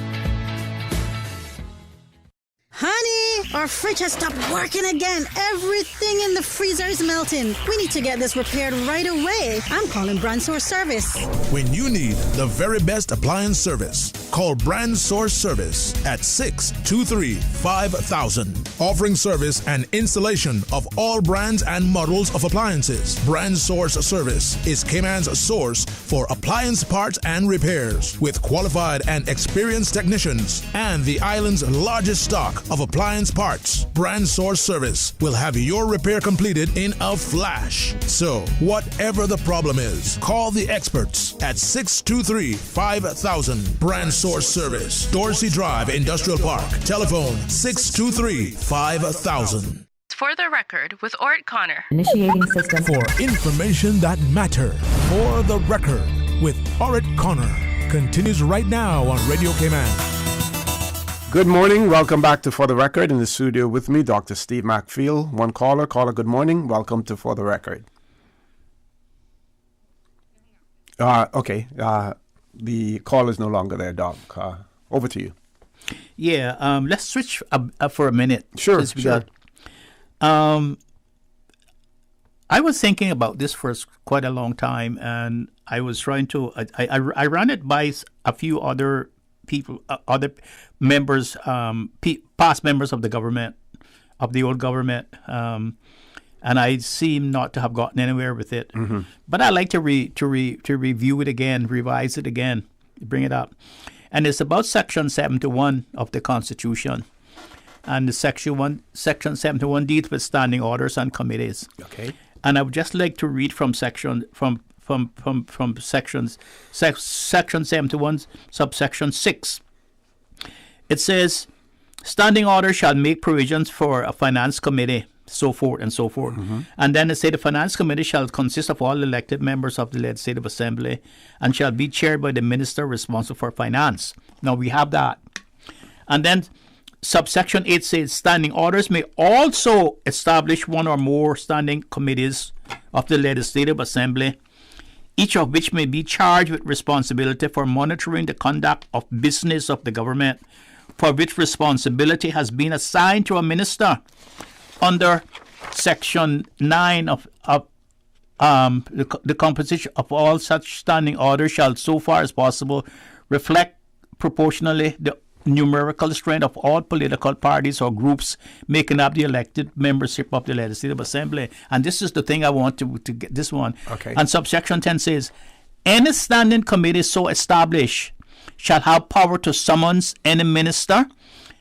Honey, our fridge has stopped working again. Everything in the freezer is melting. We need to get this repaired right away. I'm calling Brand Source Service. When you need the very best appliance service, call Brand Source Service at 623-5000. Offering service and installation of all brands and models of appliances. Brand Source Service is Cayman's source for appliance parts and repairs with qualified and experienced technicians and the island's largest stock of appliance parts. Brand Source Service will have your repair completed in a flash. So, whatever the problem is, call the experts at 623-5000. Brand Source Service, Dorsey Drive, Industrial Park. Telephone 623-5000. For the record, with Ort Connor. Initiating system. For information that matter. For the record, with Ort Connor. Continues right now on Radio Cayman. Good morning. Welcome back to For the Record. In the studio with me, Dr. Steve McField. One caller. Caller, good morning. Welcome to For the Record. Okay. The call is no longer there, Doc. Over to you. Yeah. Let's switch for a minute. Sure. I was thinking about this for quite a long time, and I was trying to. I ran it by a few other people, other members, past members of the government, of the old government, and I seem not to have gotten anywhere with it. Mm-hmm. But I like to review it again, revise it again, bring it up, and it's about Section 71 of the Constitution. And the Section 71 deals with standing orders and committees. Okay. And I would just like to read from Section 71, subsection 6. It says, standing order shall make provisions for a finance committee, so forth and so forth. Mm-hmm. And then it says the finance committee shall consist of all elected members of the Legislative Assembly and shall be chaired by the minister responsible for finance. Now we have that. And then subsection 8 says standing orders may also establish one or more standing committees of the Legislative Assembly, each of which may be charged with responsibility for monitoring the conduct of business of the government, for which responsibility has been assigned to a minister under Section 9 of the composition of all such standing orders shall, so far as possible, reflect proportionally the numerical strength of all political parties or groups making up the elected membership of the Legislative Assembly. And this is the thing I want to get this one. Okay. And subsection 10 says, any standing committee so established shall have power to summons any minister,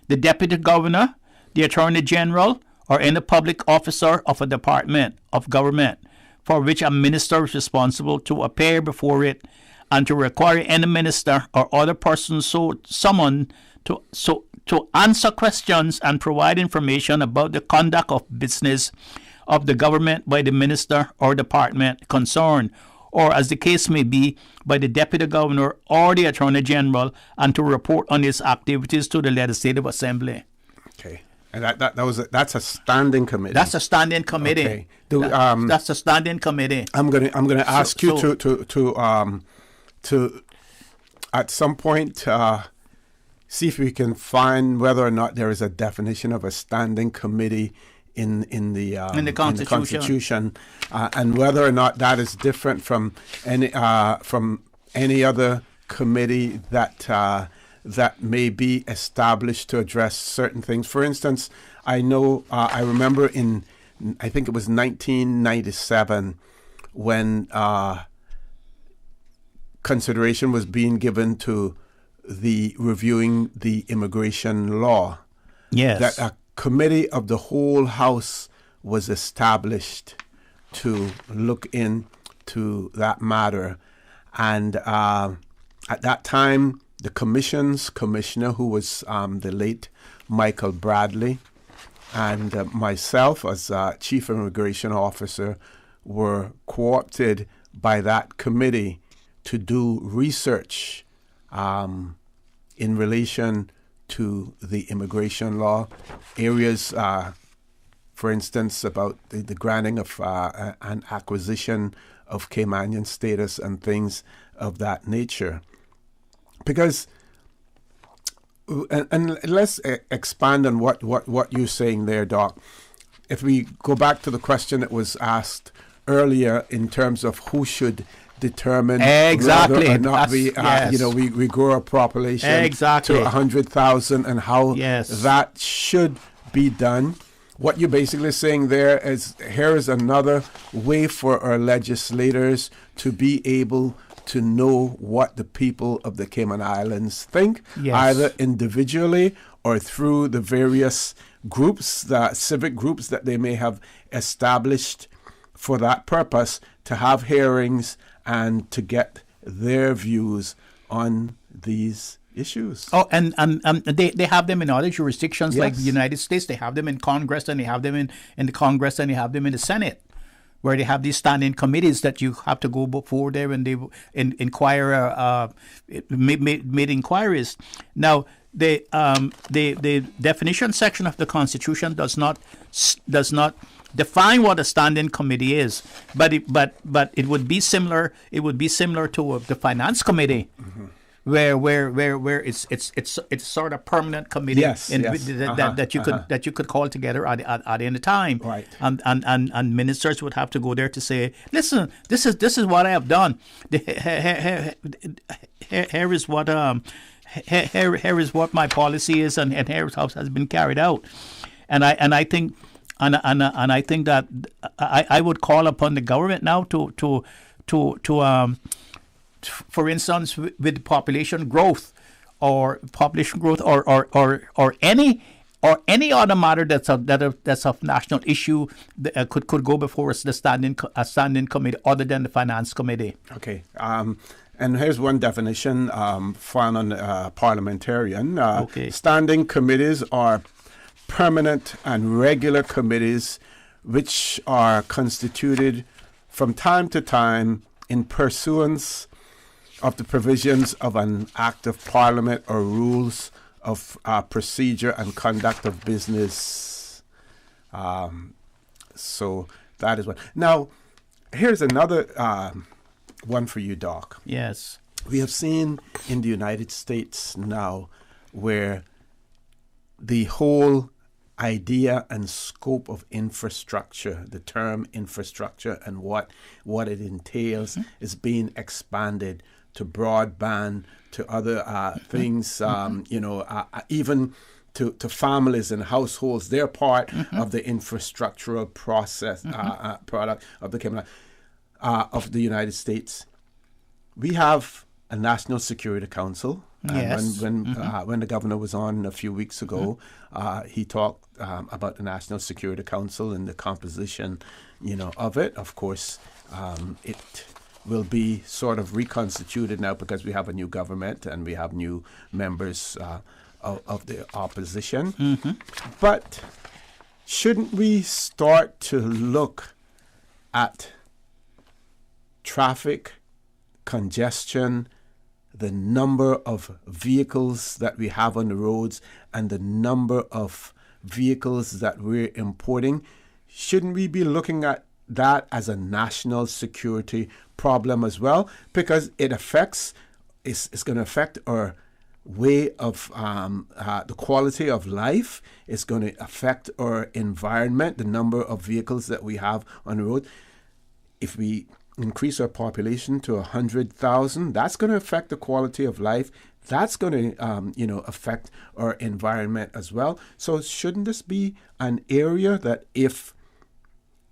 the deputy governor, the attorney general, or any public officer of a department of government for which a minister is responsible to appear before it, and to require any minister or other person so summoned to answer questions and provide information about the conduct of business of the government by the minister or department concerned, or as the case may be, by the deputy governor or the attorney general, and to report on his activities to the Legislative Assembly. Okay. And that's a standing committee. That's a standing committee. Okay. That's a standing committee. I'm gonna ask you to at some point see if we can find whether or not there is a definition of a standing committee in the Constitution, and whether or not that is different from any other committee that may be established to address certain things. For instance, I remember I think it was 1997 when consideration was being given to the reviewing the immigration law. Yes. That a committee of the whole House was established to look into that matter. And at that time, the commissioner, who was the late Michael Bradley, and myself as chief immigration officer were co-opted by that committee to do research in relation to the immigration law, areas, for instance, about the granting of an acquisition of Caymanian status and things of that nature. Because, and let's expand on what you're saying there, Doc. If we go back to the question that was asked earlier in terms of who should determine exactly whether or not we grow a population exactly to 100,000 and how that should be done. What you're basically saying there is, here is another way for our legislators to be able to know what the people of the Cayman Islands think, either individually or through the various groups, the civic groups that they may have established for that purpose, to have hearings and to get their views on these issues. Oh, and they have them in other jurisdictions like the United States. They have them in Congress, and they have them in the Congress, and they have them in the Senate, where they have these standing committees that you have to go before there and they made inquiries. Now, the definition section of the Constitution does not define what a standing committee is, but it would be similar. It would be similar to the Finance Committee. Mm-hmm. where it's sort of permanent committee that you could call together at any time, right? And ministers would have to go there to say, listen, this is what I have done. Here is what here is what my policy is, and here is how it has been carried out. And I think that I would call upon the government now to for instance, with population growth or any other matter that's of national issue that could go before a standing committee other than the finance committee. Okay. And here's one definition found on parliamentarian. Standing committees are permanent and regular committees which are constituted from time to time in pursuance of the provisions of an act of parliament or rules of procedure and conduct of business. So that is one. Now, here's another one for you, Doc. Yes. We have seen in the United States now where the whole idea and scope of infrastructure, the term infrastructure and what it entails is being expanded to broadband, to other things, even to families and households. They're part of the infrastructural process, product of the United States. We have a National Security Council. Yes. When the governor was on a few weeks ago, he talked about the National Security Council and the composition, of it. Of course, it will be sort of reconstituted now because we have a new government and we have new members of the opposition. But shouldn't we start to look at traffic, congestion, the number of vehicles that we have on the roads and the number of vehicles that we're importing? Shouldn't we be looking at that as a national security problem as well? Because it's going to affect our way of the quality of life. It's going to affect our environment, the number of vehicles that we have on the road. If we increase our population to 100,000, that's going to affect the quality of life. That's going to, affect our environment as well. So shouldn't this be an area that if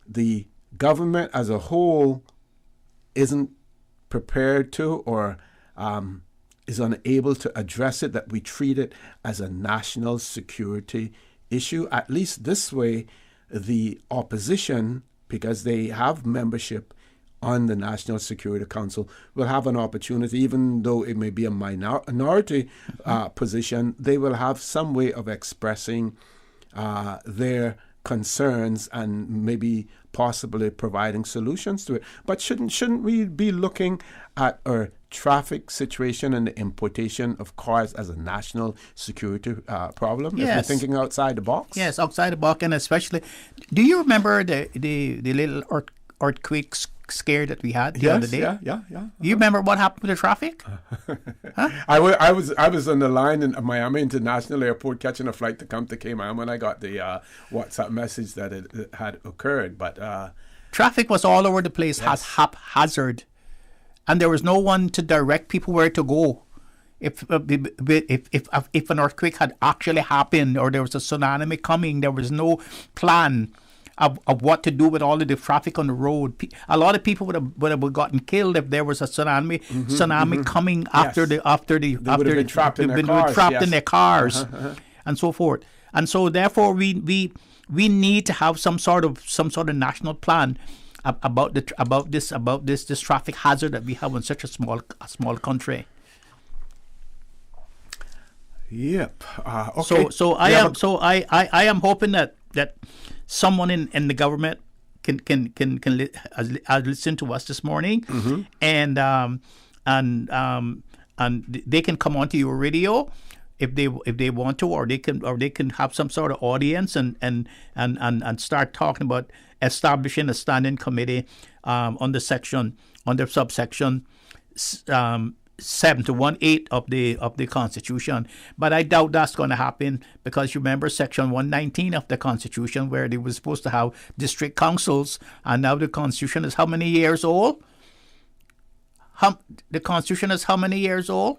the government as a whole isn't prepared to or is unable to address it, that we treat it as a national security issue? At least this way, the opposition, because they have membership on the National Security Council, will have an opportunity, even though it may be a minority position, they will have some way of expressing their concerns and maybe possibly providing solutions to it. But shouldn't we be looking at our traffic situation and the importation of cars as a national security problem? Yes. If we're thinking outside the box? Yes, outside the box, and especially, do you remember the little earthquake scare that we had the other day? Yeah. You remember what happened with the traffic? I was on the line in Miami International Airport catching a flight to come to Cayman when I got the WhatsApp message that it had occurred. But traffic was all over the place, haphazard, and there was no one to direct people where to go. If an earthquake had actually happened or there was a tsunami coming, there was no plan of what to do with all of the traffic on the road. A lot of people would have gotten killed if there was a tsunami coming after they would have been trapped in their cars, and so forth. And so therefore we need to have some sort of national plan about this traffic hazard that we have in such a small country. Yep. Okay. So I am hoping that someone in the government can listen to us this morning, and they can come onto your radio if they want to, or they can have some sort of audience and start talking about establishing a standing committee under subsection 1/7 to 1/8 of the Constitution. But I doubt that's going to happen because you remember Section 119 of the Constitution where they were supposed to have district councils, and now the Constitution is how many years old? The Constitution is how many years old?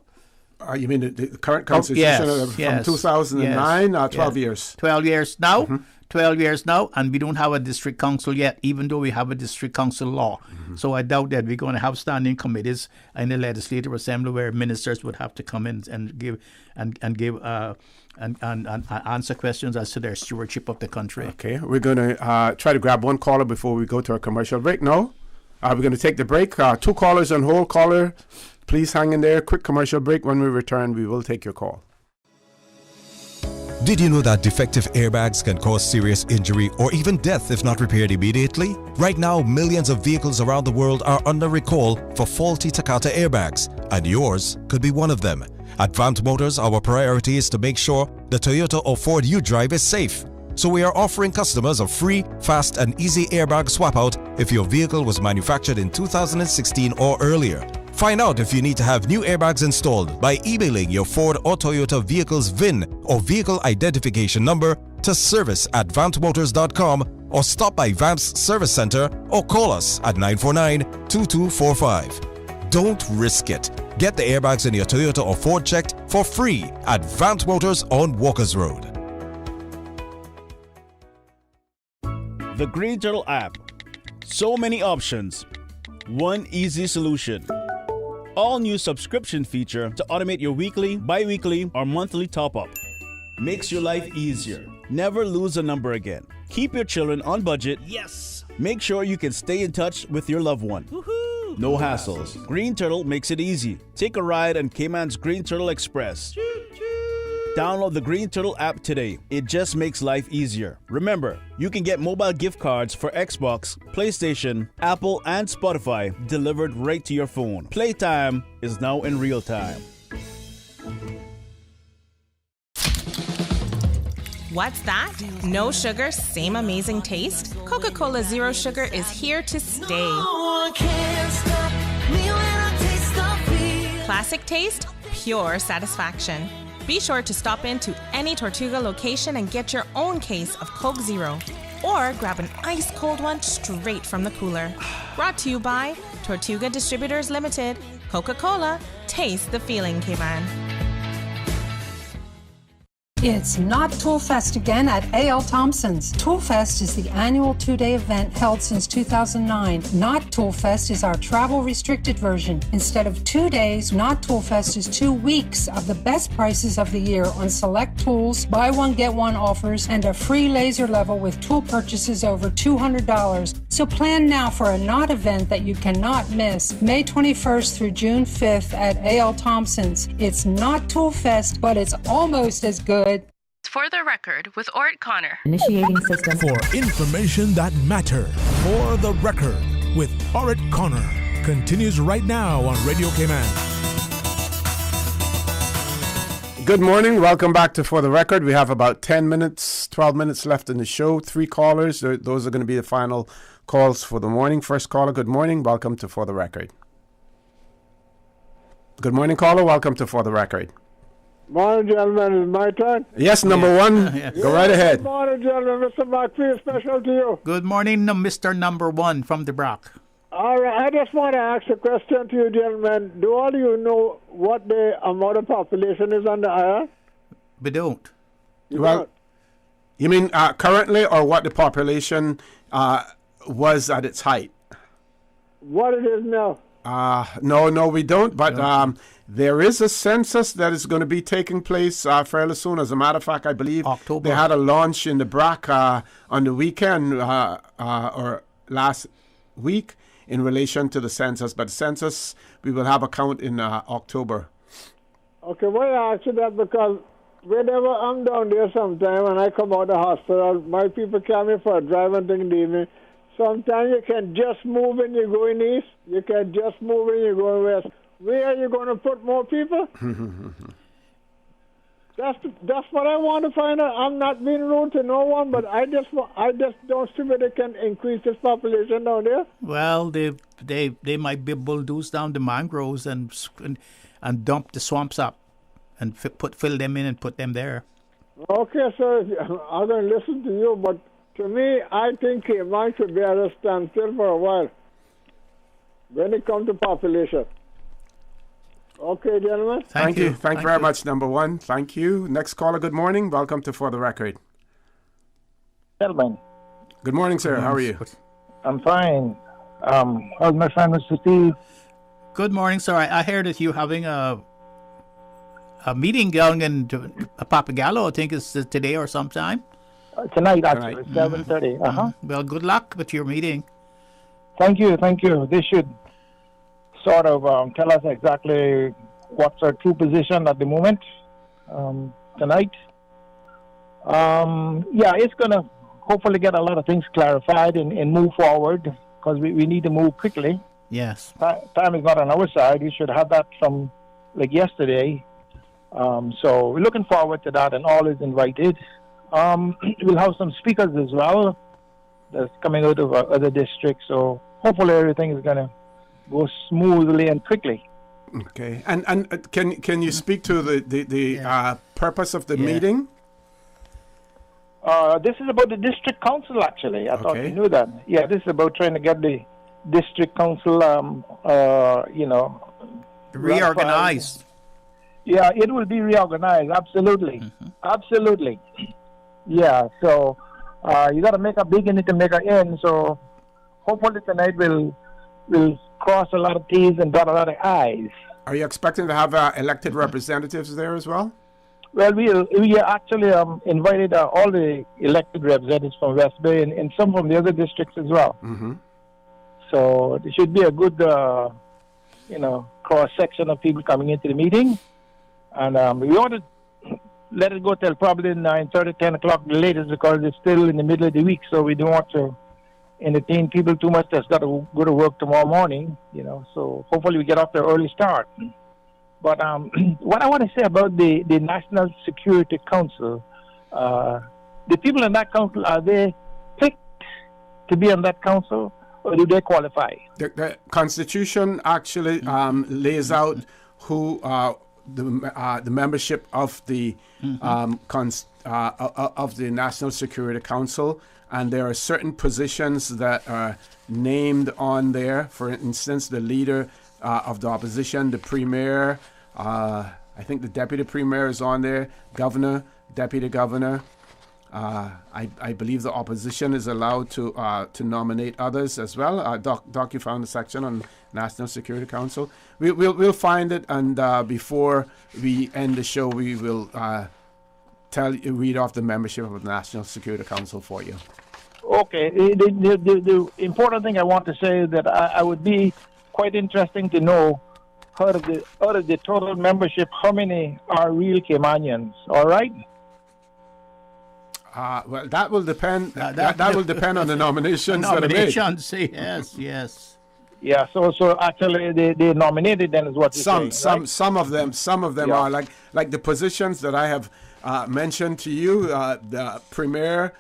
You mean the current Constitution from 2009? 12 years. 12 years now. 12 years now, and we don't have a district council yet, even though we have a district council law. So I doubt that we're going to have standing committees in the Legislative Assembly where ministers would have to come in and give and answer questions as to their stewardship of the country. Okay, we're going to try to grab one caller before we go to our commercial break. No, we're going to take the break. 2 callers on hold. Caller, please hang in there. Quick commercial break. When we return, we will take your call. Did you know that defective airbags can cause serious injury or even death if not repaired immediately? Right now, millions of vehicles around the world are under recall for faulty Takata airbags, and yours could be one of them. At Vant Motors, our priority is to make sure the Toyota or Ford you drive is safe. So we are offering customers a free, fast and easy airbag swap out if your vehicle was manufactured in 2016 or earlier. Find out if you need to have new airbags installed by emailing your Ford or Toyota vehicle's VIN or vehicle identification number to service@vantmotors.com or stop by Vamp's Service Center or call us at 949-2245. Don't risk it. Get the airbags in your Toyota or Ford checked for free at Vant Motors on Walkers Road. The Green Turtle app. So many options. One easy solution. All new subscription feature to automate your weekly, bi-weekly, or monthly top-up. Makes your life easier. Never lose a number again. Keep your children on budget. Yes! Make sure you can stay in touch with your loved one. Woohoo! No hassles. Green Turtle makes it easy. Take a ride on Cayman's Green Turtle Express. Download the Green Turtle app today. It just makes life easier. Remember, you can get mobile gift cards for Xbox, PlayStation, Apple, and Spotify delivered right to your phone. Playtime is now in real time. What's that? No sugar, same amazing taste? Coca-Cola Zero Sugar is here to stay. Classic taste, pure satisfaction. Be sure to stop into any Tortuga location and get your own case of Coke Zero. Or grab an ice cold one straight from the cooler. Brought to you by Tortuga Distributors Limited. Coca-Cola, taste the feeling, Cayman. It's not Toolfest again at A.L. Thompson's. Toolfest is the annual 2-day event held since 2009. Not Toolfest is our travel-restricted version. Instead of 2 days, Not Toolfest is 2 weeks of the best prices of the year on select tools, buy one, get one offers, and a free laser level with tool purchases over $200. So plan now for a Not event that you cannot miss. May 21st through June 5th at A.L. Thompson's. It's not Toolfest, but it's almost as good. For the record, with Ort Connor. Initiating system. For information that matters. For the record, with Ort Connor. Continues right now on Radio Cayman. Good morning. Welcome back to For the Record. We have about 10 minutes, 12 minutes left in the show. 3 callers. Those are going to be the final calls for the morning. First caller, good morning. Welcome to For the Record. Good morning, caller. Welcome to For the Record. Morning, gentlemen. Is my turn? Yes, number one. Go right ahead. Good morning, gentlemen. Mr. Brockfield, special to you. Good morning, Mr. Number One from the Brock. All right. I just want to ask a question to you, gentlemen. Do all of you know what the amount of population is on the island? We don't. Well, you mean currently or what the population was at its height? What it is now? No, we don't. But there is a census that is going to be taking place fairly soon. As a matter of fact, I believe October. They had a launch in the BRAC on the weekend or last week in relation to the census. But the census, we will have a count in October. Okay, why I ask you that? Because whenever I'm down there sometime and I come out of the hospital, my people carry me for a drive and thing in the evening. Sometimes you can just move when you're going east. You can just move when you're going west. Where are you going to put more people? That's what I want to find out. I'm not being rude to no one, but I just don't see where they can increase this population down there. Well, they might be bulldoze down the mangroves and and dump the swamps up and fill them in and put them there. Okay, sir, I'm going to listen to you, but to me, I think Cayman should be at a standstill for a while when it comes to population. Okay, gentlemen. Thank you. Thank you very much, number one. Thank you. Next caller, good morning. Welcome to For the Record. Gentlemen. Good morning, sir. How are you? I'm fine. How's my friend, Mr. Steve? Good morning, sir. I heard that you're having a meeting going in Papagallo. I think it's today or sometime. Tonight, actually, 7:30. Well, good luck with your meeting. Thank you. They should sort of tell us exactly what's our true position at the moment tonight. It's going to hopefully get a lot of things clarified and move forward, because we need to move quickly. Yes. Time is not on our side. We should have that from like yesterday. So we're looking forward to that, and all is invited. We'll have some speakers as well that's coming out of other districts. So hopefully everything is going to go smoothly and quickly. Okay. And can you speak to the purpose of the meeting? This is about the district council, actually. I thought you knew that. Yeah, this is about trying to get the district council, reorganized. Yeah, it will be reorganized. Absolutely. Absolutely. Yeah, so you got to make a beginning to make an end. So hopefully tonight we'll cross a lot of T's and dot a lot of I's. Are you expecting to have elected representatives there as well? Well, we actually invited all the elected representatives from West Bay and some from the other districts as well. Mm-hmm. So there should be a good, cross-section of people coming into the meeting. And we ought to let it go till probably 9:30, 10 o'clock the latest, because it's still in the middle of the week, so we don't want to entertain people too much that's got to go to work tomorrow morning, So hopefully we get off the early start. But what I want to say about the National Security Council, the people in that council, are they picked to be on that council, or do they qualify? The Constitution actually lays out who the membership of the of the National Security Council, and there are certain positions that are named on there. For instance, the leader of the opposition, the premier, I think the deputy premier is on there, governor, deputy governor. I believe the opposition is allowed to nominate others as well. Doc, you found a section on National Security Council. We'll find it, and before we end the show, we will read off the membership of the National Security Council for you. Okay. The important thing I want to say is that I would be quite interesting to know out of the total membership, how many are real Caymanians? All right. Well, that will depend. That will depend on the nominations that are made. Yes. Yeah. So actually, they nominated then is what you're saying, right? Some of them are like the positions that I have mentioned to you. The premier,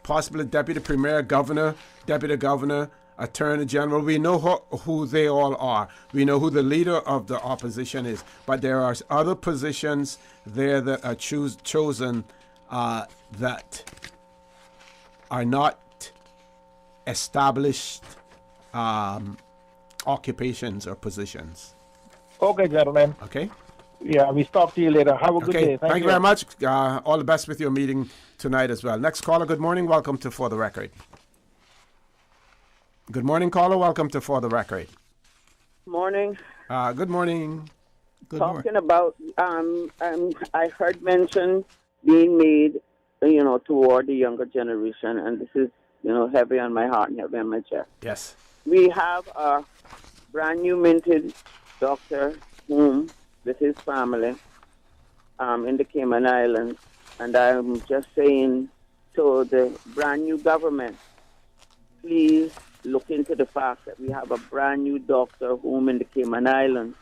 possibly deputy premier, governor, deputy governor, attorney general. We know who they all are. We know who the leader of the opposition is. But there are other positions there that are chosen that are not established occupations or positions. Okay, gentlemen. Okay. Yeah, we talk to you later. Have a good day. Thank you very much. All the best with your meeting tonight as well. Next caller, good morning. Welcome to For the Record. Good morning, caller. Welcome to For the Record. Morning. Good morning. Talking about, I heard mention being made, toward the younger generation, and this is, heavy on my heart and heavy on my chest. Yes. We have a brand new minted Dr. Hume with his family in the Cayman Islands, and I'm just saying to the brand new government, please look into the fact that we have a brand new Dr. Hume in the Cayman Islands.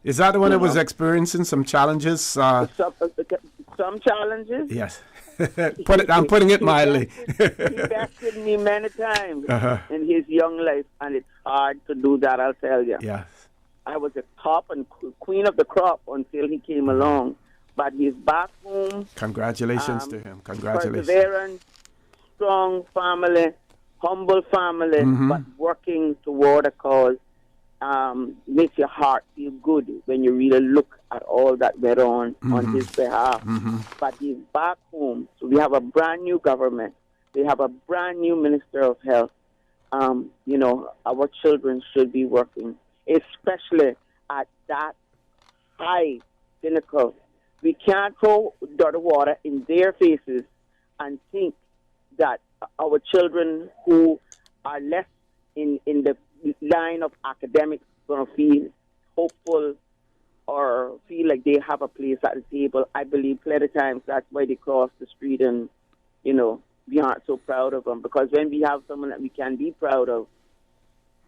Is that the one that was experiencing some challenges? Some challenges? Yes. I'm putting it mildly. He bested me many times in his young life, and it's hard to do that, I'll tell you. Yes. I was the top and queen of the crop until he came along. But he's back home. Congratulations to him. Congratulations. Perseverance, strong family, humble family, but working toward a cause. Makes your heart feel good when you really look at all that went on his behalf. But he's back home. So we have a brand new government. We have a brand new Minister of Health. You know, our children should be working, especially at that high pinnacle. We can't throw dirty water in their faces and think that our children who are less in the line of academics going to feel hopeful or feel like they have a place at the table. I believe plenty of times that's why they cross the street and, you know, we aren't so proud of them. Because when we have someone that we can be proud of,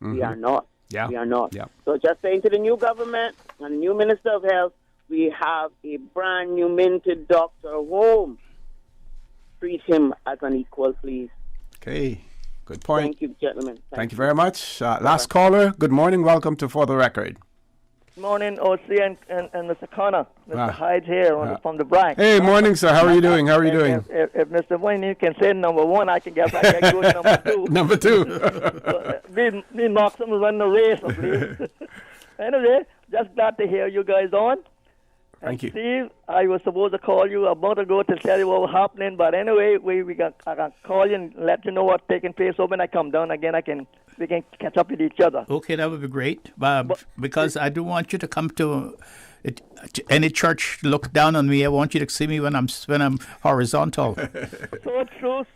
we are not. Yeah. We are not. Yeah. So just saying to the new government and the new Minister of Health, we have a brand new minted Dr. Home. Treat him as an equal, please. Okay. Good point. Thank you, gentlemen. Thank you very much. Last caller, good morning. Welcome to For the Record. Good morning, OC and Mr. Connor. Mr. Hyde here from the Bronx. Hey, morning, sir. How are you doing? How are you doing? If Mr. Wayne can say number one, I can get go to number two. Number two. Me knock some run the race, please. Anyway, just glad to hear you guys on. Thank you. Steve, I was supposed to call you a month ago to tell you what was happening, but anyway, I can call you and let you know what's taking place. So when I come down again, we can catch up with each other. Okay, that would be great. Because I do want you to come to any church, look down on me. I want you to see me when I'm horizontal. So true.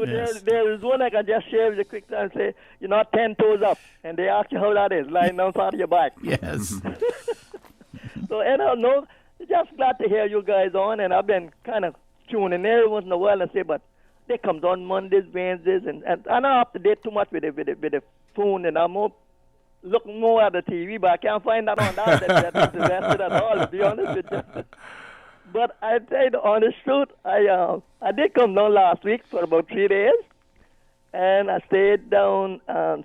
Yes. There is one I can just share with you quick and say, you're not 10 toes up. And they ask you how that is, lying down side of your back. Yes. So, anyhow, no, just glad to hear you guys on, and I've been kind of tuning in every once in a while and say, but they comes on Mondays, Wednesdays, and I'm not up to date too much with the phone, and I'm looking more at the TV, but I can't find that on that's invested at all, to be honest with you. But I tell you the honest truth, I did come down last week for about 3 days, and I stayed down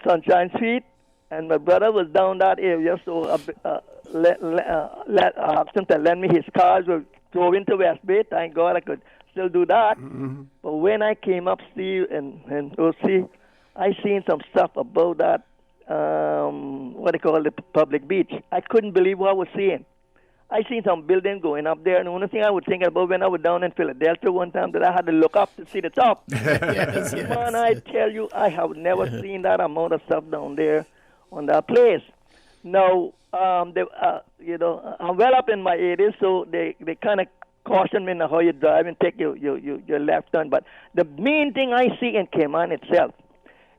Sunshine Street, and my brother was down that area, so asked him to lend me his car. We drove into West Bay. Thank God I could still do that. But when I came up, Steve and OC, I seen some stuff about that, what they call the public beach. I couldn't believe what I was seeing. I seen some building going up there, and the only thing I was thinking about when I was down in Philadelphia one time that I had to look up to see the top. yes. Man, I tell you, I have never seen that amount of stuff down there on that place. Now, I'm well up in my 80s, so they kind of caution me on how you drive and take your left turn. But the main thing I see in Cayman itself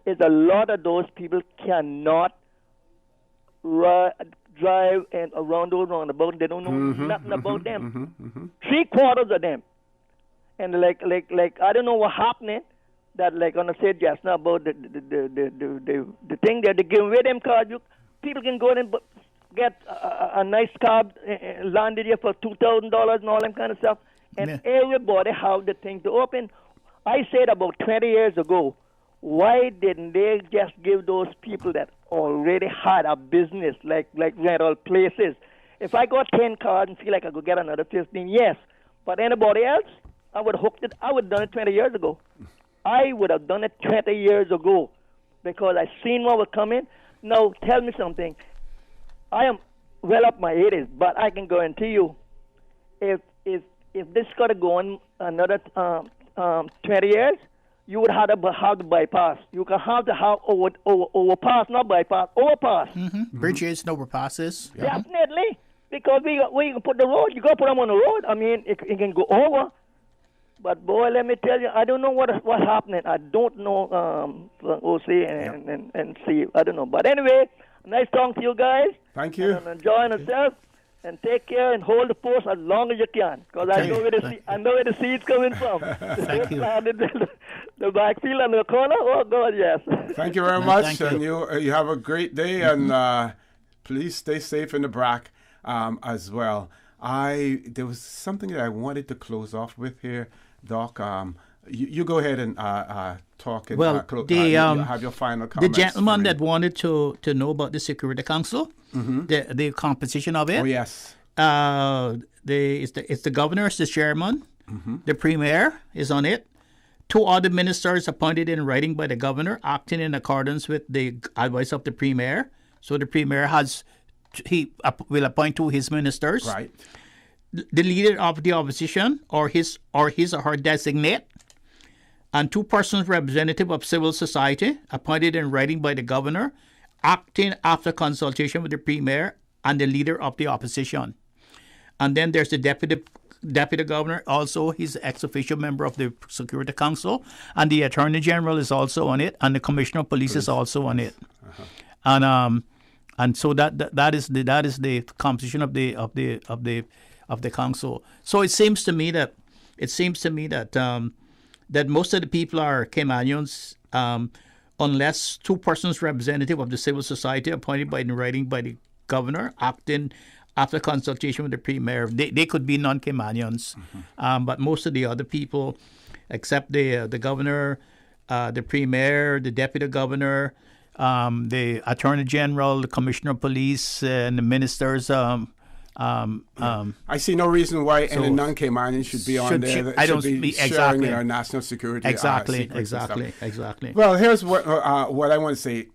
is a lot of those people cannot drive and around those roundabouts. They don't know nothing about them. 3/4 of them. And like I don't know what happening. That like on the say just now about the thing that they give away them cars. People can go in and get a nice car landed here for $2,000 and all that kind of stuff. And everybody have the thing to open. I said about 20 years ago, why didn't they just give those people that already had a business like rental places? If I got 10 cars and feel like I could get another 15, yes. But anybody else, I would have hooked it. I would have done it 20 years ago. I would have done it 20 years ago because I seen what was coming. Now, tell me something. I am well up my 80s, but I can guarantee you, if this got to go on another 20 years, you would have to have the bypass. You can have to have overpass, not bypass, overpass. Bridges and overpasses. Yeah. Definitely, because we can put the road. You got to put them on the road. I mean, it can go over. But boy, let me tell you, I don't know what's happening. I don't know, OC and Steve. I don't know. But anyway, nice talking to you guys. Thank you. And enjoy yourself. And take care and hold the post as long as you can, because I know where the seed's coming from. Thank you. The backfield and the corner. Oh God, yes. Thank you very much, and you have a great day, and please stay safe in the BRAC as well. There was something that I wanted to close off with here, Doc. You go ahead and talk. And, Well, you have your final the comments. gentleman that wanted to know about the Security Council, the composition of it. Oh, yes. It's the governor, it's the chairman, the premier is on it. 2 other ministers appointed in writing by the governor, acting in accordance with the advice of the premier. So the premier will appoint 2 his ministers. Right. The leader of the opposition or his or her designate, and 2 persons representative of civil society appointed in writing by the governor, acting after consultation with the premier and the leader of the opposition. And then there's the deputy governor, also he's ex officio member of the Security Council, and the Attorney General is also on it, and the Commissioner of Police is also on it. And so that is the composition of the council. So it seems to me that that most of the people are Caymanians, unless 2 persons representative of the civil society appointed in writing by the governor, acting after consultation with the premier. They could be non-Caymanians, but most of the other people, except the governor, the premier, the deputy governor, the attorney general, the commissioner of police, and the ministers. I see no reason why any non-Caymanian should be on there. That should be sharing in our national security. Exactly. Well, here's what I want to say.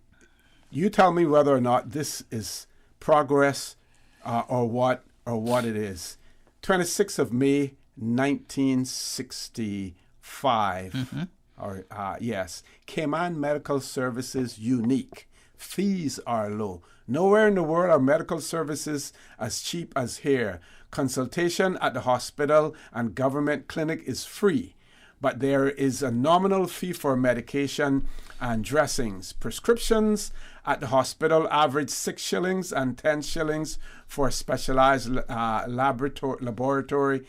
You tell me whether or not this is progress or what it is. 26th of May, 1965. Yes. Cayman Medical Services unique. Fees are low. Nowhere in the world are medical services as cheap as here. Consultation at the hospital and government clinic is free, but there is a nominal fee for medication and dressings. Prescriptions at the hospital average 6 shillings and 10 shillings for specialized laboratory.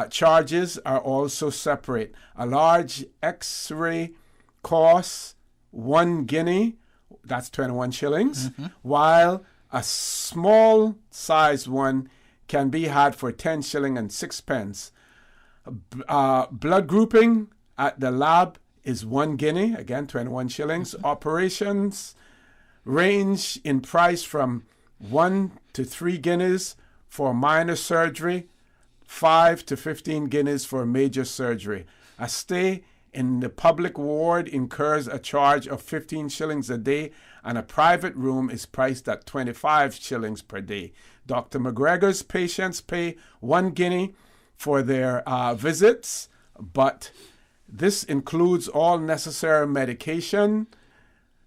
Charges are also separate. A large X-ray costs 1 guinea, that's 21 shillings, while a small size one can be had for 10 shilling and 6 pence. Blood grouping at the lab is 1 guinea, again 21 shillings. Operations range in price from 1 to 3 guineas for minor surgery, 5 to 15 guineas for major surgery. A stay in the public ward incurs a charge of 15 shillings a day, and a private room is priced at 25 shillings per day. Dr. McGregor's patients pay 1 guinea for their visits, but this includes all necessary medication.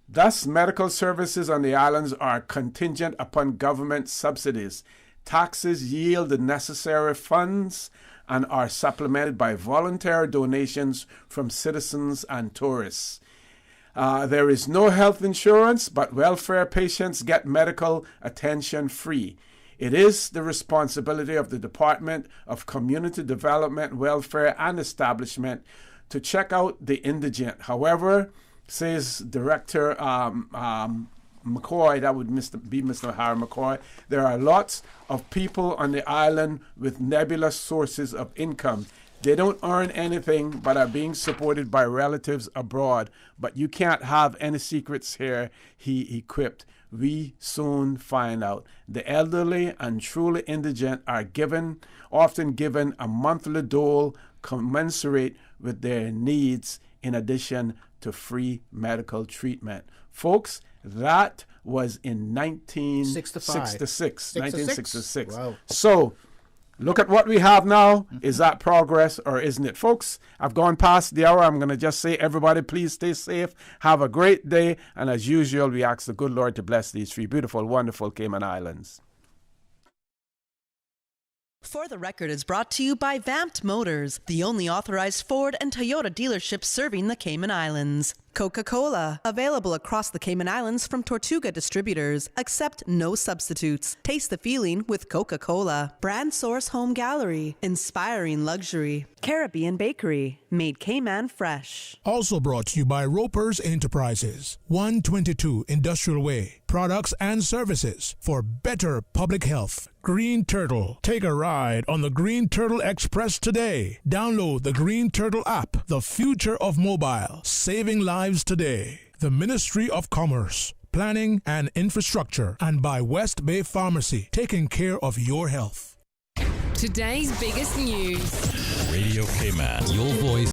Thus, medical services on the islands are contingent upon government subsidies. Taxes yield the necessary funds and are supplemented by voluntary donations from citizens and tourists. There is no health insurance, but welfare patients get medical attention free. It is the responsibility of the Department of Community Development, Welfare and Establishment to check out the indigent. However, says Director McCoy, that would be Mr. Harry McCoy, there are lots of people on the island with nebulous sources of income. They don't earn anything but are being supported by relatives abroad. But you can't have any secrets here, he quipped. We soon find out. The elderly and truly indigent are often given a monthly dole commensurate with their needs in addition to free medical treatment. Folks, that was in 1966. Wow. So, look at what we have now. Is that progress or isn't it? Folks, I've gone past the hour. I'm going to just say, everybody, please stay safe. Have a great day. And as usual, we ask the good Lord to bless these 3 beautiful, wonderful Cayman Islands. For the Record is brought to you by Vamped Motors, the only authorized Ford and Toyota dealership serving the Cayman Islands. Coca-Cola, available across the Cayman Islands from Tortuga distributors. Accept no substitutes. Taste the feeling with Coca-Cola. Brand Source Home Gallery, inspiring luxury. Caribbean Bakery, made Cayman fresh. Also brought to you by Ropers Enterprises, 122 Industrial Way. Products and services for better public health. Green Turtle. Take a ride on the Green Turtle Express today. Download the Green Turtle app, the future of mobile, saving lives today. The Ministry of Commerce, Planning and Infrastructure, and by West Bay Pharmacy, taking care of your health. Today's biggest news. Radio Cayman. Your voice.